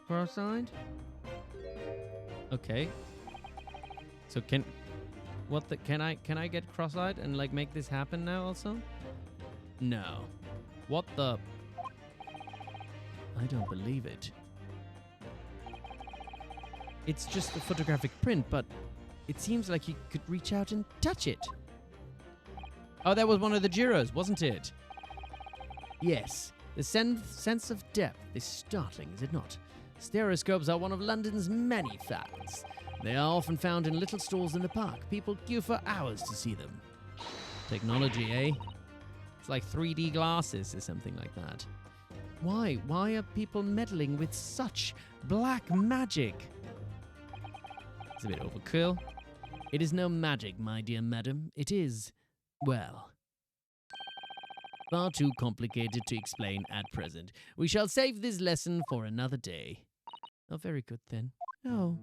[SPEAKER 1] Cross-eyed? Okay. So can I get cross-eyed and like make this happen now also? No. What the? I don't believe it. It's just a photographic print, but it seems like you could reach out and touch it. Oh, that was one of the Jiros, wasn't it? Yes. The sense of depth is startling, is it not? Stereoscopes are one of London's many fads. They are often found in little stalls in the park. People queue for hours to see them. Technology, eh? It's like 3D glasses or something like that. Why? Why are people meddling with such black magic? It's a bit overkill. It is no magic, my dear madam. It is, well, far too complicated to explain at present. We shall save this lesson for another day. Oh, very good then. Oh.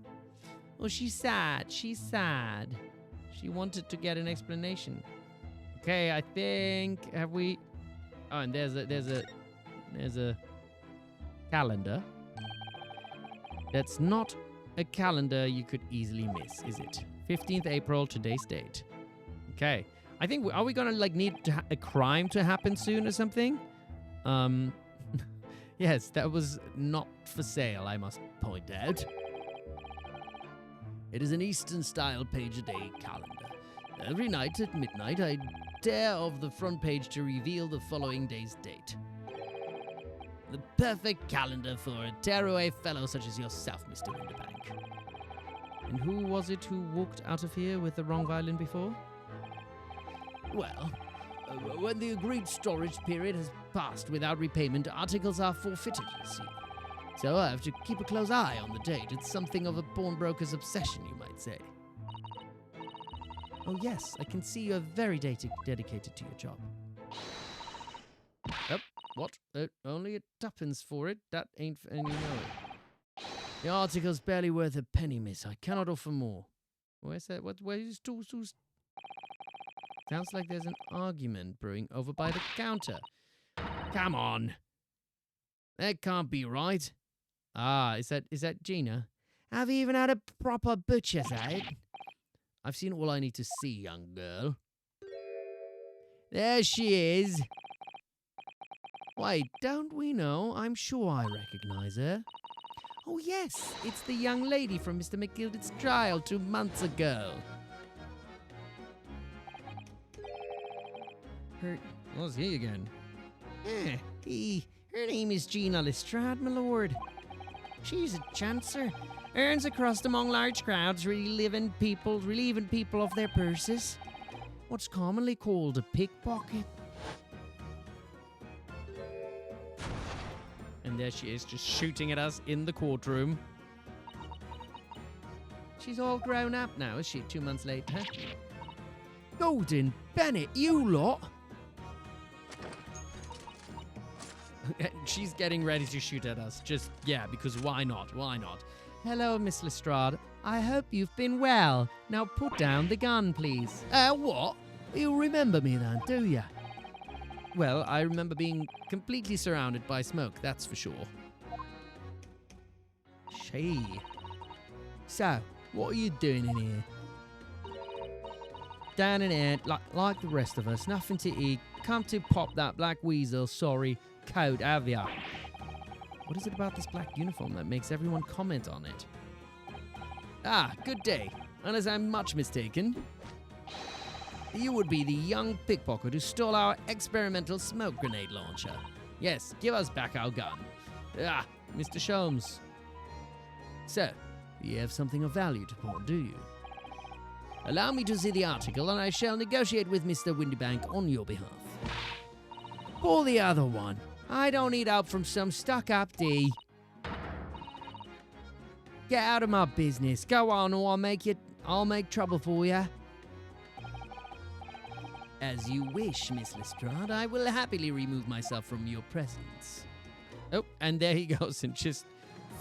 [SPEAKER 1] Oh, she's sad. She's sad. She wanted to get an explanation. Okay, I think, have we... Oh, and there's a calendar. That's not a calendar you could easily miss, is it? 15th April, today's date. Okay. I think, are we gonna like need a crime to happen soon or something? Yes, that was not for sale, I must point out. It is an Eastern-style page-a-day calendar. Every night at midnight, I tear off the front page to reveal the following day's date. The perfect calendar for a tearaway fellow such as yourself, Mr. Winterbank. And who was it who walked out of here with the wrong violin before? Well, when the agreed storage period has passed without repayment, articles are forfeited, you see. So I have to keep a close eye on the date. It's something of a pawnbroker's obsession, you might say. Oh yes, I can see you're very dedicated to your job. Yep, what? Only a tuppence for it? That ain't any no. The article's barely worth a penny, miss. I cannot offer more. Where's that? Where's two? Sounds like there's an argument brewing over by the counter. Come on. That can't be right. Ah, is that Gina? Have you even had a proper butcher's at it? I've seen all I need to see, young girl. There she is. Wait, don't we know? I'm sure I recognize her. Oh yes, it's the young lady from Mr. McGilded's trial 2 months ago. What was he again? Her name is Gina Lestrade, my lord. She's a chancer. Earns a crust among large crowds, relieving people of their purses. What's commonly called a pickpocket. And there she is, just shooting at us in the courtroom. She's all grown up now, is she? 2 months later.
[SPEAKER 4] Golden Bennett, you lot!
[SPEAKER 1] She's getting ready to shoot at us. Just, yeah, because why not? Why not? Hello, Miss Lestrade. I hope you've been well. Now put down the gun, please.
[SPEAKER 4] What? You remember me then, do ya?
[SPEAKER 1] Well, I remember being completely surrounded by smoke, that's for sure. She.
[SPEAKER 4] So, what are you doing in here?
[SPEAKER 1] Down in here, like the rest of us, nothing to eat. Come to pop that black weasel, sorry, coat, have ya? What is it about this black uniform that makes everyone comment on it? Ah, good day. Unless I'm much mistaken, you would be the young pickpocket who stole our experimental smoke grenade launcher. Yes, give us back our gun. Ah, Mr. Sholmes.
[SPEAKER 4] So, you have something of value to pawn, do you?
[SPEAKER 1] Allow me to see the article and I shall negotiate with Mr. Windybank on your behalf.
[SPEAKER 4] Or the other one. I don't need help from some stuck-up D. Get out of my business. Go on, or I'll make trouble for you.
[SPEAKER 1] As you wish, Miss Lestrade. I will happily remove myself from your presence. Oh, and there he goes and just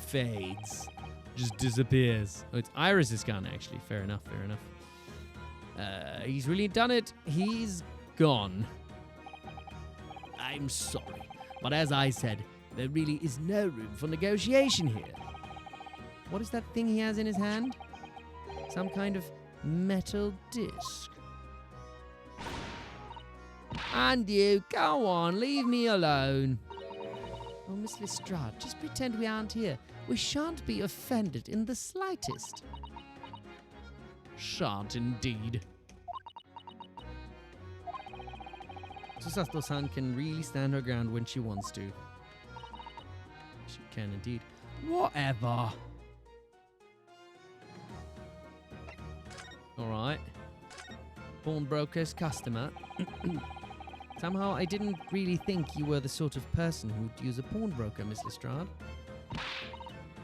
[SPEAKER 1] fades. Just disappears. Oh, it's Iris's gun, actually. Fair enough, fair enough. He's really done it. He's gone.
[SPEAKER 4] I'm sorry, but as I said, there really is no room for negotiation here.
[SPEAKER 1] What is that thing he has in his hand? Some kind of metal disc.
[SPEAKER 4] And you, go on, leave me alone.
[SPEAKER 1] Oh, Miss Lestrade, just pretend we aren't here. We shan't be offended in the slightest.
[SPEAKER 3] Shan't indeed.
[SPEAKER 1] Susato-san can really stand her ground when she wants to. She can indeed.
[SPEAKER 4] Whatever.
[SPEAKER 1] Alright. Pawnbroker's customer. Somehow I didn't really think you were the sort of person who'd use a pawnbroker, Miss Lestrade.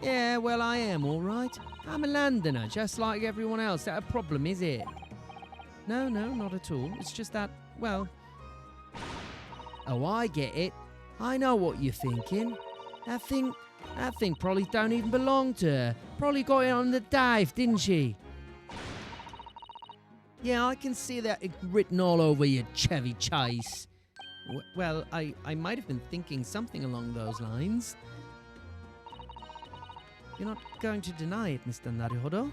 [SPEAKER 1] Yeah, well, I am, all right. I'm a Londoner, just like everyone else. That a problem, is it? No, not at all. It's just that, well...
[SPEAKER 4] Oh, I get it. I know what you're thinking. That thing probably don't even belong to her. Probably got it on the dive, didn't she?
[SPEAKER 1] Yeah, I can see that written all over your Chevy Chase. Well, I might have been thinking something along those lines. You're not going to deny it, Mr. Naruhodo?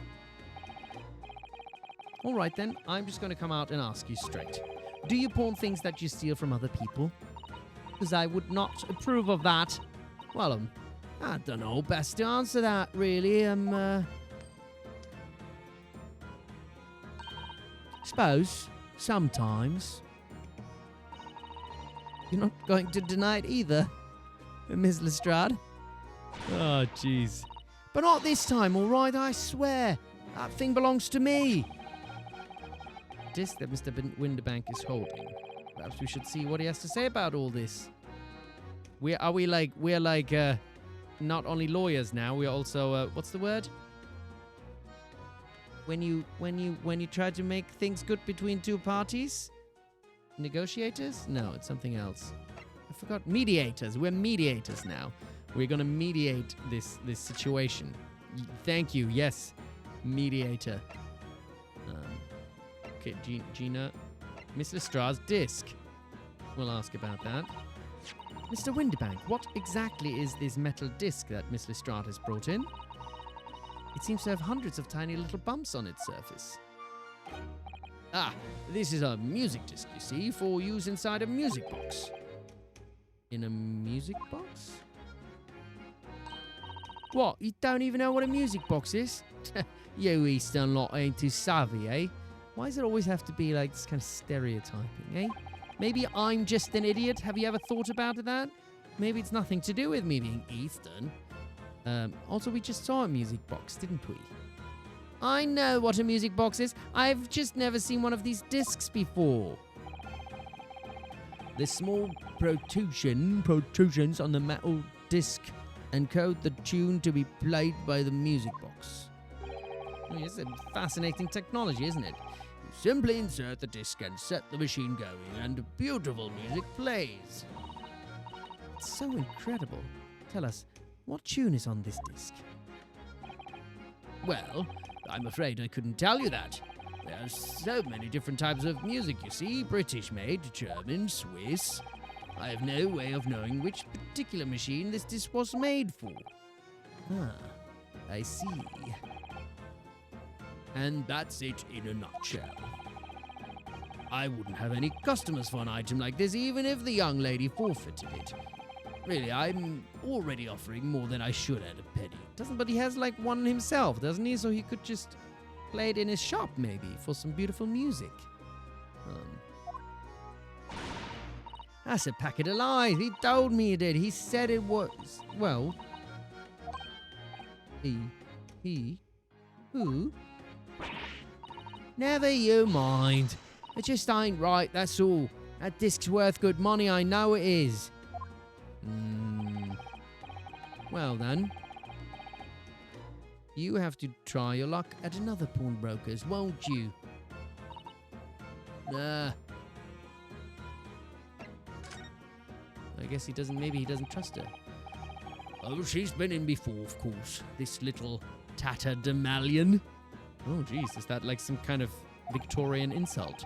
[SPEAKER 1] All right, then. I'm just going to come out and ask you straight. Do you pawn things that you steal from other people? Because I would not approve of that. Well,
[SPEAKER 4] I don't know best to answer that, really. Suppose, sometimes.
[SPEAKER 1] You're not going to deny it either, Miss Lestrade?
[SPEAKER 3] Oh, jeez.
[SPEAKER 4] But not this time, all right, I swear. That thing belongs to me.
[SPEAKER 1] Disc that Mr. Windybank is holding. Perhaps we should see what he has to say about all this. We're like not only lawyers now, we're also what's the word? When you try to make things good between two parties? Negotiators? No, it's something else. I forgot. Mediators. We're mediators now. We're gonna mediate this situation. Thank you. Yes, mediator. Okay, Gina. Miss Lestrade's disc. We'll ask about that. Mr. Windybank, what exactly is this metal disc that Miss Lestrade has brought in? It seems to have hundreds of tiny little bumps on its surface. Ah, this is a music disc, you see, for use inside a music box. In a music box?
[SPEAKER 4] What, you don't even know what a music box is? You Eastern lot ain't too savvy, eh?
[SPEAKER 1] Why does it always have to be like this kind of stereotyping, eh? Maybe I'm just an idiot. Have you ever thought about that? Maybe it's nothing to do with me being Eastern. Also, we just saw a music box, didn't we? I know what a music box is. I've just never seen one of these discs before. The small protrusions on the metal disc encode the tune to be played by the music box.
[SPEAKER 4] It's a fascinating technology, isn't it? You simply insert the disc and set the machine going, and beautiful music plays.
[SPEAKER 1] It's so incredible. Tell us, what tune is on this disc?
[SPEAKER 4] Well, I'm afraid I couldn't tell you that. There are so many different types of music, you see. British-made, German, Swiss. I have no way of knowing which particular machine this disc was made for.
[SPEAKER 1] Ah, I see.
[SPEAKER 4] And that's it in a nutshell. I wouldn't have any customers for an item like this, even if the young lady forfeited it. Really, I'm already offering more than I should at a penny.
[SPEAKER 1] But he has like one himself, doesn't he? So he could just play it in his shop, maybe, for some beautiful music.
[SPEAKER 4] That's a packet of lies. He told me he did. He said it was. Well. Who? Never you mind. It just ain't right, that's all. That disc's worth good money, I know it is. Well then. You have to try your luck at another pawnbroker's, won't you? Nah.
[SPEAKER 1] I guess maybe he doesn't trust her.
[SPEAKER 4] Oh, she's been in before, of course. This little tatterdemalion.
[SPEAKER 1] Oh, geez, is that like some kind of Victorian insult?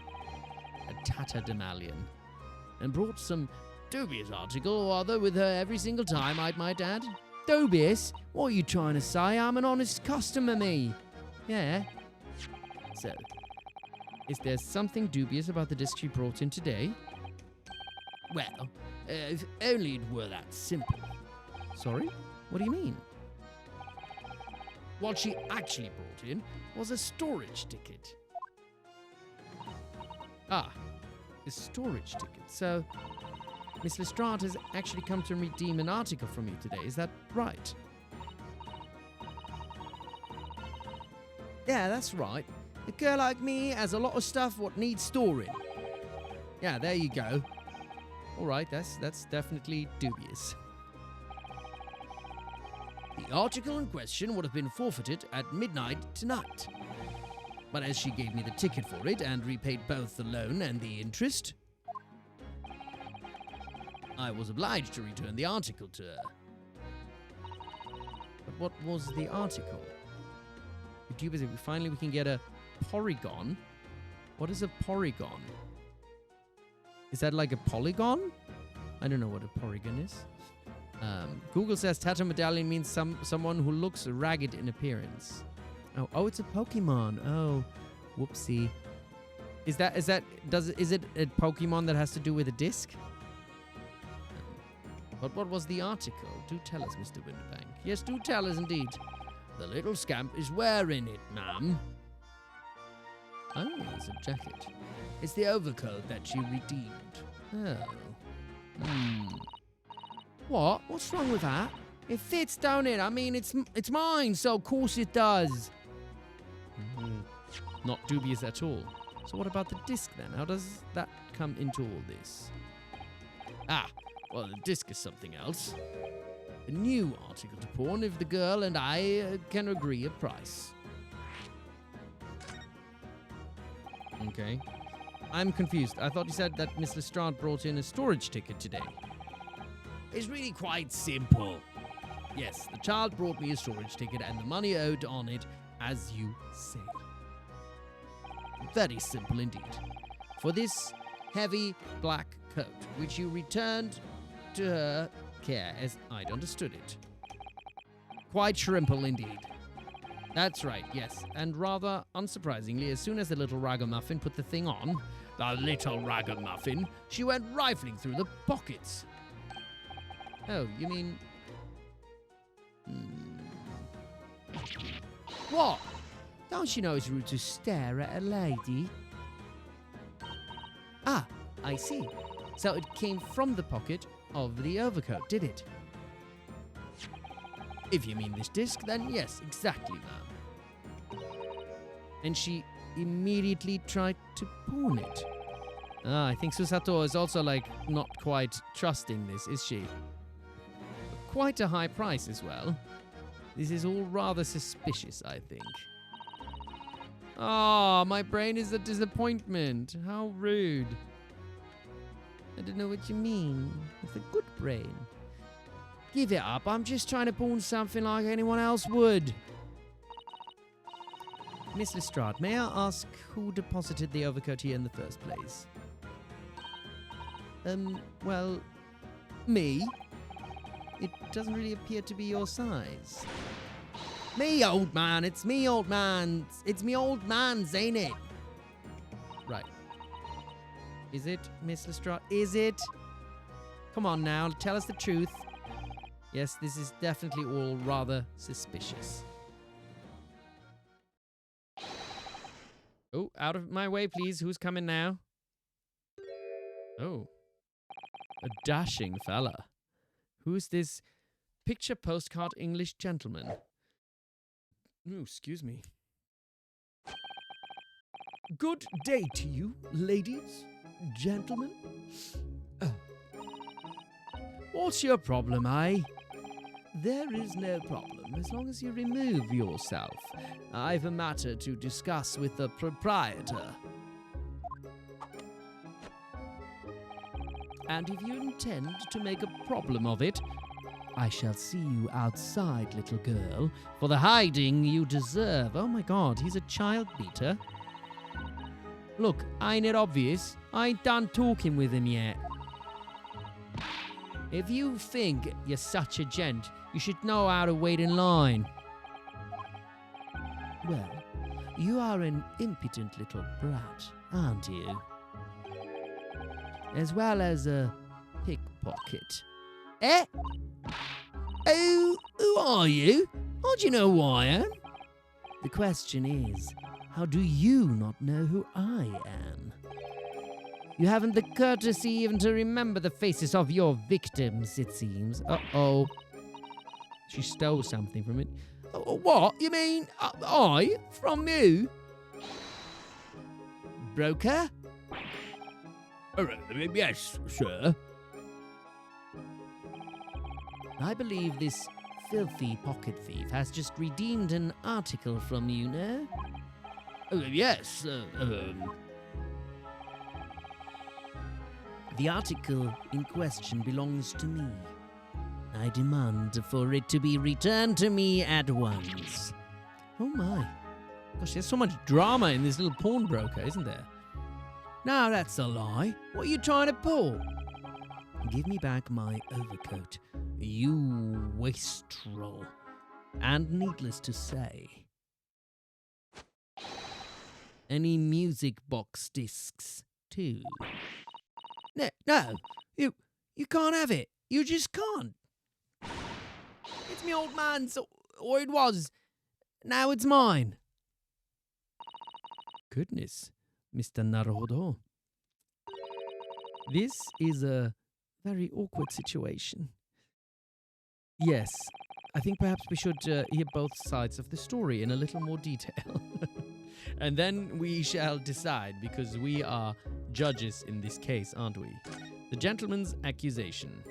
[SPEAKER 1] A tatterdemalion.
[SPEAKER 4] And brought some dubious article or other with her every single time, I might add. Dubious? What are you trying to say? I'm an honest customer, me.
[SPEAKER 1] Yeah. So, is there something dubious about the disc she brought in today?
[SPEAKER 4] Well, if only it were that simple.
[SPEAKER 1] Sorry? What do you mean?
[SPEAKER 4] What she actually brought in was a storage ticket.
[SPEAKER 1] Ah, a storage ticket. So, Miss Lestrade has actually come to redeem an article from you today. Is that right?
[SPEAKER 4] Yeah, that's right. A girl like me has a lot of stuff what needs storing. Yeah, there you go.
[SPEAKER 1] All right, that's definitely dubious.
[SPEAKER 4] The article in question would have been forfeited at midnight tonight. But as she gave me the ticket for it and repaid both the loan and the interest, I was obliged to return the article to her.
[SPEAKER 1] But what was the article? Finally we can get a porygon. What is a porygon? Is that like a polygon? I don't know what a porygon is. Google says tattoo medallion means someone who looks ragged in appearance. Oh, it's a Pokemon. Oh, whoopsie. Is it a Pokemon that has to do with a disc? But what was the article? Do tell us, Mr. Winterbank.
[SPEAKER 4] Yes, do tell us indeed. The little scamp is wearing it, ma'am.
[SPEAKER 1] Oh, it's a jacket.
[SPEAKER 4] It's the overcoat that she redeemed.
[SPEAKER 1] Oh.
[SPEAKER 4] What? What's wrong with that? It fits, don't it? I mean, it's mine, so of course it does.
[SPEAKER 1] Not dubious at all. So what about the disc then? How does that come into all this?
[SPEAKER 4] Ah, well, the disc is something else. A new article to pawn if the girl and I can agree a price.
[SPEAKER 1] Okay. I'm confused. I thought you said that Miss Lestrade brought in a storage ticket today.
[SPEAKER 4] It's really quite simple. Yes, the child brought me a storage ticket and the money owed on it, as you say. Very simple indeed. For this heavy black coat, which you returned to her care as I'd understood it. Quite shrimple indeed.
[SPEAKER 1] That's right, yes. And rather unsurprisingly, as soon as the little ragamuffin put the thing on,
[SPEAKER 4] she went rifling through the pockets.
[SPEAKER 1] Oh, you mean...
[SPEAKER 4] What? Don't you know it's rude to stare at a lady?
[SPEAKER 1] Ah, I see. So it came from the pocket of the overcoat, did it?
[SPEAKER 4] If you mean this disc, then yes, exactly, ma'am.
[SPEAKER 1] And she immediately tried to pawn it. Ah, I think Susato is also, not quite trusting this, is she? Quite a high price as well. This is all rather suspicious, I think.
[SPEAKER 4] Oh, my brain is a disappointment. How rude. I don't know what you mean. It's a good brain. Give it up. I'm just trying to pawn something like anyone else would.
[SPEAKER 1] Miss Lestrade, may I ask who deposited the overcoat here in the first place? Well, me. It doesn't really appear to be your size. Me, old man. It's me, old man. It's me, old man's, ain't it? Right. Is it, Miss Lestrade? Is it? Come on now, tell us the truth. Yes, this is definitely all rather suspicious.
[SPEAKER 4] Oh, out of my way, please. Who's coming now? Oh. A dashing fella. Who's this picture postcard English gentleman? Oh, excuse me.
[SPEAKER 3] Good day to you, ladies, gentlemen.
[SPEAKER 4] What's your problem, eh?
[SPEAKER 3] There is no problem as long as you remove yourself. I've a matter to discuss with the proprietor. And if you intend to make a problem of it, I shall see you outside, little girl, for the hiding you deserve.
[SPEAKER 1] Oh my god, he's a child beater.
[SPEAKER 4] Look, ain't it obvious? I ain't done talking with him yet. If you think you're such a gent, you should know how to wait in line.
[SPEAKER 3] Well, you are an impudent little brat, aren't you? As well as a pickpocket.
[SPEAKER 4] Eh? Oh, who are you? How do you know who I am?
[SPEAKER 3] The question is, how do you not know who I am?
[SPEAKER 4] You haven't the courtesy even to remember the faces of your victims, it seems. Uh-oh. She stole something from it. What? You mean I? From you?
[SPEAKER 3] Broker?
[SPEAKER 4] Yes, sir.
[SPEAKER 3] I believe this filthy pocket thief has just redeemed an article from you, no?
[SPEAKER 4] Yes,
[SPEAKER 3] The article in question belongs to me. I demand for it to be returned to me at once.
[SPEAKER 1] Oh my. Gosh, there's so much drama in this little pawnbroker, isn't there?
[SPEAKER 3] Now that's a lie. What are you trying to pull? Give me back my overcoat, you wastrel. And needless to say, any music box discs too. No, you can't have it. You just can't. It's me old man's, or it was. Now it's mine.
[SPEAKER 1] Goodness, Mr. Naruhodo. This is a very awkward situation. Yes, I think perhaps we should hear both sides of the story in a little more detail. And then we shall decide, because we are judges in this case, aren't we? The gentleman's accusation.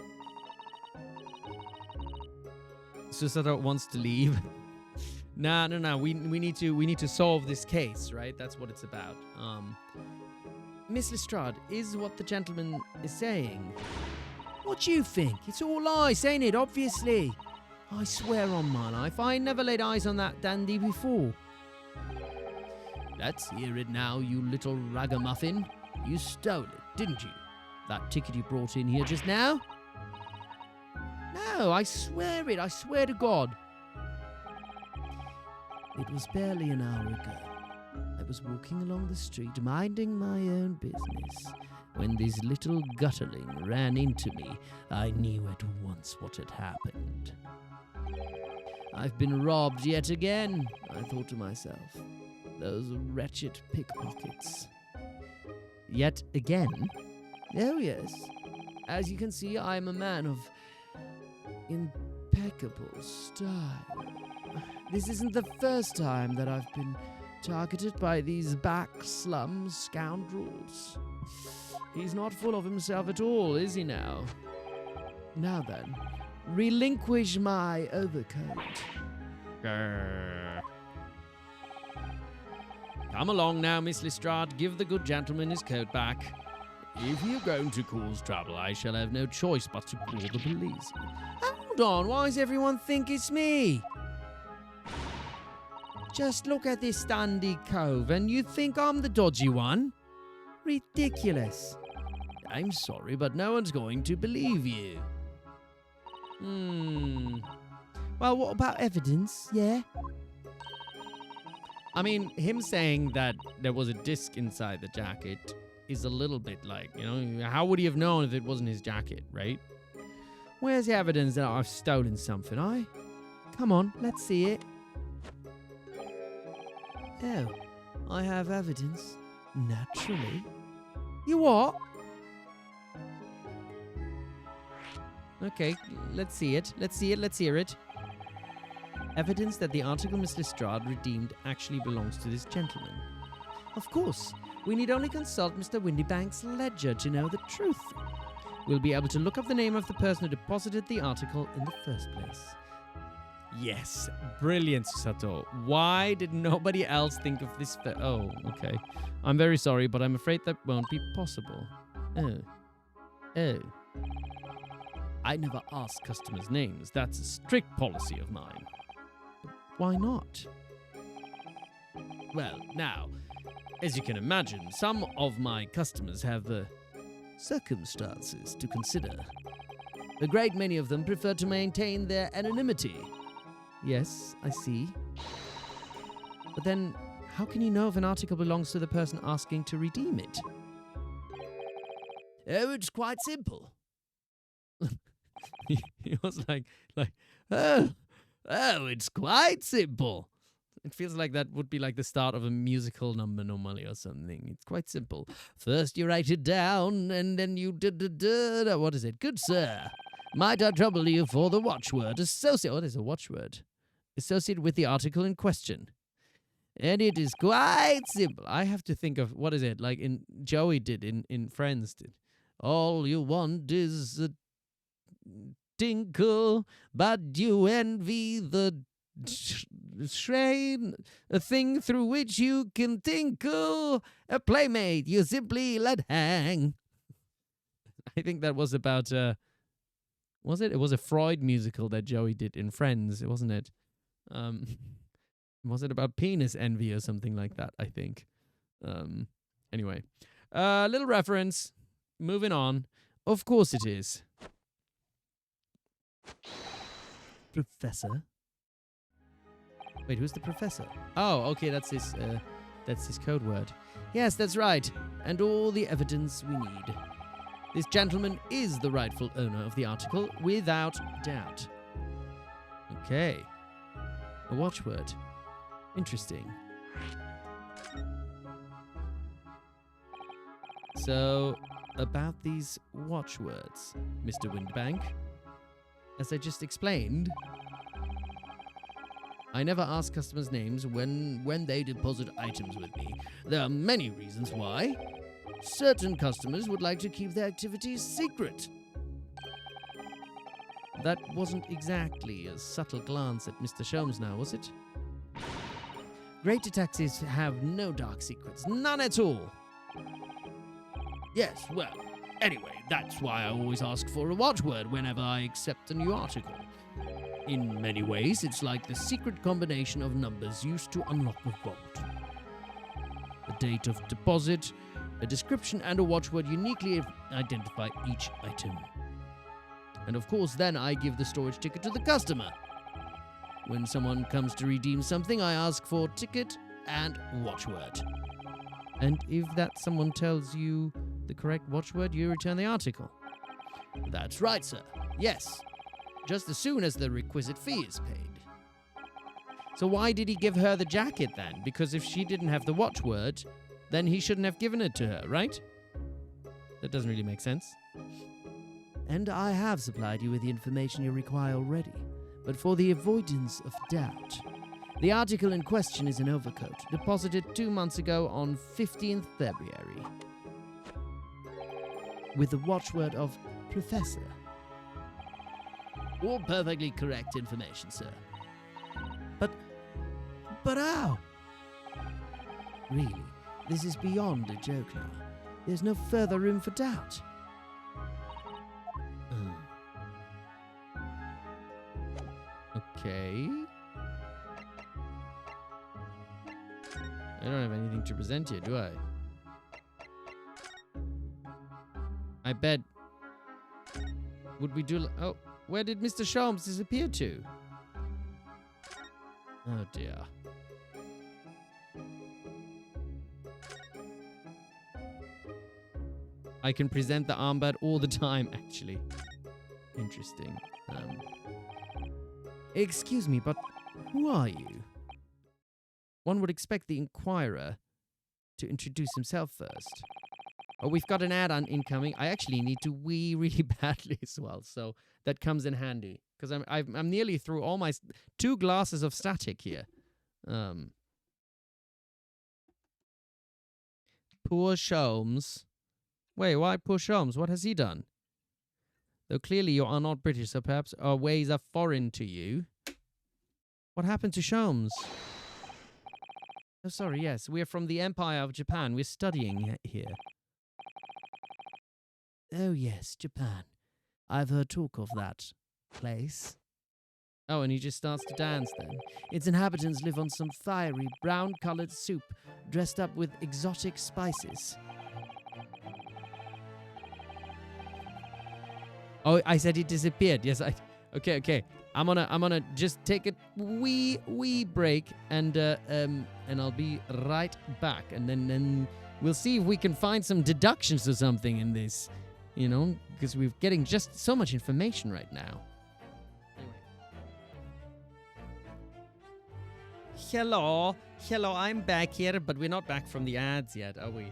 [SPEAKER 1] Susada wants to leave. No. We need to solve this case, right? That's what it's about. Miss Lestrade, is what the gentleman is saying?
[SPEAKER 3] What do you think? It's all lies, ain't it? Obviously. I swear on my life, I never laid eyes on that dandy before.
[SPEAKER 4] Let's hear it now, you little ragamuffin. You stole it, didn't you? That ticket you brought in here just now?
[SPEAKER 3] No, I swear it. I swear to God. It was barely an hour ago. I was walking along the street, minding my own business, when this little gutterling ran into me. I knew at once what had happened. I've been robbed yet again, I thought to myself. Those wretched pickpockets.
[SPEAKER 1] Yet again?
[SPEAKER 3] Oh, yes. As you can see, I am a man of impeccable style. This isn't the first time that I've been targeted by these back slum scoundrels. He's not full of himself at all, is he now? Now then, relinquish my overcoat.
[SPEAKER 4] Come along now, Miss Lestrade. Give the good gentleman his coat back. If you're going to cause trouble, I shall have no choice but to call the police.
[SPEAKER 1] Hold on, why does everyone think it's me? Just look at this standy cove and you think I'm the dodgy one? Ridiculous.
[SPEAKER 4] I'm sorry, but no one's going to believe you.
[SPEAKER 1] Well, what about evidence, yeah?
[SPEAKER 4] I mean, him saying that there was a disc inside the jacket is a little bit like, how would he have known if it wasn't his jacket, right?
[SPEAKER 1] Where's the evidence that I've stolen something, Come on, let's see it. Oh, I have evidence. Naturally. You what? Okay, let's see it. Let's hear it. Evidence that the article Miss Lestrade redeemed actually belongs to this gentleman. Of course, we need only consult Mr. Windybank's ledger to know the truth. We'll be able to look up the name of the person who deposited the article in the first place. Yes, brilliant, Sato. Why did nobody else think of this? Oh, okay. I'm very sorry, but I'm afraid that won't be possible. Oh.
[SPEAKER 4] I never ask customers' names. That's a strict policy of mine.
[SPEAKER 1] But why not?
[SPEAKER 4] Well, now, as you can imagine, some of my customers have circumstances to consider. A great many of them prefer to maintain their anonymity.
[SPEAKER 1] Yes, I see. But then, how can you know if an article belongs to the person asking to redeem it?
[SPEAKER 4] Oh, it's quite simple.
[SPEAKER 1] He was like, oh,
[SPEAKER 4] it's quite simple.
[SPEAKER 1] It feels like that would be like the start of a musical number normally or something. It's quite simple.
[SPEAKER 4] First you write it down, and then you what is it? Good sir, might I trouble you for the watchword associated...
[SPEAKER 1] What is a watchword?
[SPEAKER 4] Associated with the article in question.
[SPEAKER 1] And it is quite simple. I have to think of, what is it? Like Joey did in Friends did.
[SPEAKER 4] All you want is a tinkle, but you envy the strain, a thing through which you can tinkle, a playmate you simply let hang.
[SPEAKER 1] I think that was about, was it? It was a Freud musical that Joey did in Friends, wasn't it? Was it about penis envy or something like that, I think. Anyway, little reference. Moving on. Of course it is. Professor? Wait, who's the professor? Oh, okay, that's his code word. Yes, that's right. And all the evidence we need. This gentleman is the rightful owner of the article, without doubt. Okay. A watchword. Interesting. So, about these watchwords, Mr. Windbank, as I just explained, I never ask customers' names when they deposit items with me. There are many reasons why. Certain customers would like to keep their activities secret. That wasn't exactly a subtle glance at Mr. Sholmes now, was it? Great detectives have no dark secrets. None at all.
[SPEAKER 4] Yes, well, anyway, that's why I always ask for a watchword whenever I accept a new article. In many ways, it's like the secret combination of numbers used to unlock a vault. A date of deposit, a description, and a watchword uniquely identify each item. And of course, then I give the storage ticket to the customer. When someone comes to redeem something, I ask for ticket and watchword.
[SPEAKER 1] And if that someone tells you the correct watchword, you return the article.
[SPEAKER 4] That's right, sir. Yes. Just as soon as the requisite fee is paid.
[SPEAKER 1] So why did he give her the jacket then? Because if she didn't have the watchword, then he shouldn't have given it to her, right? That doesn't really make sense.
[SPEAKER 3] And I have supplied you with the information you require already. But for the avoidance of doubt, the article in question is an overcoat, deposited 2 months ago on 15th February. With the watchword of Professor.
[SPEAKER 4] All perfectly correct information, sir.
[SPEAKER 3] But how? Really, this is beyond a joke now. There's no further room for doubt.
[SPEAKER 1] Okay. I don't have anything to present here, do I? I bet. Would we do... Oh, where did Mr. Sholmes disappear to? Oh, dear. I can present the armband all the time, actually. Interesting. Excuse me, but who are you? One would expect the inquirer to introduce himself first. Oh, we've got an ad on incoming. I actually need to wee really badly as well, so that comes in handy. Because I'm nearly through all my 2 glasses of static here. Poor Sholmes. Wait, why poor Sholmes? What has he done? Though clearly you are not British, so perhaps our ways are foreign to you. What happened to Sholmes? Oh, sorry, yes. We're from the Empire of Japan. We're studying here.
[SPEAKER 3] Oh, yes, Japan. I've heard talk of that place.
[SPEAKER 1] Oh, and he just starts to dance then.
[SPEAKER 3] Its inhabitants live on some fiery, brown-colored soup, dressed up with exotic spices.
[SPEAKER 1] Oh, I said he disappeared. Yes, Okay. I'm gonna just take a wee break, and I'll be right back, and then we'll see if we can find some deductions or something in this, you know, because we're getting just so much information right now. Anyway. Hello, I'm back here, but we're not back from the ads yet, are we?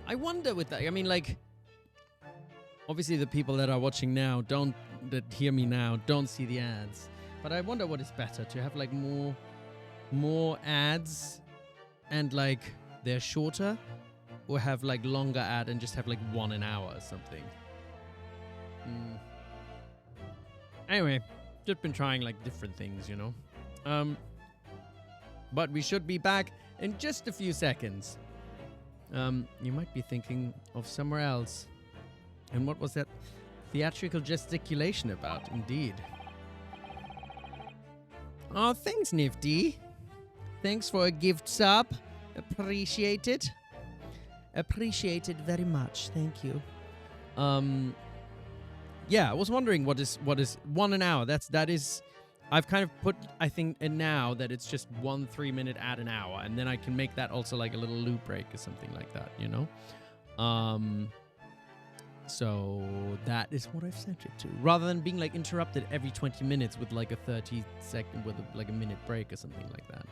[SPEAKER 1] I wonder with that. I mean, like, obviously the people that are watching now that hear me now don't see the ads. But I wonder what is better, to have like more ads and like they're shorter, or have like longer ad and just have like 1 an hour or something. Anyway, just been trying like different things, you know. But we should be back in just a few seconds. You might be thinking of somewhere else. And what was that theatrical gesticulation about, indeed? Oh, thanks, Nifty. Thanks for a gift sub. Appreciate it.
[SPEAKER 3] Appreciate it very much. Thank you.
[SPEAKER 1] Yeah, I was wondering what is 1 an hour. That is I've kind of put, I think, in now that it's just 1 3-minute ad an hour, and then I can make that also like a little loop break or something like that, you know? So that is what I've set it to. Rather than being like interrupted every 20 minutes with like a 30-second, with like a minute break or something like that.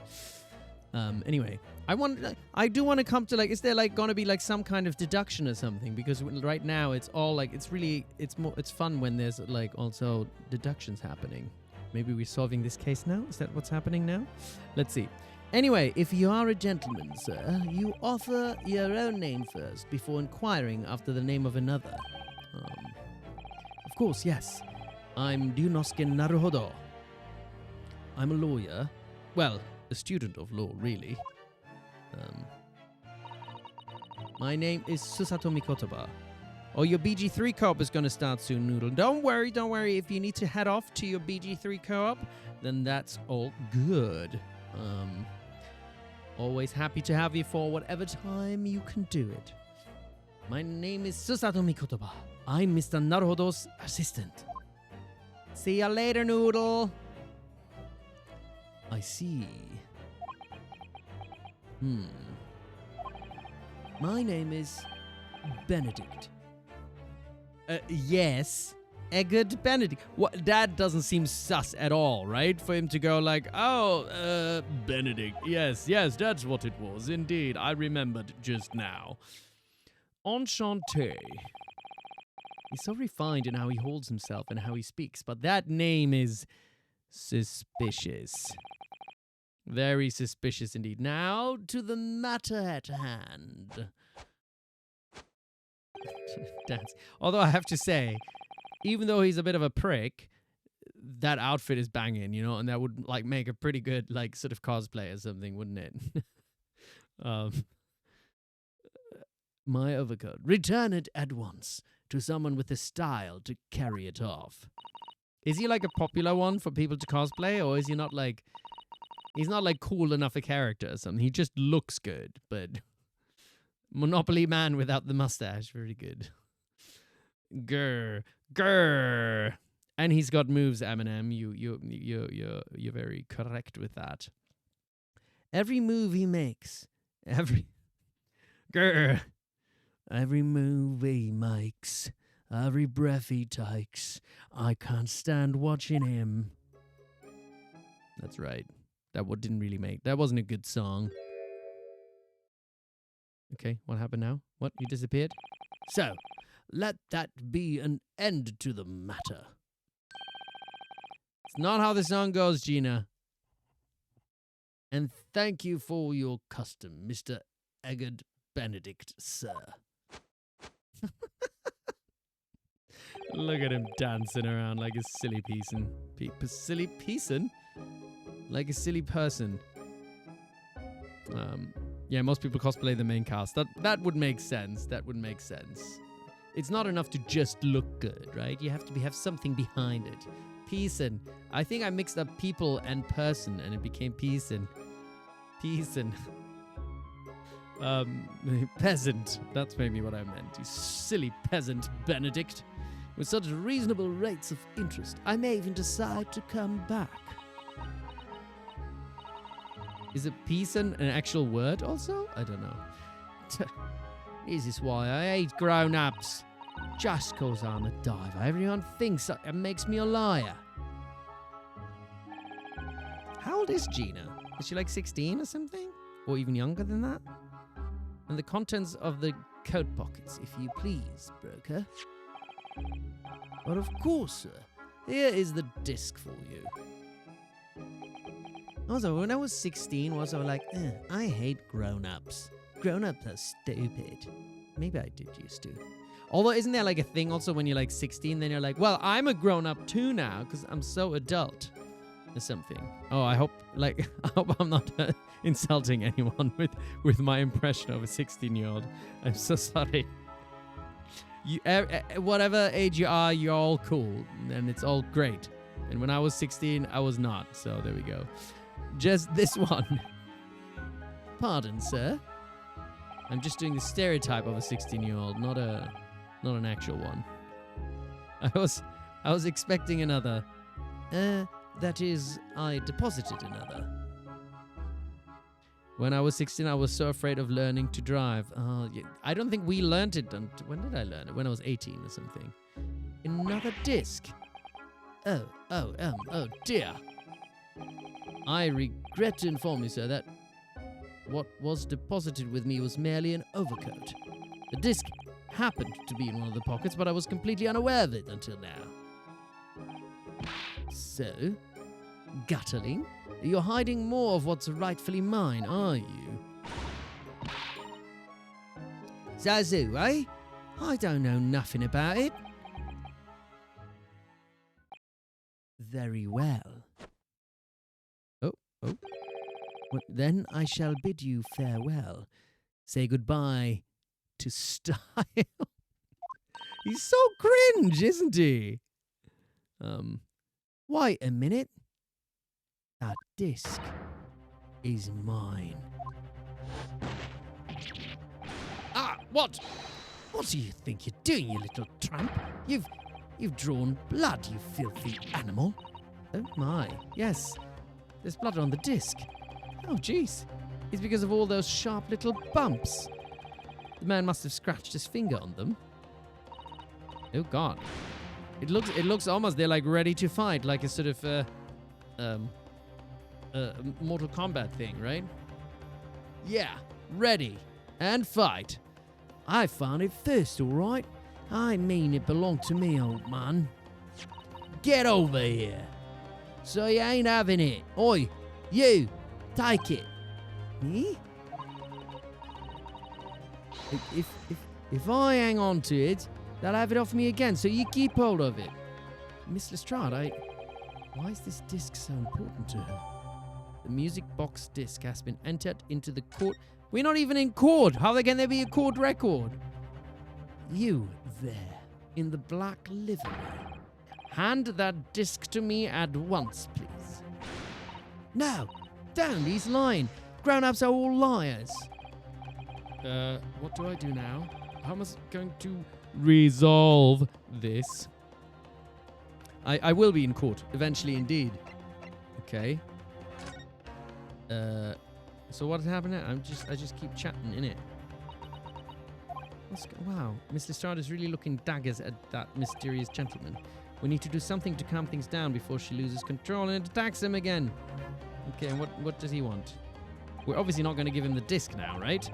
[SPEAKER 1] Anyway, I do want to come to like, is there like going to be like some kind of deduction or something? Because right now it's all like, it's fun when there's like also deductions happening. Maybe we're solving this case now? Is that what's happening now? Let's see. Anyway, if you are a gentleman, sir, you offer your own name first before inquiring after the name of another. Of course, yes. I'm Ryunosuke Naruhodo. I'm a lawyer. Well, a student of law, really. My name is Susato Mikotoba. Oh, your BG3 co-op is going to start soon, Noodle. Don't worry. If you need to head off to your BG3 co-op, then that's all good. Always happy to have you for whatever time you can do it. My name is Susato Mikotoba. I'm Mr. Naruhodo's assistant. See ya later, Noodle. I see. My name is Benedict. Yes. Egad Benedict. What? That doesn't seem sus at all, right? For him to go like, oh, Benedict. Yes, that's what it was. Indeed, I remembered just now. Enchanté. He's so refined in how he holds himself and how he speaks, but that name is suspicious. Very suspicious indeed. Now, to the matter at hand. Dance. Although I have to say, even though he's a bit of a prick, that outfit is banging, you know, and that would like make a pretty good like sort of cosplay or something, wouldn't it?
[SPEAKER 3] My overcoat. Return it at once to someone with the style to carry it off.
[SPEAKER 1] Is he like a popular one for people to cosplay, or is he not like... He's not like cool enough a character or something. He just looks good, but... Monopoly man without the mustache. Very good. Grr. And he's got moves, Eminem. You're very correct with that.
[SPEAKER 3] Every move he makes, every move he makes, every breath he takes, I can't stand watching him.
[SPEAKER 1] That's right. That wasn't a good song. Okay, what happened now? What? You disappeared?
[SPEAKER 3] So, let that be an end to the matter.
[SPEAKER 1] It's not how the song goes, Gina.
[SPEAKER 3] And thank you for your custom, Mr. Eggard Benedict, sir.
[SPEAKER 1] Look at him dancing around like a silly peason. Silly peason? Like a silly person. Yeah, most people cosplay the main cast. That would make sense. That would make sense. It's not enough to just look good, right? You have to have something behind it. Peason. I think I mixed up people and person, and it became peason. Peason. Peasant. That's maybe what I meant. You silly peasant, Benedict.
[SPEAKER 3] With such reasonable rates of interest, I may even decide to come back.
[SPEAKER 1] Is it peason an actual word also? I don't know.
[SPEAKER 3] This is why I hate grown-ups. Just cause I'm a diver, everyone thinks it makes me a liar.
[SPEAKER 1] How old is Gina? Is she like 16 or something? Or even younger than that? And the contents of the coat pockets, if you please, broker.
[SPEAKER 3] But of course, sir. Here is the disc for you.
[SPEAKER 1] Also, when I was 16, was I like, I hate grown-ups. Grown-ups are stupid. Maybe I did used to. Although, isn't there like a thing also when you're like 16, then you're like, well, I'm a grown-up too now because I'm so adult. Or something. Oh, I hope I'm not insulting anyone with my impression of a 16-year-old. I'm so sorry. You, whatever age you are, you're all cool, and it's all great. And when I was 16, I was not. So there we go. Just this one.
[SPEAKER 3] Pardon, sir.
[SPEAKER 1] I'm just doing the stereotype of a 16-year-old, not an actual one. I was expecting another.
[SPEAKER 3] That is, I deposited another.
[SPEAKER 1] When I was 16, I was so afraid of learning to drive. I don't think we learned it. When did I learn it? When I was 18 or something.
[SPEAKER 3] Another disc. Oh dear. I regret to inform you, sir, that what was deposited with me was merely an overcoat. The disc happened to be in one of the pockets, but I was completely unaware of it until now. So, Gutterling, you're hiding more of what's rightfully mine, are you? Zazu, eh? I don't know nothing about it. Very well. Oh. Well, then I shall bid you farewell. Say goodbye to style.
[SPEAKER 1] He's so cringe, isn't he?
[SPEAKER 3] Wait a minute. That disc is mine.
[SPEAKER 1] Ah, what?
[SPEAKER 3] What do you think you're doing, you little tramp? You've drawn blood, you filthy animal.
[SPEAKER 1] Oh my, yes. There's blood on the disc. Oh jeez. It's because of all those sharp little bumps. The man must have scratched his finger on them. Oh god. It looks almost they're like ready to fight, like a sort of Mortal Kombat thing, right?
[SPEAKER 3] Yeah, ready and fight. I found it first, all right. I mean it belonged to me, old man. Get over here. So you ain't having it. Oi, you, take it. Me? If I hang on to it, they'll have it off me again, so you keep hold of it.
[SPEAKER 1] Miss Lestrade,
[SPEAKER 4] Why is this disc so important to her? The music box disc has been entered into the court. We're not even in court. How can there be a court record? You there, in the black livery. Hand that disc to me at once, please. No, damn, he's lying. Grown-ups are all liars. What do I do now? How am I going to resolve this?
[SPEAKER 1] I will be in court, eventually indeed. Okay. So what's happening? I just keep chatting, innit? Wow, Miss Lestrade is really looking daggers at that mysterious gentleman. We need to do something to calm things down before she loses control and attacks him again. Okay, and what does he want? We're obviously not going to give him the disc now, right?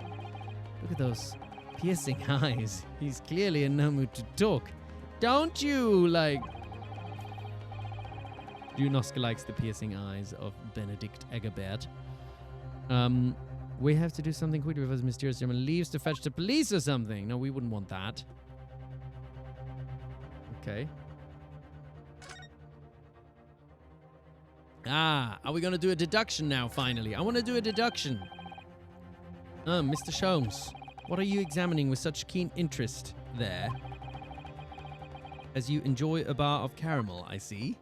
[SPEAKER 1] Look at those piercing eyes. He's clearly in no mood to talk. Don't you, like... Ryunosuke likes the piercing eyes of Benedict Eggebert. We have to do something quickly before this mysterious gentleman leaves to fetch the police or something. No, we wouldn't want that. Okay. Are we going to do a deduction now, finally? I want to do a deduction. Mr. Sholmes, what are you examining with such keen interest there? As you enjoy a bar of caramel, I see.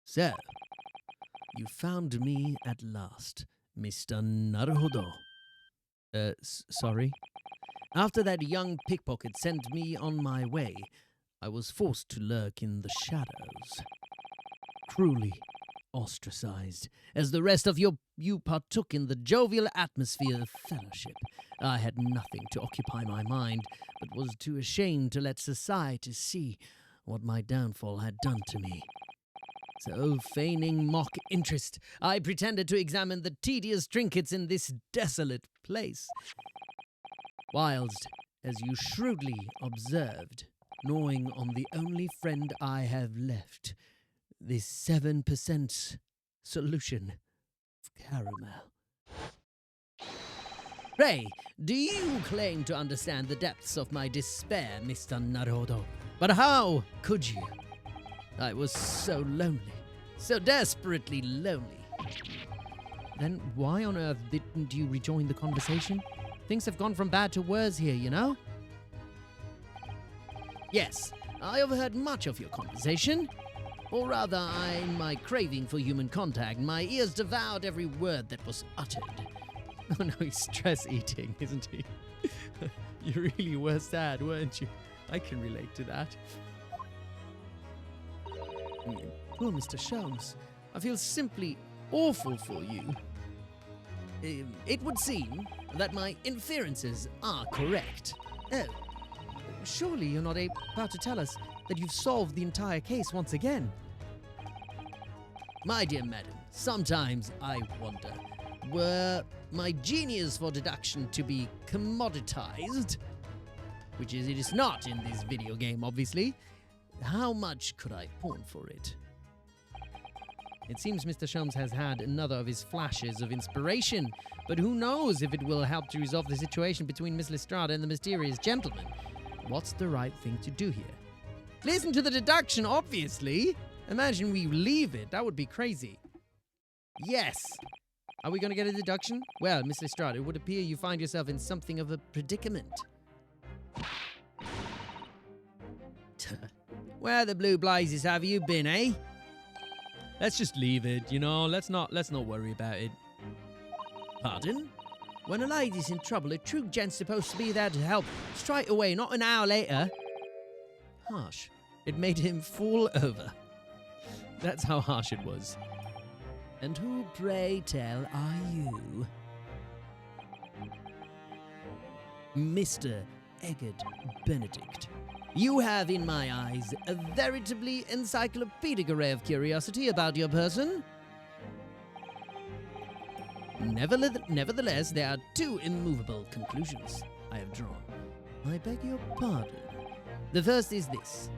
[SPEAKER 4] So, you found me at last, Mr. Naruhodo.
[SPEAKER 1] Sorry?
[SPEAKER 4] After that young pickpocket sent me on my way, I was forced to lurk in the shadows. Cruelly ostracized, as the rest of you partook in the jovial atmosphere of fellowship. I had nothing to occupy my mind, but was too ashamed to let society see what my downfall had done to me. So, feigning mock interest, I pretended to examine the tedious trinkets in this desolate place. Whilst, as you shrewdly observed, gnawing on the only friend I have left, this 7% solution of caramel. Pray, do you claim to understand the depths of my despair, Mr. Naruhodo? But how could you? I was so lonely, so desperately lonely.
[SPEAKER 1] Then why on earth didn't you rejoin the conversation? Things have gone from bad to worse here, you know?
[SPEAKER 4] Yes, I overheard much of your conversation. Or rather, in my craving for human contact, my ears devoured every word that was uttered.
[SPEAKER 1] Oh no, he's stress eating, isn't he? You really were sad, weren't you? I can relate to that.
[SPEAKER 4] Poor Mr. Sholmes, I feel simply awful for you. It would seem that my inferences are correct.
[SPEAKER 1] Oh, surely you're not about to tell us that you've solved the entire case once again.
[SPEAKER 4] My dear madam, sometimes I wonder, were my genius for deduction to be commoditized, which is it is not in this video game, obviously, how much could I pawn for it?
[SPEAKER 1] It seems Mr. Sholmes has had another of his flashes of inspiration, but who knows if it will help to resolve the situation between Miss Lestrade and the mysterious gentleman. What's the right thing to do here? Listen to the deduction, obviously. Imagine we leave it. That would be crazy. Yes. Are we going to get a deduction? Well, Miss Lestrade, it would appear you find yourself in something of a predicament. Where the blue blazes have you been, eh? Let's just leave it, you know. Let's not worry about it.
[SPEAKER 4] Pardon? When a lady's in trouble, a true gent's supposed to be there to help straight away, not an hour later.
[SPEAKER 1] Harsh. It made him fall over. That's how harsh it was.
[SPEAKER 4] And who, pray tell, are you? Mr. Eggert Benedict. You have, in my eyes, a veritably encyclopedic array of curiosity about your person. Nevertheless, there are two immovable conclusions I have drawn. I beg your pardon. The first is this.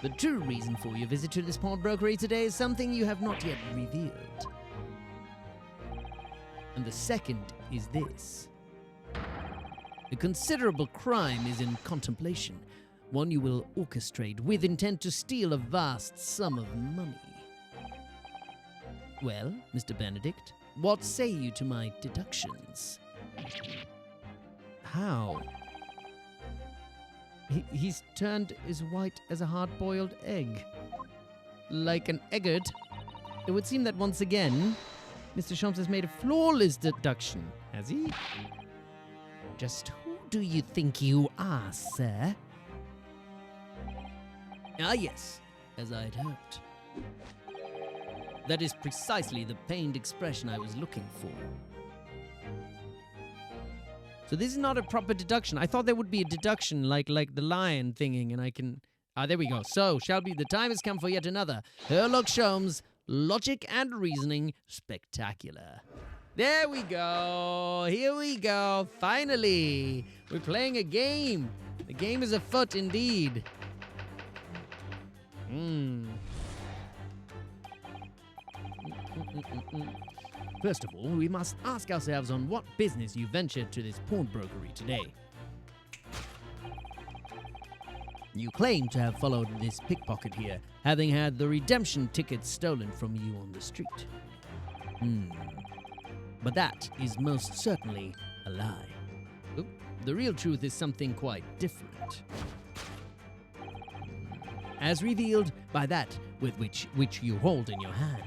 [SPEAKER 4] The true reason for your visit to this pawnbrokery today is something you have not yet revealed. And the second is this. A considerable crime is in contemplation, one you will orchestrate with intent to steal a vast sum of money. Well, Mr. Benedict, what say you to my deductions?
[SPEAKER 1] How? He's turned as white as a hard-boiled egg. Like an eggard. It would seem that once again, Mr. Sholmes has made a flawless deduction, has he?
[SPEAKER 4] Just who do you think you are, sir? Ah, yes, as I'd hoped. That is precisely the pained expression I was looking for.
[SPEAKER 1] So this is not a proper deduction. I thought there would be a deduction like the lion thinging, and I can... Ah, there we go. So, the time has come for yet another Sherlock Sholmes Logic and Reasoning Spectacular. There we go. Here we go. Finally. We're playing a game. The game is afoot indeed.
[SPEAKER 4] First of all, we must ask ourselves on what business you ventured to this pawnbrokery today. You claim to have followed this pickpocket here, having had the redemption tickets stolen from you on the street. But that is most certainly a lie. The real truth is something quite different. As revealed by that with which you hold in your hand.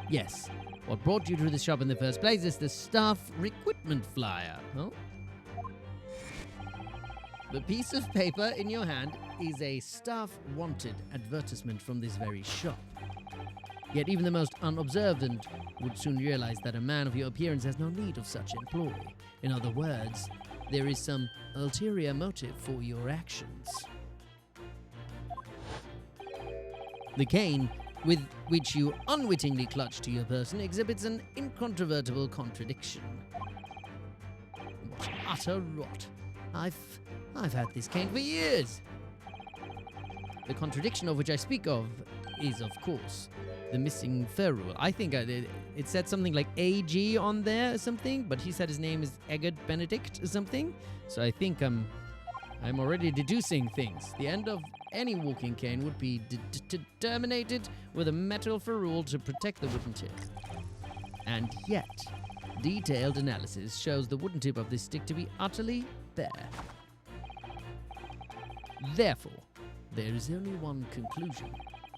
[SPEAKER 4] Yes, what brought you to the shop in the first place is the staff recruitment flyer, huh? The piece of paper in your hand is a staff wanted advertisement from this very shop. Yet even the most unobservant would soon realize that a man of your appearance has no need of such employ. In other words, there is some ulterior motive for your actions. The cane with which you unwittingly clutch to your person exhibits an incontrovertible contradiction. What utter rot. I've had this cane for years. The contradiction of which I speak of is, of course, the missing fur rule. I think it said something like AG on there or something, but he said his name is Eggard Benedict or something. So I think I'm already deducing things. The end of any walking cane would be terminated with a metal ferrule to protect the wooden tip. And yet, detailed analysis shows the wooden tip of this stick to be utterly bare. Therefore, there is only one conclusion.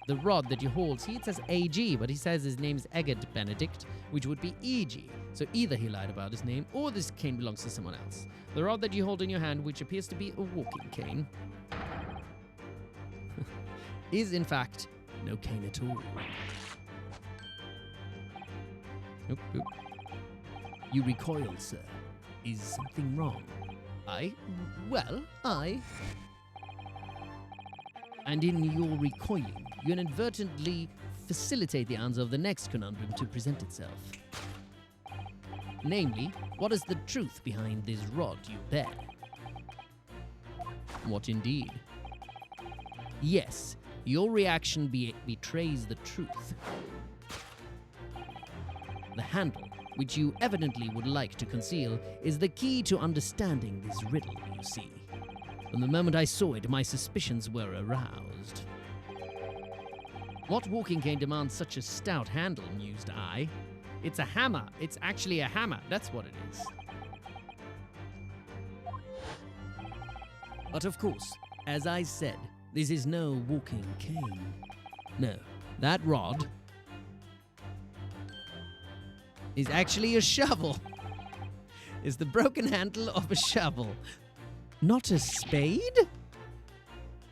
[SPEAKER 4] The rod that you hold, see it says AG, but he says his name's Eggard Benedict, which would be EG. So either he lied about his name, or this cane belongs to someone else. The rod that you hold in your hand, which appears to be a walking cane, is in fact no cane at all. Oop. You recoil, sir. Is something wrong? And in your recoiling, you inadvertently facilitate the answer of the next conundrum to present itself. Namely, what is the truth behind this rod you bear? What indeed? Yes, your reaction betrays the truth. The handle, which you evidently would like to conceal, is the key to understanding this riddle, you see. From the moment I saw it, my suspicions were aroused. What walking cane demands such a stout handle, mused I? It's a hammer. It's actually a hammer. That's what it is. But of course, as I said, this is no walking cane. No, that rod is actually a shovel. It's the broken handle of a shovel. Not a spade?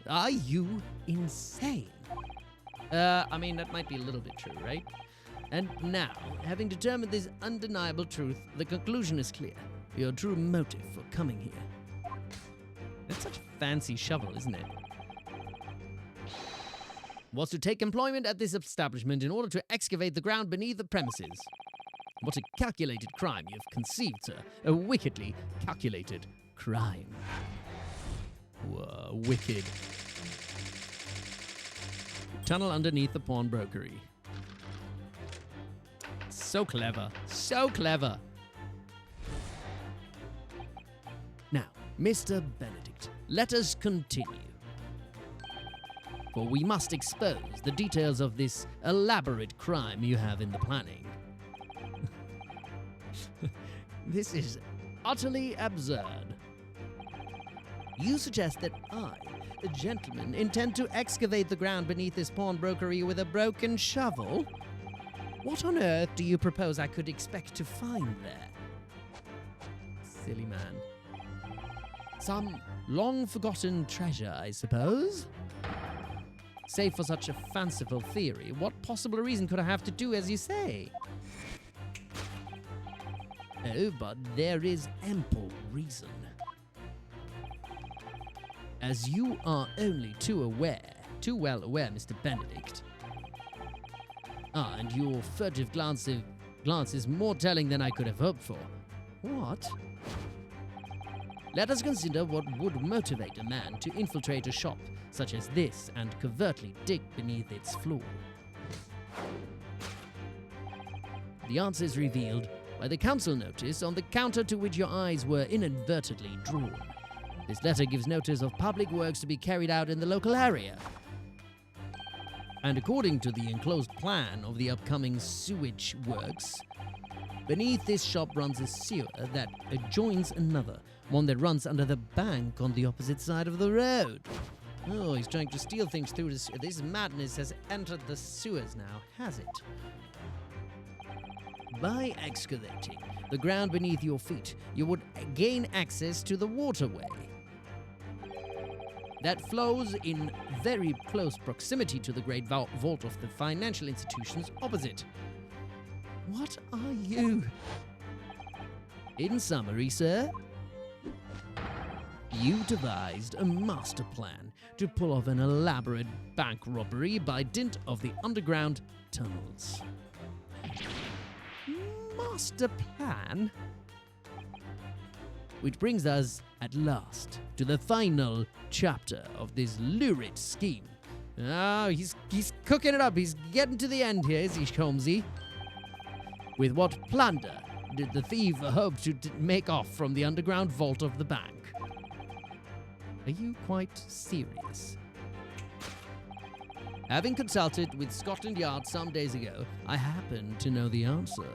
[SPEAKER 4] Are you insane? That might be a little bit true, right? And now, having determined this undeniable truth, the conclusion is clear. Your true motive for coming here. That's such a fancy shovel, isn't it? Was to take employment at this establishment in order to excavate the ground beneath the premises. What a calculated crime you've conceived, sir. A wickedly calculated crime. Whoa, wicked. Tunnel underneath the pawnbrokery. So clever. So clever. Now, Mr. Benedict, let us continue. For we must expose the details of this elaborate crime you have in the planning. This is utterly absurd. You suggest that I, a gentleman, intend to excavate the ground beneath this pawnbrokery with a broken shovel? What on earth do you propose I could expect to find there? Silly man. Some long-forgotten treasure, I suppose? Save for such a fanciful theory, what possible reason could I have to do as you say? Oh, but there is ample reason. As you are only too well aware, Mr. Benedict. And your furtive glance is more telling than I could have hoped for. What? Let us consider what would motivate a man to infiltrate a shop such as this and covertly dig beneath its floor. The answer is revealed by the council notice on the counter to which your eyes were inadvertently drawn. This letter gives notice of public works to be carried out in the local area. And according to the enclosed plan of the upcoming sewage works, beneath this shop runs a sewer that adjoins another, one that runs under the bank on the opposite side of the road. Oh, he's trying to steal things through this. This madness has entered the sewers now, has it? By excavating the ground beneath your feet, you would gain access to the waterway that flows in very close proximity to the great vault of the financial institutions opposite. What are you? In summary, sir, you devised a master plan to pull off an elaborate bank robbery by dint of the underground tunnels. Master plan? Which brings us, at last, to the final chapter of this lurid scheme. Oh, he's cooking it up. He's getting to the end here, is he, Holmesy? With what plunder did the thief hope to make off from the underground vault of the bank? Are you quite serious? Having consulted with Scotland Yard some days ago, I happen to know the answer.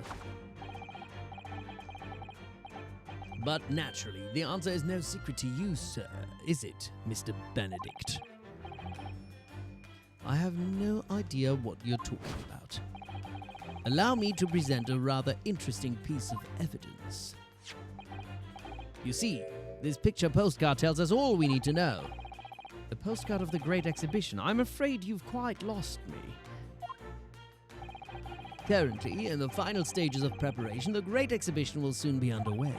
[SPEAKER 4] But naturally, the answer is no secret to you, sir, is it, Mr. Benedict? I have no idea what you're talking about. Allow me to present a rather interesting piece of evidence. You see, this picture postcard tells us all we need to know. The postcard of the Great Exhibition. I'm afraid you've quite lost me. Currently, in the final stages of preparation, the Great Exhibition will soon be underway,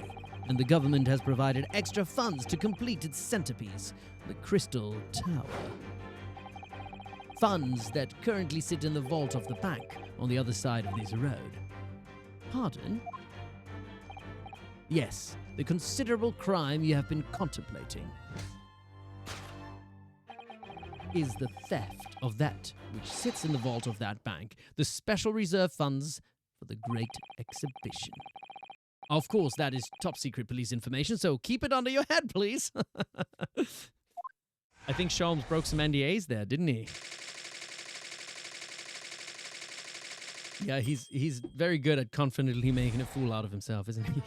[SPEAKER 4] and the government has provided extra funds to complete its centerpiece, the Crystal Tower. Funds that currently sit in the vault of the bank on the other side of this road. Pardon? Yes, the considerable crime you have been contemplating is the theft of that which sits in the vault of that bank, the special reserve funds for the Great Exhibition. Of course, that is top secret police information, so keep it under your head, please.
[SPEAKER 1] I think Sholmes broke some NDAs there, didn't he? Yeah, he's very good at confidently making a fool out of himself, isn't he?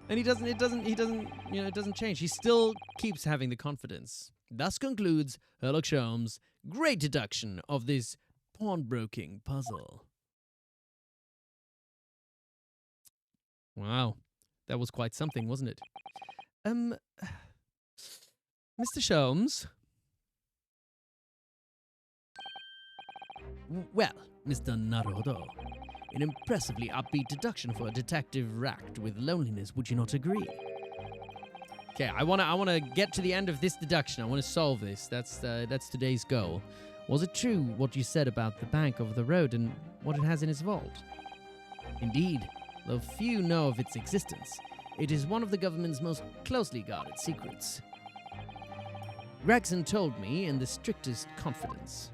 [SPEAKER 1] And it doesn't change. He still keeps having the confidence. Thus concludes Sherlock Sholmes' great deduction of this pawnbroking puzzle. Wow, that was quite something, wasn't it? Mr. Sholmes?
[SPEAKER 4] Well, Mr. Naruhodo, an impressively upbeat deduction for a detective racked with loneliness, would you not agree?
[SPEAKER 1] Okay, I wanna get to the end of this deduction. I wanna solve this. That's today's goal. Was it true what you said about the bank over the road and what it has in its vault?
[SPEAKER 4] Indeed, though few know of its existence, it is one of the government's most closely guarded secrets. Gregson told me in the strictest confidence.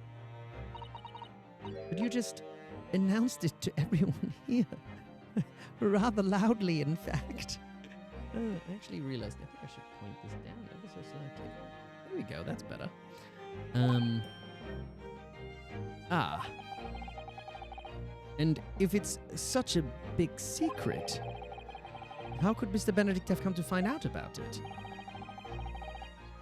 [SPEAKER 1] But you just announced it to everyone here. Rather loudly, in fact. I actually realized I think I should point this down ever so slightly. There we go, that's better. And if it's such a big secret, how could Mr. Benedict have come to find out about it?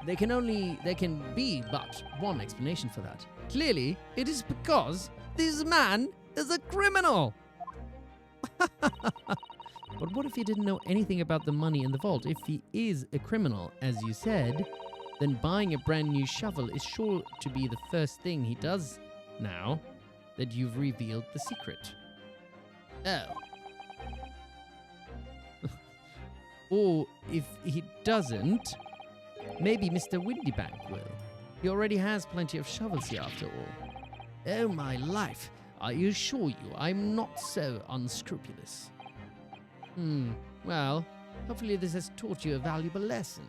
[SPEAKER 1] There can be but one explanation for that. Clearly, it is because this man is a criminal! But what if he didn't know anything about the money in the vault? If he is a criminal, as you said, then buying a brand new shovel is sure to be the first thing he does now that you've revealed the secret. Oh. Or if he doesn't, maybe Mr. Windybank will. He already has plenty of shovels here after all. Oh my life, I assure you I'm not so unscrupulous. Well, hopefully this has taught you a valuable lesson.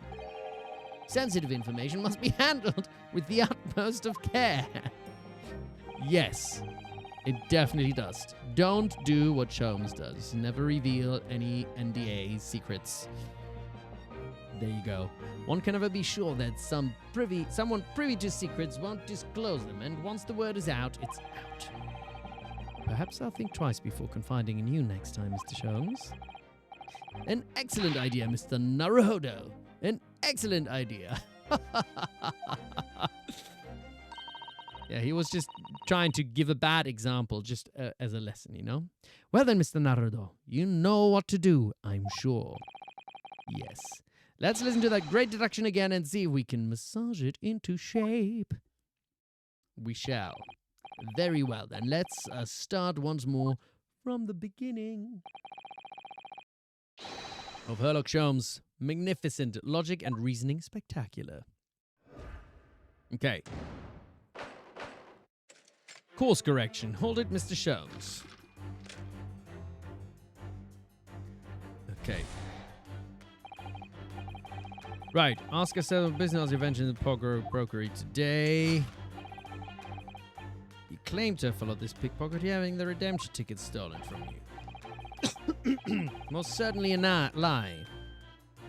[SPEAKER 1] Sensitive information must be handled with the utmost of care. Yes, it definitely does. Don't do what Sholmes does. Never reveal any NDA secrets. There you go. One can never be sure that someone privy to secrets won't disclose them, and once the word is out, it's out. Perhaps I'll think twice before confiding in you next time, Mr. Sholmes. An excellent idea, Mr. Naruhodo. An excellent idea. Yeah, he was just trying to give a bad example, just as a lesson, you know? Well then, Mr. Naruhodo, you know what to do, I'm sure. Yes. Let's listen to that great deduction again and see if we can massage it into shape. We shall. Very well then, let's start once more from the beginning. Of Sherlock Sholmes' magnificent logic and reasoning spectacular. Okay. Course correction. Hold it, Mr. Sholmes. Okay. Right. Ask yourself business you mentioned in the brokery today. You claim to have followed this pickpocket, having the redemption ticket stolen from you. Most certainly a lie.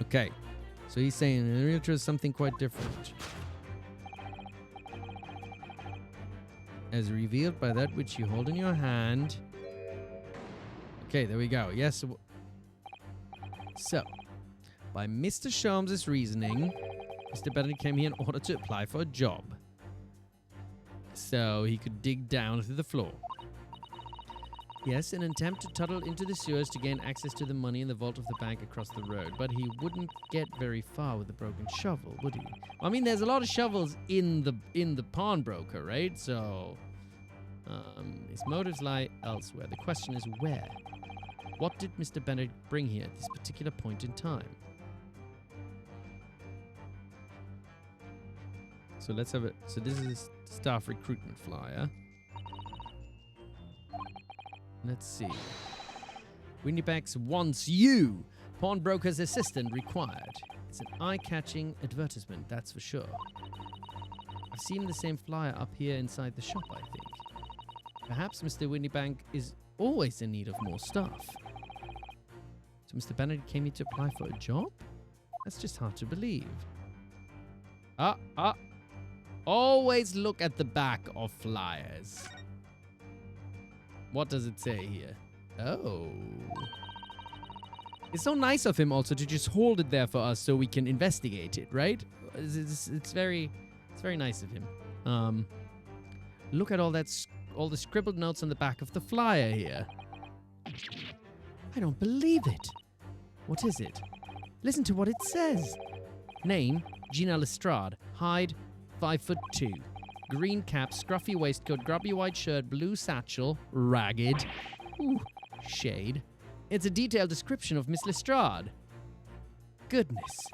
[SPEAKER 1] Okay. So he's saying in the real truth something quite different. As revealed by that which you hold in your hand. Okay, there we go. Yes. So, by Mr. Sholmes' reasoning, Mr. Benedict came here in order to apply for a job. So he could dig down through the floor. Yes, an attempt to tunnel into the sewers to gain access to the money in the vault of the bank across the road. But he wouldn't get very far with a broken shovel, would he? I mean, there's a lot of shovels in the pawnbroker, right? So, his motives lie elsewhere. The question is where? What did Mr. Benedict bring here at this particular point in time? So let's have it. So this is a staff recruitment flyer. Let's see. Windybanks wants you. Pawnbroker's assistant required. It's an eye-catching advertisement, that's for sure. I've seen the same flyer up here inside the shop, I think. Perhaps Mr. Windybank is always in need of more staff. So Mr. Benedict came here to apply for a job? That's just hard to believe. Always look at the back of flyers. What does it say here? Oh. It's so nice of him also to just hold it there for us so we can investigate it, right? It's very nice of him. Look at all the scribbled notes on the back of the flyer here. I don't believe it. What is it? Listen to what it says. Name, Gina Lestrade. Height, 5'2". Green cap, scruffy waistcoat, grubby white shirt, blue satchel, ragged. Ooh, shade. It's a detailed description of Miss Lestrade. Goodness.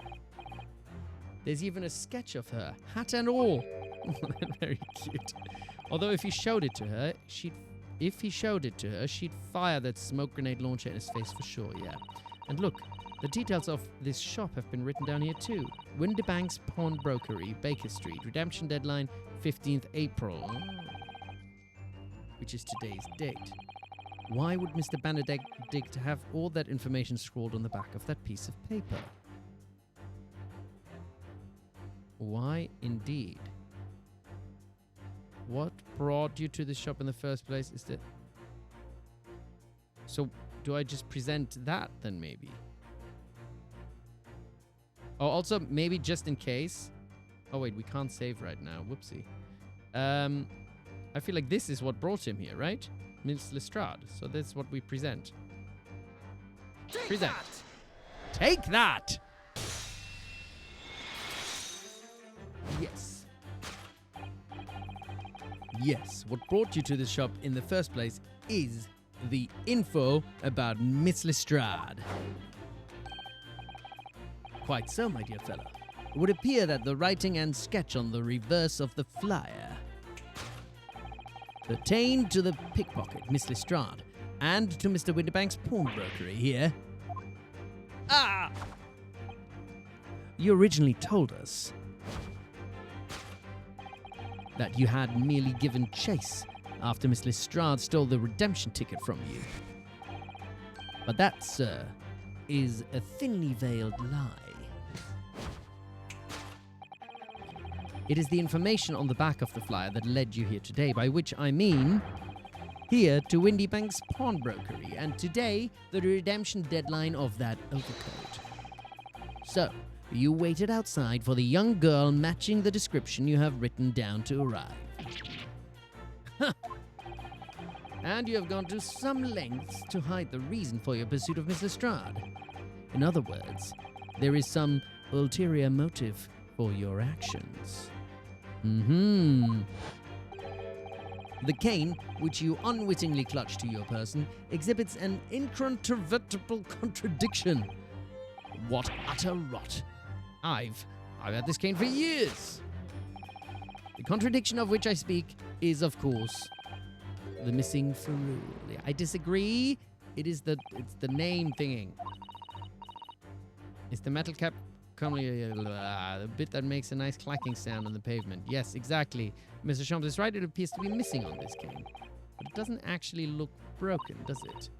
[SPEAKER 1] There's even a sketch of her, hat and all. Very cute. Although if he showed it to her, she'd fire that smoke grenade launcher in his face for sure, yeah. And look, the details of this shop have been written down here too. Windybank's Pawnbrokery, Baker Street. Redemption deadline, 15th April. Which is today's date. Why would Mr. Benedict have all that information scrawled on the back of that piece of paper? Why indeed? What brought you to the shop in the first place? Is that... So, do I just present that then maybe? Oh, also, maybe just in case... Oh wait, we can't save right now. Whoopsie. I feel like this is what brought him here, right? Miss Lestrade. So that's what we present. Present. Take that! Yes. Yes, what brought you to the shop in the first place is the info about Miss Lestrade. Quite so, my dear fellow. It would appear that the writing and sketch on the reverse of the flyer pertain to the pickpocket, Miss Lestrade, and to Mr. Winterbank's pawnbrokery here. Ah! You originally told us that you had merely given chase after Miss Lestrade stole the redemption ticket from you. But that, sir, is a thinly veiled lie. It is the information on the back of the flyer that led you here today, by which I mean here to Windybank's pawnbrokery, and today the redemption deadline of that overcoat. So, you waited outside for the young girl matching the description you have written down to arrive. And you have gone to some lengths to hide the reason for your pursuit of Miss Lestrade. In other words, there is some ulterior motive for your actions. The cane, which you unwittingly clutch to your person, exhibits an incontrovertible contradiction. What utter rot. I've had this cane for years. The contradiction of which I speak is, of course, the missing ferrule. I disagree. It's the name thinging. It's the metal cap, the bit that makes a nice clacking sound on the pavement. Yes, exactly. Mr. Shams is right. It appears to be missing on this cane. But it doesn't actually look broken, does it?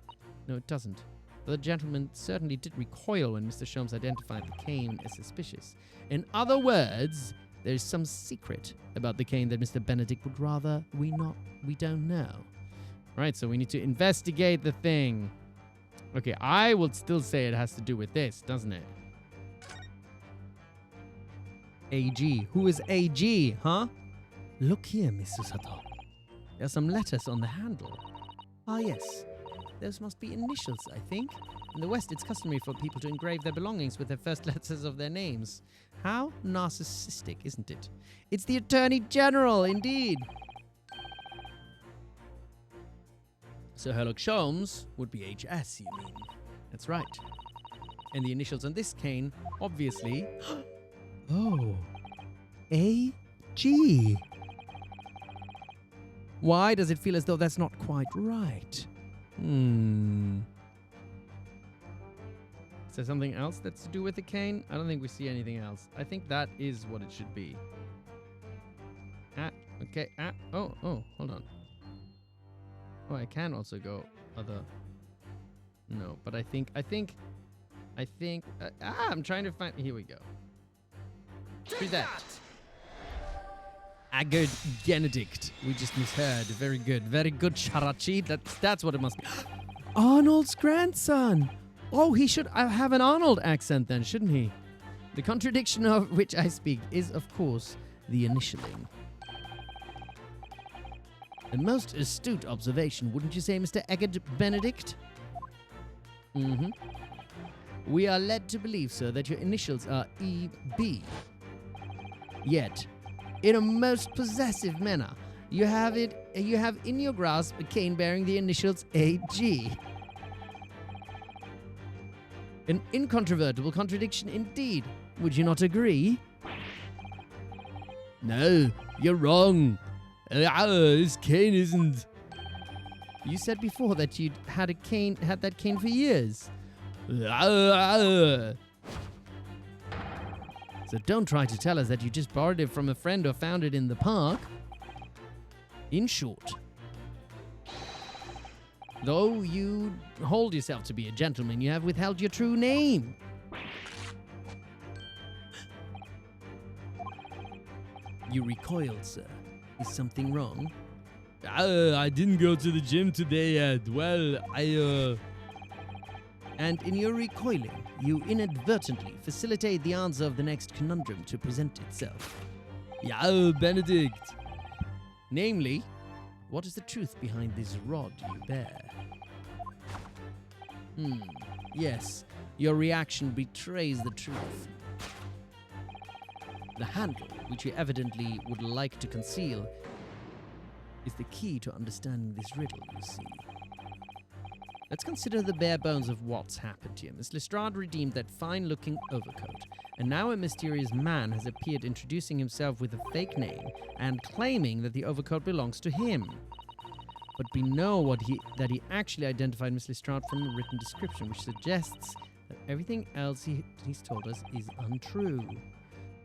[SPEAKER 1] No, it doesn't. But the gentleman certainly did recoil when Mr. Shams identified the cane as suspicious. In other words, there's some secret about the cane that Mr. Benedict would rather we don't know. Right, so we need to investigate the thing. Okay, I would still say it has to do with this, doesn't it? AG. Who is AG, huh? Look here, Mr. Sato. There are some letters on the handle. Ah, yes. Those must be initials, I think. In the West, it's customary for people to engrave their belongings with the first letters of their names. How narcissistic, isn't it? It's the Attorney General, indeed. So Sherlock Holmes would be HS, you mean? That's right. And the initials on this cane, obviously... Oh. A.G. Why does it feel as though that's not quite right? Is there something else that's to do with the cane? I don't think we see anything else. I think that is what it should be. Okay. Oh, hold on. Oh, I can also go other... No, but I think... I'm trying to find... Here we go. Present. Agard Benedict. We just misheard. Very good. Very good, Charachi. That's what it must be. Arnold's grandson. Oh, he should have an Arnold accent then, shouldn't he? The contradiction of which I speak is, of course, the initialing. A most astute observation, wouldn't you say, Mr. Agard Benedict? We are led to believe, sir, that your initials are E.B. Yet, in a most possessive manner, you have in your grasp a cane bearing the initials A.G. An incontrovertible contradiction indeed. Would you not agree? No, you're wrong. This cane isn't. You said before that you'd had that cane for years. So don't try to tell us that you just borrowed it from a friend or found it in the park. In short,
[SPEAKER 4] Though you hold yourself to be a gentleman, you have withheld your true name. You recoiled, sir. Is something wrong?
[SPEAKER 3] I didn't go to the gym today yet. Well,
[SPEAKER 4] And in your recoiling, you inadvertently facilitate the answer of the next conundrum to present itself.
[SPEAKER 3] Benedict.
[SPEAKER 4] Namely, what is the truth behind this rod you bear? Yes, your reaction betrays the truth. The handle, which you evidently would like to conceal, is the key to understanding this riddle, you see. Let's consider the bare bones of what's happened here. Miss Lestrade redeemed that fine-looking overcoat, and now a mysterious man has appeared introducing himself with a fake name and claiming that the overcoat belongs to him. But we know that he actually identified Miss Lestrade from a written description, which suggests that everything else he's told us is untrue.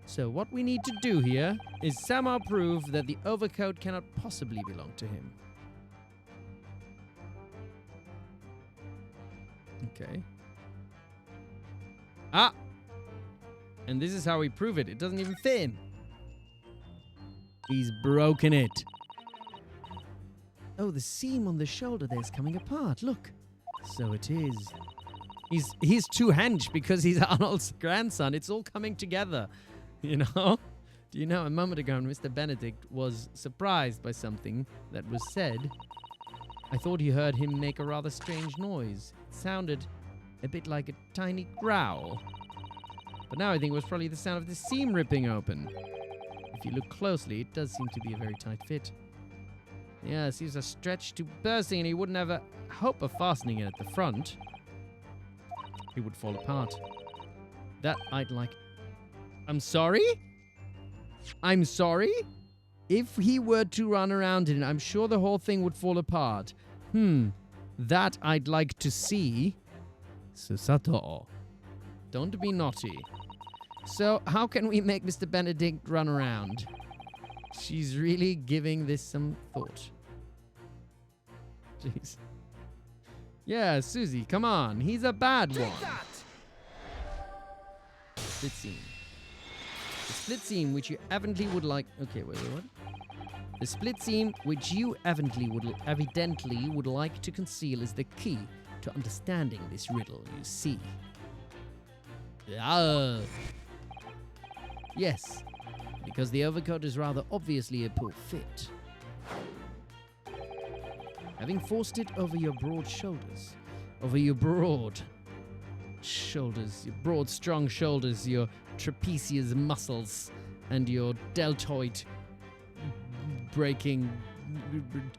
[SPEAKER 4] So what we need to do here is somehow prove that the overcoat cannot possibly belong to him. Okay. Ah! And this is how we prove it. It doesn't even fit him. He's broken it. Oh, the seam on the shoulder there is coming apart. Look. So it is. He's too hench because he's Arnold's grandson. It's all coming together. You know? Do you know, a moment ago, Mr. Benedict was surprised by something that was said. I thought he heard him make a rather strange noise. It sounded a bit like a tiny growl. But now I think it was probably the sound of the seam ripping open. If you look closely, it does seem to be a very tight fit. Yeah, it seems a stretch to bursting, and he wouldn't have a hope of fastening it at the front. It would fall apart. That I'd like... I'm sorry? I'm sorry? If he were to run around in it, I'm sure the whole thing would fall apart. That I'd like to see. Susato. Don't be naughty. So, how can we make Mr. Benedict run around? She's really giving this some thought. Jeez. Yeah, Susie, come on. He's a bad one. Split seam. The split seam which you evidently would like... Okay, wait, what? The split seam which you evidently would like to conceal is the key to understanding this riddle, you see. Yes, because the overcoat is rather obviously a poor fit. Having forced it over your broad shoulders, your broad, strong shoulders, your trapezius muscles, and your deltoid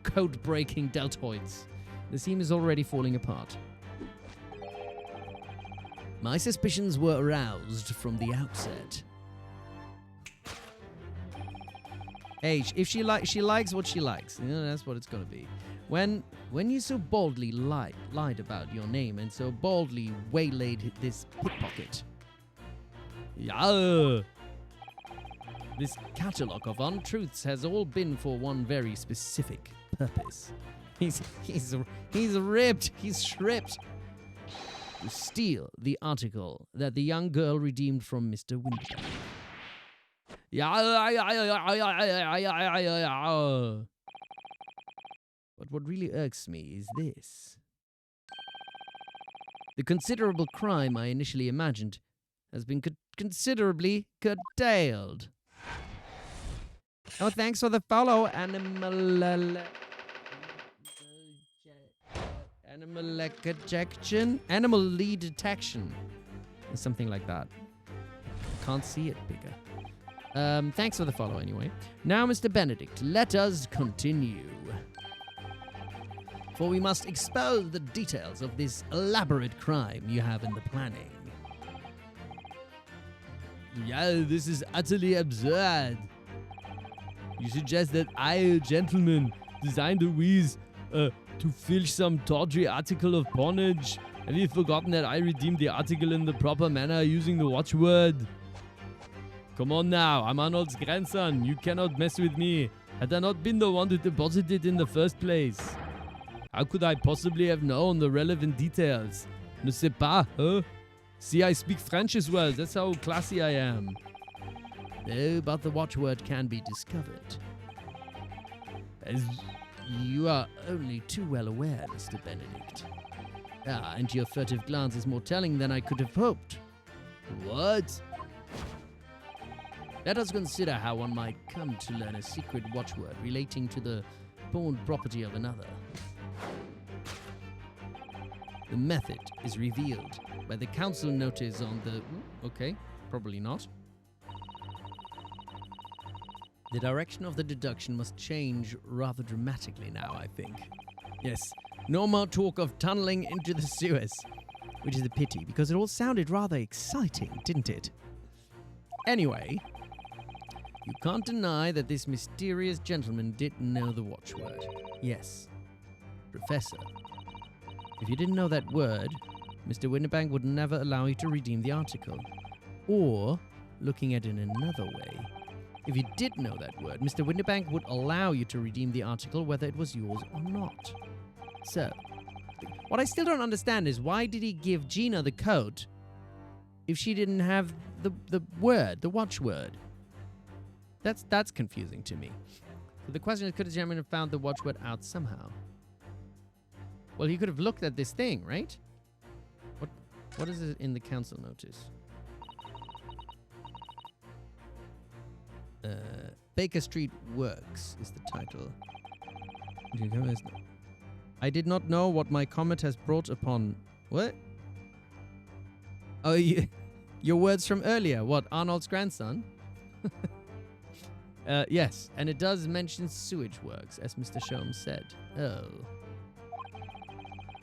[SPEAKER 4] coat-breaking deltoids, the seam is already falling apart. My suspicions were aroused from the outset. Hey, if she likes what she likes, you know, that's what it's gonna be. When you so boldly lied about your name and so boldly waylaid this pickpocket. Yeah. This catalogue of untruths has all been for one very specific purpose. He's ripped. He's stripped. To steal the article that the young girl redeemed from Mr. Winter. But what really irks me is this. The considerable crime I initially imagined has been considerably curtailed. Oh, thanks for the follow, Animal lead detection. Or something like that. Can't see it bigger. Thanks for the follow anyway. Now, Mr. Benedict, let us continue. For we must expose the details of this elaborate crime you have in the planning.
[SPEAKER 3] Yeah, this is utterly absurd. You suggest that I, a gentleman, designed a wheeze to filch some tawdry article of pawnage? Have you forgotten that I redeemed the article in the proper manner using the watchword? Come on now, I'm Arnold's grandson. You cannot mess with me. Had I not been the one to deposit it in the first place. How could I possibly have known the relevant details? Ne sais pas, huh? See, I speak French as well. That's how classy I am.
[SPEAKER 4] No, but the watchword can be discovered. As you are only too well aware, Mr. Benedict. Ah, and your furtive glance is more telling than I could have hoped. What? Let us consider how one might come to learn a secret watchword relating to the pawned property of another. The method is revealed by the council notice on the... Okay, probably not. The direction of the deduction must change rather dramatically now, I think. Yes, no more talk of tunneling into the sewers. Which is a pity, because it all sounded rather exciting, didn't it? Anyway, you can't deny that this mysterious gentleman did know the watchword. Yes, Professor. If you didn't know that word, Mr. Winterbank would never allow you to redeem the article. Or, looking at it in another way, if you did know that word, Mr. Winterbank would allow you to redeem the article whether it was yours or not. So, what I still don't understand is why did he give Gina the code if she didn't have the word, the watchword? That's confusing to me. So the question is, could the gentleman have found the watchword out somehow? Well, he could have looked at this thing, right? What is it in the council notice? Baker Street Works is the title. I did not know what my comet has brought upon. What? Oh, your words from earlier. What, Arnold's grandson? Yes, and it does mention sewage works, as Mr. Sholmes said. Oh.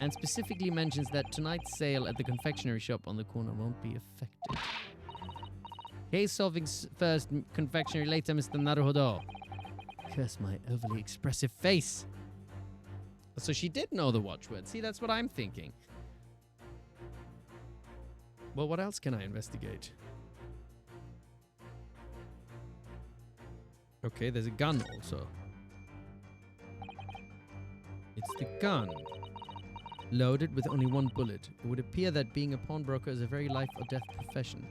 [SPEAKER 4] And specifically mentions that tonight's sale at the confectionery shop on the corner won't be affected. Case solving first, confectionery later, Mr. Naruhodo. Curse my overly expressive face. So she did know the watchword. See, that's what I'm thinking. Well, what else can I investigate? Okay, there's a gun also. It's the gun. Loaded with only one bullet. It would appear that being a pawnbroker is a very life or death profession.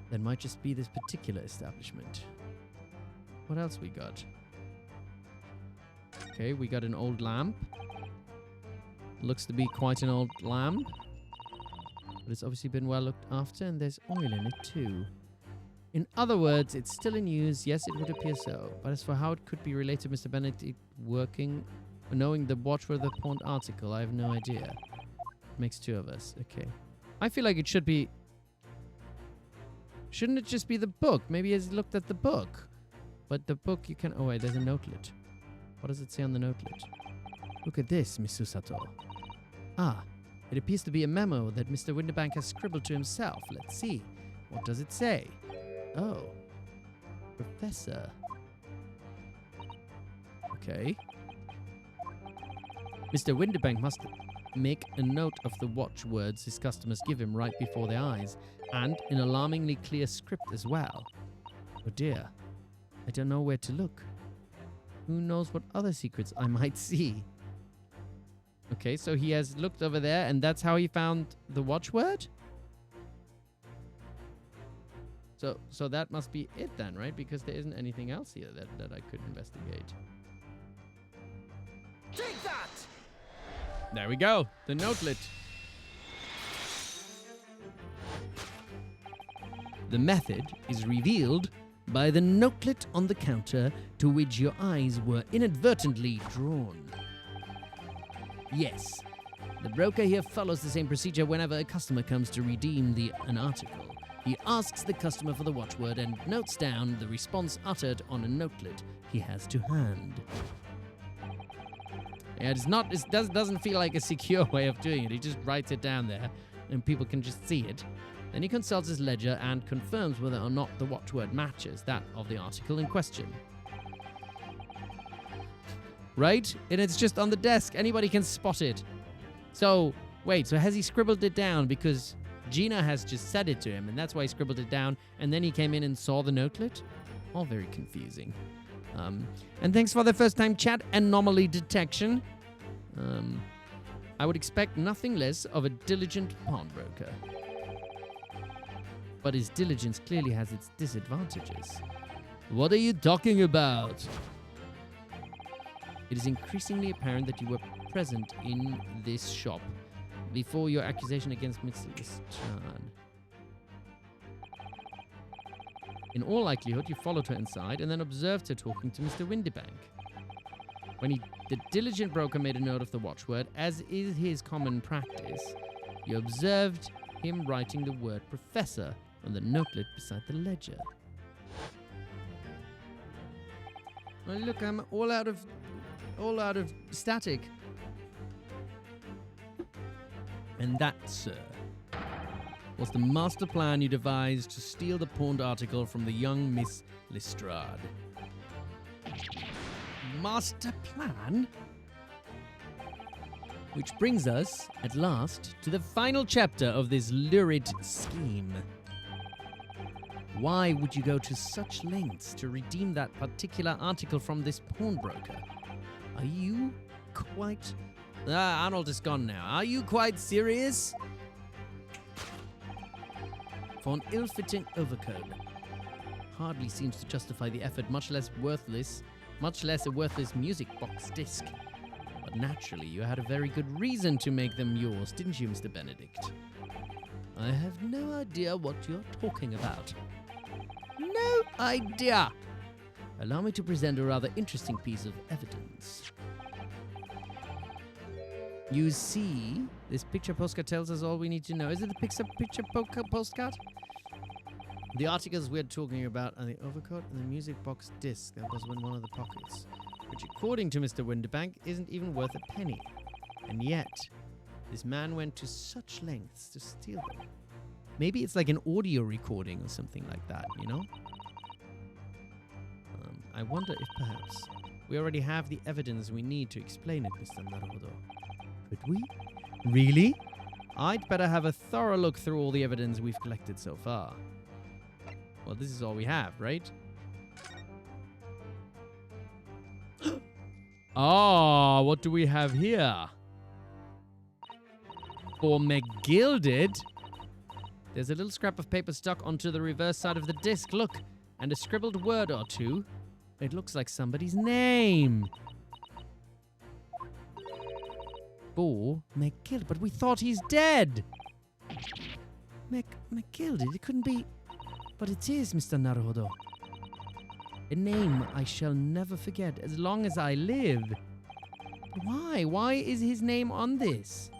[SPEAKER 4] That might just be this particular establishment. What else we got? Okay, we got an old lamp. Looks to be quite an old lamp. But it's obviously been well looked after, and there's oil in it too. In other words, it's still in use. Yes, it would appear so. But as for how it could be related to Mr. Benedict working, knowing the watchword of the pawned article, I have no idea. Makes two of us. Okay. I feel like it should be... Shouldn't it just be the book? Maybe he's looked at the book. But the book you can... Oh, wait, there's a notelet. What does it say on the notelet? Look at this, Miss Susato. Ah, it appears to be a memo that Mr. Winterbank has scribbled to himself. Let's see. What does it say? Oh. Professor. Okay. Mr. Winterbank must make a note of the watchwords his customers give him right before their eyes, and in alarmingly clear script as well. Oh dear. I don't know where to look. Who knows what other secrets I might see? Okay, so he has looked over there, and that's how he found the watchword? So that must be it then, right? Because there isn't anything else here that I could investigate.
[SPEAKER 2] Take that!
[SPEAKER 3] There we go. The notelet.
[SPEAKER 4] The method is revealed by the notelet on the counter to which your eyes were inadvertently drawn. Yes, the broker here follows the same procedure whenever a customer comes to redeem an article. He asks the customer for the watchword and notes down the response uttered on a notelet he has to hand. Yeah, it doesn't feel like a secure way of doing it. He just writes it down there and people can just see it. Then he consults his ledger and confirms whether or not the watchword matches that of the article in question. Right? And it's just on the desk. Anybody can spot it. So, wait, so has he scribbled it down because Gina has just said it to him and that's why he scribbled it down and then he came in and saw the notelet? All very confusing. And thanks for the first time chat, anomaly detection. I would expect nothing less of a diligent pawnbroker. But his diligence clearly has its disadvantages. What are you talking about? It is increasingly apparent that you were present in this shop before your accusation against Mr. Lestrade. In all likelihood, you followed her inside and then observed her talking to Mr. Windibank. When the diligent broker made a note of the watchword, as is his common practice, you observed him writing the word professor on the notelet beside the ledger.
[SPEAKER 1] Oh, look, I'm all out of static. And that, sir, was the master plan you devised to steal the pawned article from the young Miss Lestrade. Master plan? Which brings us, at last, to the final chapter of this lurid scheme. Why would you go to such lengths to redeem that particular article from this pawnbroker? Are you quite... Arnold is gone now. Are you quite serious? For an ill-fitting overcoat. Hardly seems to justify the effort, much less a worthless music box disc. But naturally, you had a very good reason to make them yours, didn't you, Mr. Benedict? I have no idea what you're talking about. No idea! Allow me to present a rather interesting piece of evidence. You see, this picture postcard tells us all we need to know. Is it the picture postcard? The articles we're talking about are the overcoat and the music box disc that was in one of the pockets, which according to Mr. Windibank isn't even worth a penny. And yet, this man went to such lengths to steal them. Maybe it's like an audio recording or something like that, you know? I wonder if perhaps we already have the evidence we need to explain it, Mr. Naruhodo. Could we? Really? I'd better have a thorough look through all the evidence we've collected so far. Well, this is all we have, right? Ah, what do we have here? For McGilded, there's a little scrap of paper stuck onto the reverse side of the disc. Look, and a scribbled word or two. It looks like somebody's name. For McGilded, but we thought he's dead. McGilded, it couldn't be... But it is, Mr. Naruhodo. A name I shall never forget as long as I live. Why? Why is his name on this?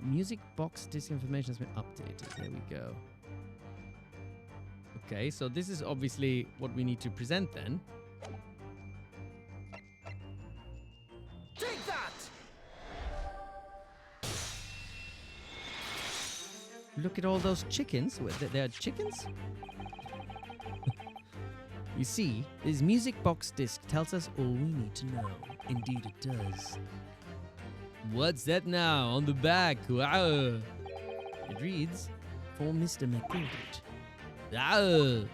[SPEAKER 1] Music box disc information has been updated. There we go. Okay, so this is obviously what we need to present then.
[SPEAKER 2] Take that!
[SPEAKER 1] Look at all those chickens. They're chickens? You see, this music box disc tells us all we need to know. Indeed it does. What's that now on the back? Wow. It reads, for Mr. McGilded. Wow.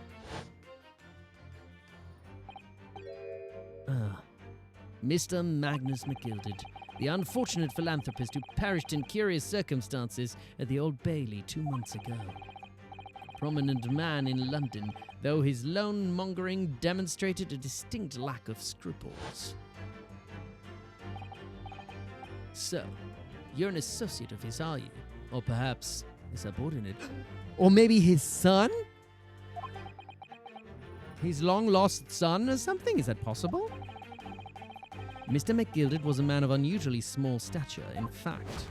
[SPEAKER 1] Mr. Magnus McGilded, the unfortunate philanthropist who perished in curious circumstances at the Old Bailey 2 months ago. A prominent man in London, though his lone-mongering demonstrated a distinct lack of scruples. So, you're an associate of his, are you? Or perhaps a subordinate? Or maybe his son? His long-lost son or something? Is that possible? Mr. McGilded was a man of unusually small stature. In fact,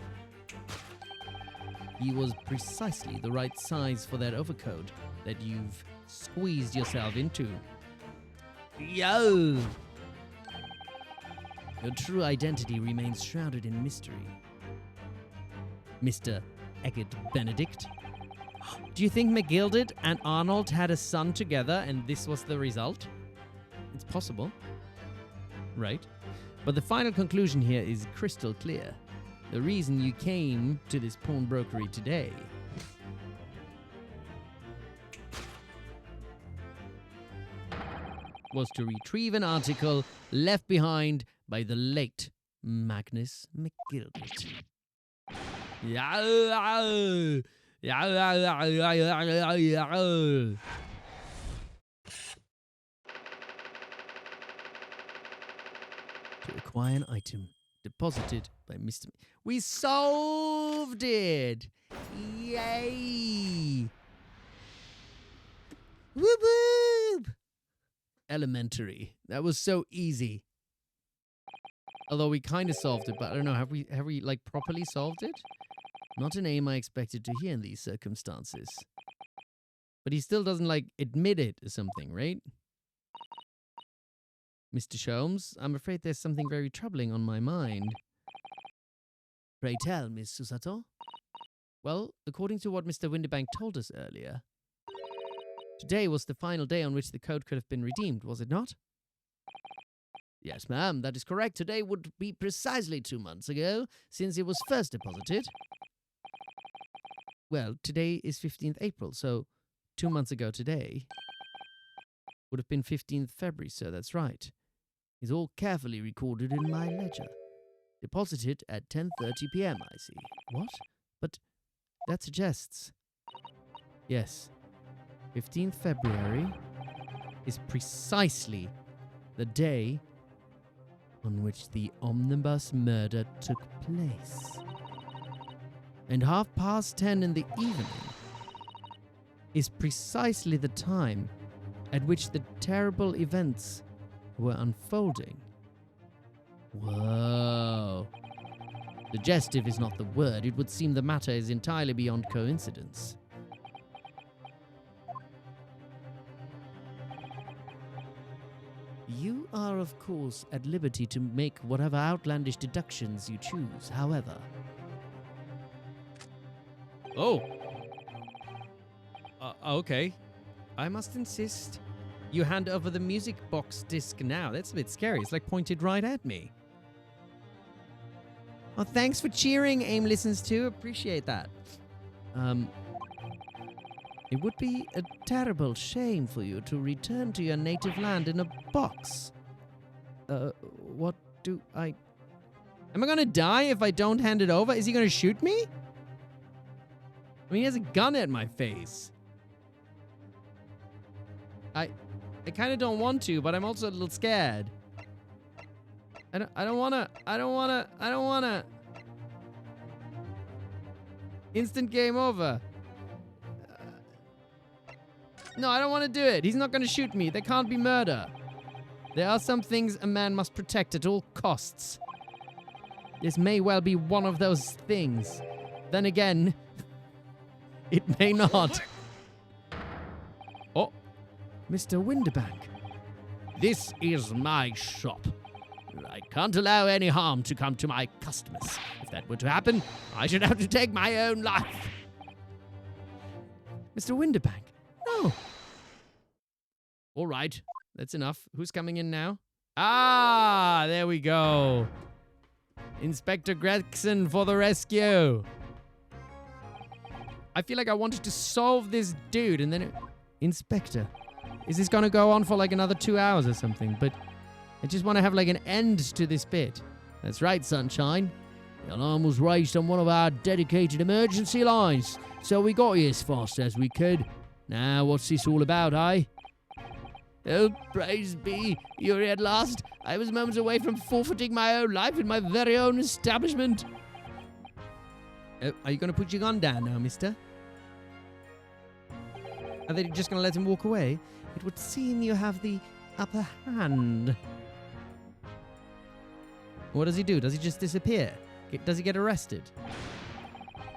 [SPEAKER 1] he was precisely the right size for that overcoat that you've squeezed yourself into. Yo! Your true identity remains shrouded in mystery. Mr. Eggert Benedict? Do you think McGilded and Arnold had a son together and this was the result? It's possible. Right? But the final conclusion here is crystal clear. The reason you came to this pawnbrokery today was to retrieve an article left behind by the late
[SPEAKER 4] Magnus McGildet. To acquire an item deposited by Mr. We solved it! Yay! Whoop whoop! Elementary. That was so easy. Although we kind of solved it, but I don't know, have we like properly solved it? Not an aim I expected to hear in these circumstances. But he still doesn't like admit it or something, right? Mr. Sholmes, I'm afraid there's something very troubling on my mind. Pray tell, Miss Susato. Well, according to what Mr. Winterbank told us earlier, today was the final day on which the code could have been redeemed, was it not? Yes, ma'am, that is correct. Today would be precisely 2 months ago, since it was first deposited. Well, today is 15th April, so 2 months ago today would have been 15th February, so that's right. It's all carefully recorded in my ledger. Deposited at 10:30 p.m., I see. What? But that suggests... Yes, 15th February is precisely the day on which the omnibus murder took place. And 10:30 in the evening is precisely the time at which the terrible events were unfolding. Whoa. Suggestive is not the word. It would seem the matter is entirely beyond coincidence. You are, of course, at liberty to make whatever outlandish deductions you choose, however.
[SPEAKER 1] Oh. Okay. I must insist you hand over the music box disc now. That's a bit scary. It's like pointed right at me. Oh, thanks for cheering, AIM Listens To. Appreciate that.
[SPEAKER 4] It would be a terrible shame for you to return to your native land in a box. What do I...
[SPEAKER 1] Am I gonna die if I don't hand it over? Is he gonna shoot me? I mean, he has a gun at my face. I kind of don't want to, but I'm also a little scared. I don't wanna. Instant game over. No, I don't want to do it. He's not going to shoot me. There can't be murder. There are some things a man must protect at all costs. This may well be one of those things. Then again, it may not. Oh,
[SPEAKER 4] Mr. Winterbank.
[SPEAKER 3] This is my shop. I can't allow any harm to come to my customers. If that were to happen, I should have to take my own life.
[SPEAKER 4] Mr. Winterbank. No.
[SPEAKER 1] All right. That's enough. Who's coming in now? Ah, there we go. Inspector Gregson for the rescue. I feel like I wanted to solve this dude and then... Inspector. Is this going to go on for like another 2 hours or something? But I just want to have like an end to this bit.
[SPEAKER 3] That's right, Sunshine. The alarm was raised on one of our dedicated emergency lines, so we got here as fast as we could. Now, what's this all about, eh? Oh, praise be, you're here at last. I was moments away from forfeiting my own life in my very own establishment.
[SPEAKER 1] Are you going to put your gun down now, mister? Are they just going to let him walk away? It would seem you have the upper hand. What does he do? Does he just disappear? Does he get arrested?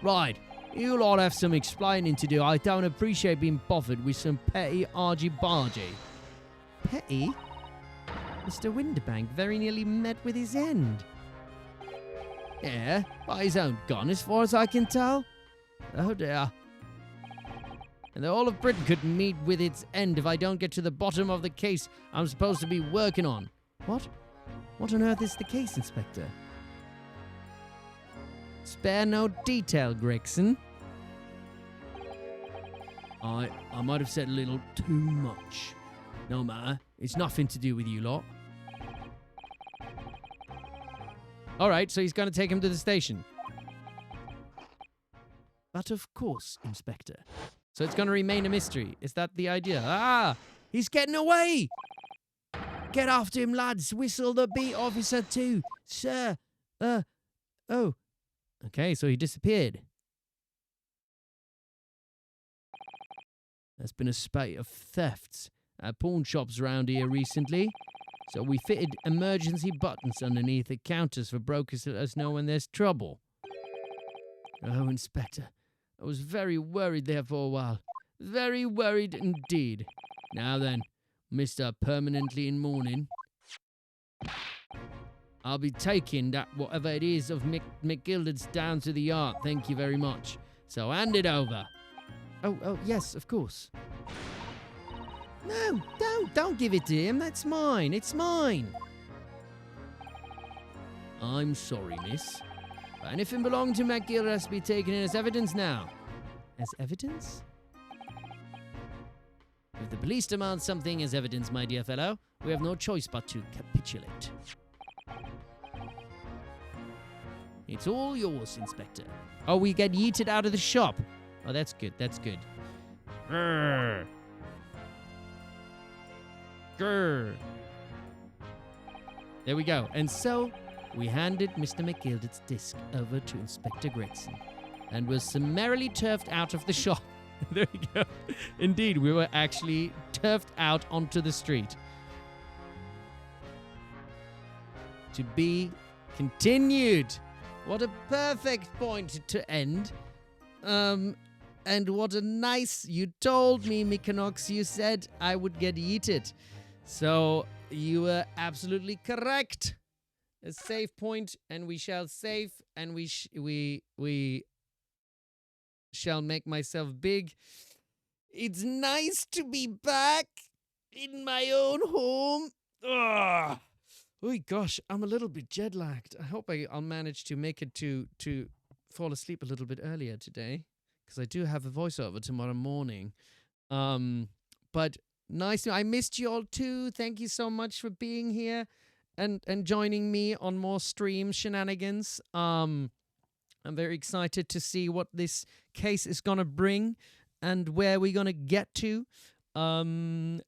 [SPEAKER 3] Right, you lot have some explaining to do. I don't appreciate being bothered with some petty argy-bargy.
[SPEAKER 1] Petty? Mr. Winterbank very nearly met with his end.
[SPEAKER 3] Yeah, by his own gun, as far as I can tell. Oh dear.
[SPEAKER 1] And the whole of Britain could meet with its end if I don't get to the bottom of the case I'm supposed to be working on.
[SPEAKER 4] What? What on earth is the case, Inspector?
[SPEAKER 1] Spare no detail, Gregson.
[SPEAKER 3] I might have said a little too much. No matter, it's nothing to do with you lot.
[SPEAKER 4] All right, so he's going to take him to the station. But of course, Inspector. So it's going to remain a mystery. Is that the idea? Ah, he's getting away. Get after him, lads. Whistle the beat officer too. Sir. Oh. Okay, so he disappeared. There's been a spate of thefts at pawn shops around here recently. So we fitted emergency buttons underneath the counters for brokers to let us know when there's trouble. Oh, Inspector, I was very worried there for a while. Very worried indeed. Now then, Mr. Permanently in Mourning, I'll be taking that whatever it is of McGilded's down to the yard. Thank you very much. So hand it over. Oh, yes, of course. No, don't give it to him. That's mine. It's mine. I'm sorry, miss. But anything belonging to McGill has to be taken in as evidence now. As evidence? If the police demand something as evidence, my dear fellow, we have no choice but to capitulate. It's all yours, Inspector. Oh, we get yeeted out of the shop. Oh, that's good. That's good. Grr. Grr. There we go. And so we handed Mr. McGilded's disc over to Inspector Gregson and was summarily turfed out of the shop. There we go. Indeed, we were actually turfed out onto the street. To be continued. What a perfect point to end. And what a nice... You told me, Mykonox, you said I would get yeeted. So you were absolutely correct. A save point, and we shall save, and we shall make myself big. It's nice to be back in my own home. Ugh. Oh gosh, I'm a little bit jet lagged. I hope I'll manage to make it to fall asleep a little bit earlier today, because I do have a voiceover tomorrow morning. But nice. I missed you all too. Thank you so much for being here and joining me on more stream shenanigans. I'm very excited to see what this case is gonna bring and where we're gonna get to. Yeah,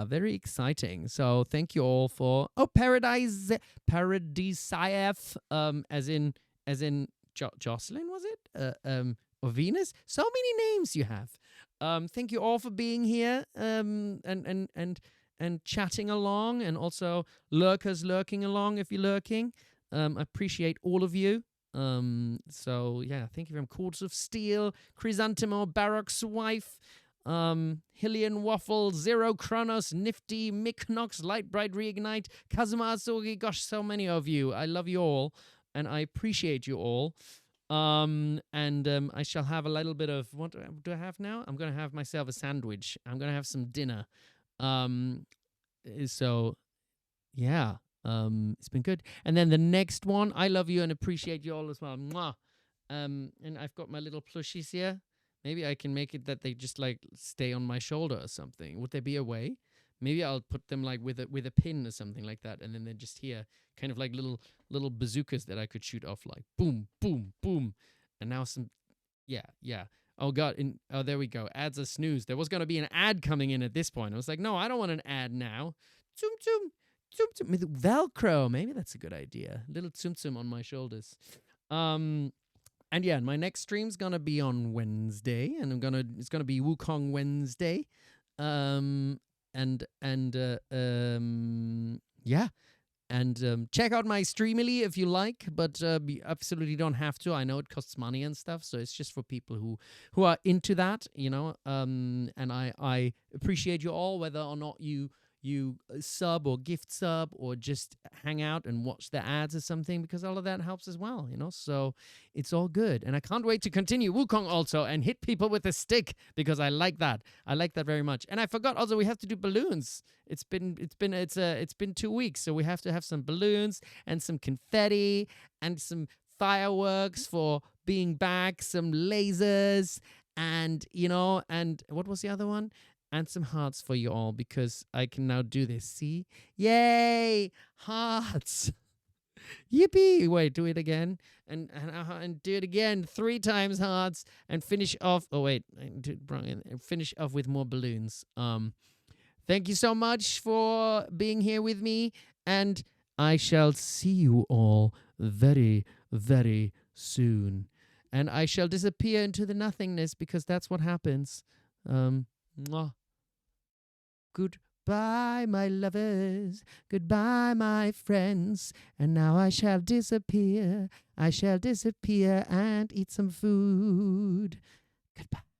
[SPEAKER 4] very exciting. So thank you all for Paradise IF, as in Jocelyn, was it? Or Venus? So many names you have. Thank you all for being here, and chatting along, and also lurkers lurking along if you're lurking. I appreciate all of you. So yeah, thank you very much. Cords of Steel, Chrysanthemo, Baroque's Wife, Hillian Waffle, Zero Chronos, Nifty, Mykonox, Light Bright Reignite, Kazuma Asogi. Gosh, so many of you. I love you all, and I appreciate you all. I shall have a little bit of, what do I have now? I'm going to have myself a sandwich. I'm going to have some dinner. So yeah, it's been good. And then the next one, I love you and appreciate you all as well. Mwah. And I've got my little plushies here. Maybe I can make it that they just like stay on my shoulder or something. Would there be a way? Maybe I'll put them like with a pin or something like that, and then they're just here, kind of like little bazookas that I could shoot off, like boom, boom, boom. And now some, yeah. Oh God, there we go. Ads are snooze. There was gonna be an ad coming in at this point. I was like, no, I don't want an ad now. Tsum tsum, tsum tsum with Velcro. Maybe that's a good idea. Little tsum tsum on my shoulders. And yeah, my next stream's gonna be on Wednesday, and it's gonna be Wukong Wednesday. Yeah. And check out my Streamily if you like, but you absolutely don't have to. I know it costs money and stuff, so it's just for people who are into that, you know. And I appreciate you all, whether or not you sub or gift sub or just hang out and watch the ads or something, because all of that helps as well, you know. So it's all good, and I can't wait to continue Wukong also and hit people with a stick, because I like that. I like that very much. And I forgot also we have to do balloons. It's been 2 weeks, so we have to have some balloons and some confetti and some fireworks for being back, some lasers, and you know, and what was the other one? And some hearts for you all, because I can now do this. See? Yay! Hearts! Yippee! Wait, do it again. And do it again 3 times hearts and finish off. Oh, wait. Finish off with more balloons. Thank you so much for being here with me. And I shall see you all very, very soon. And I shall disappear into the nothingness because that's what happens. Mwah. Goodbye, my lovers. Goodbye, my friends. And now I shall disappear. I shall disappear and eat some food. Goodbye.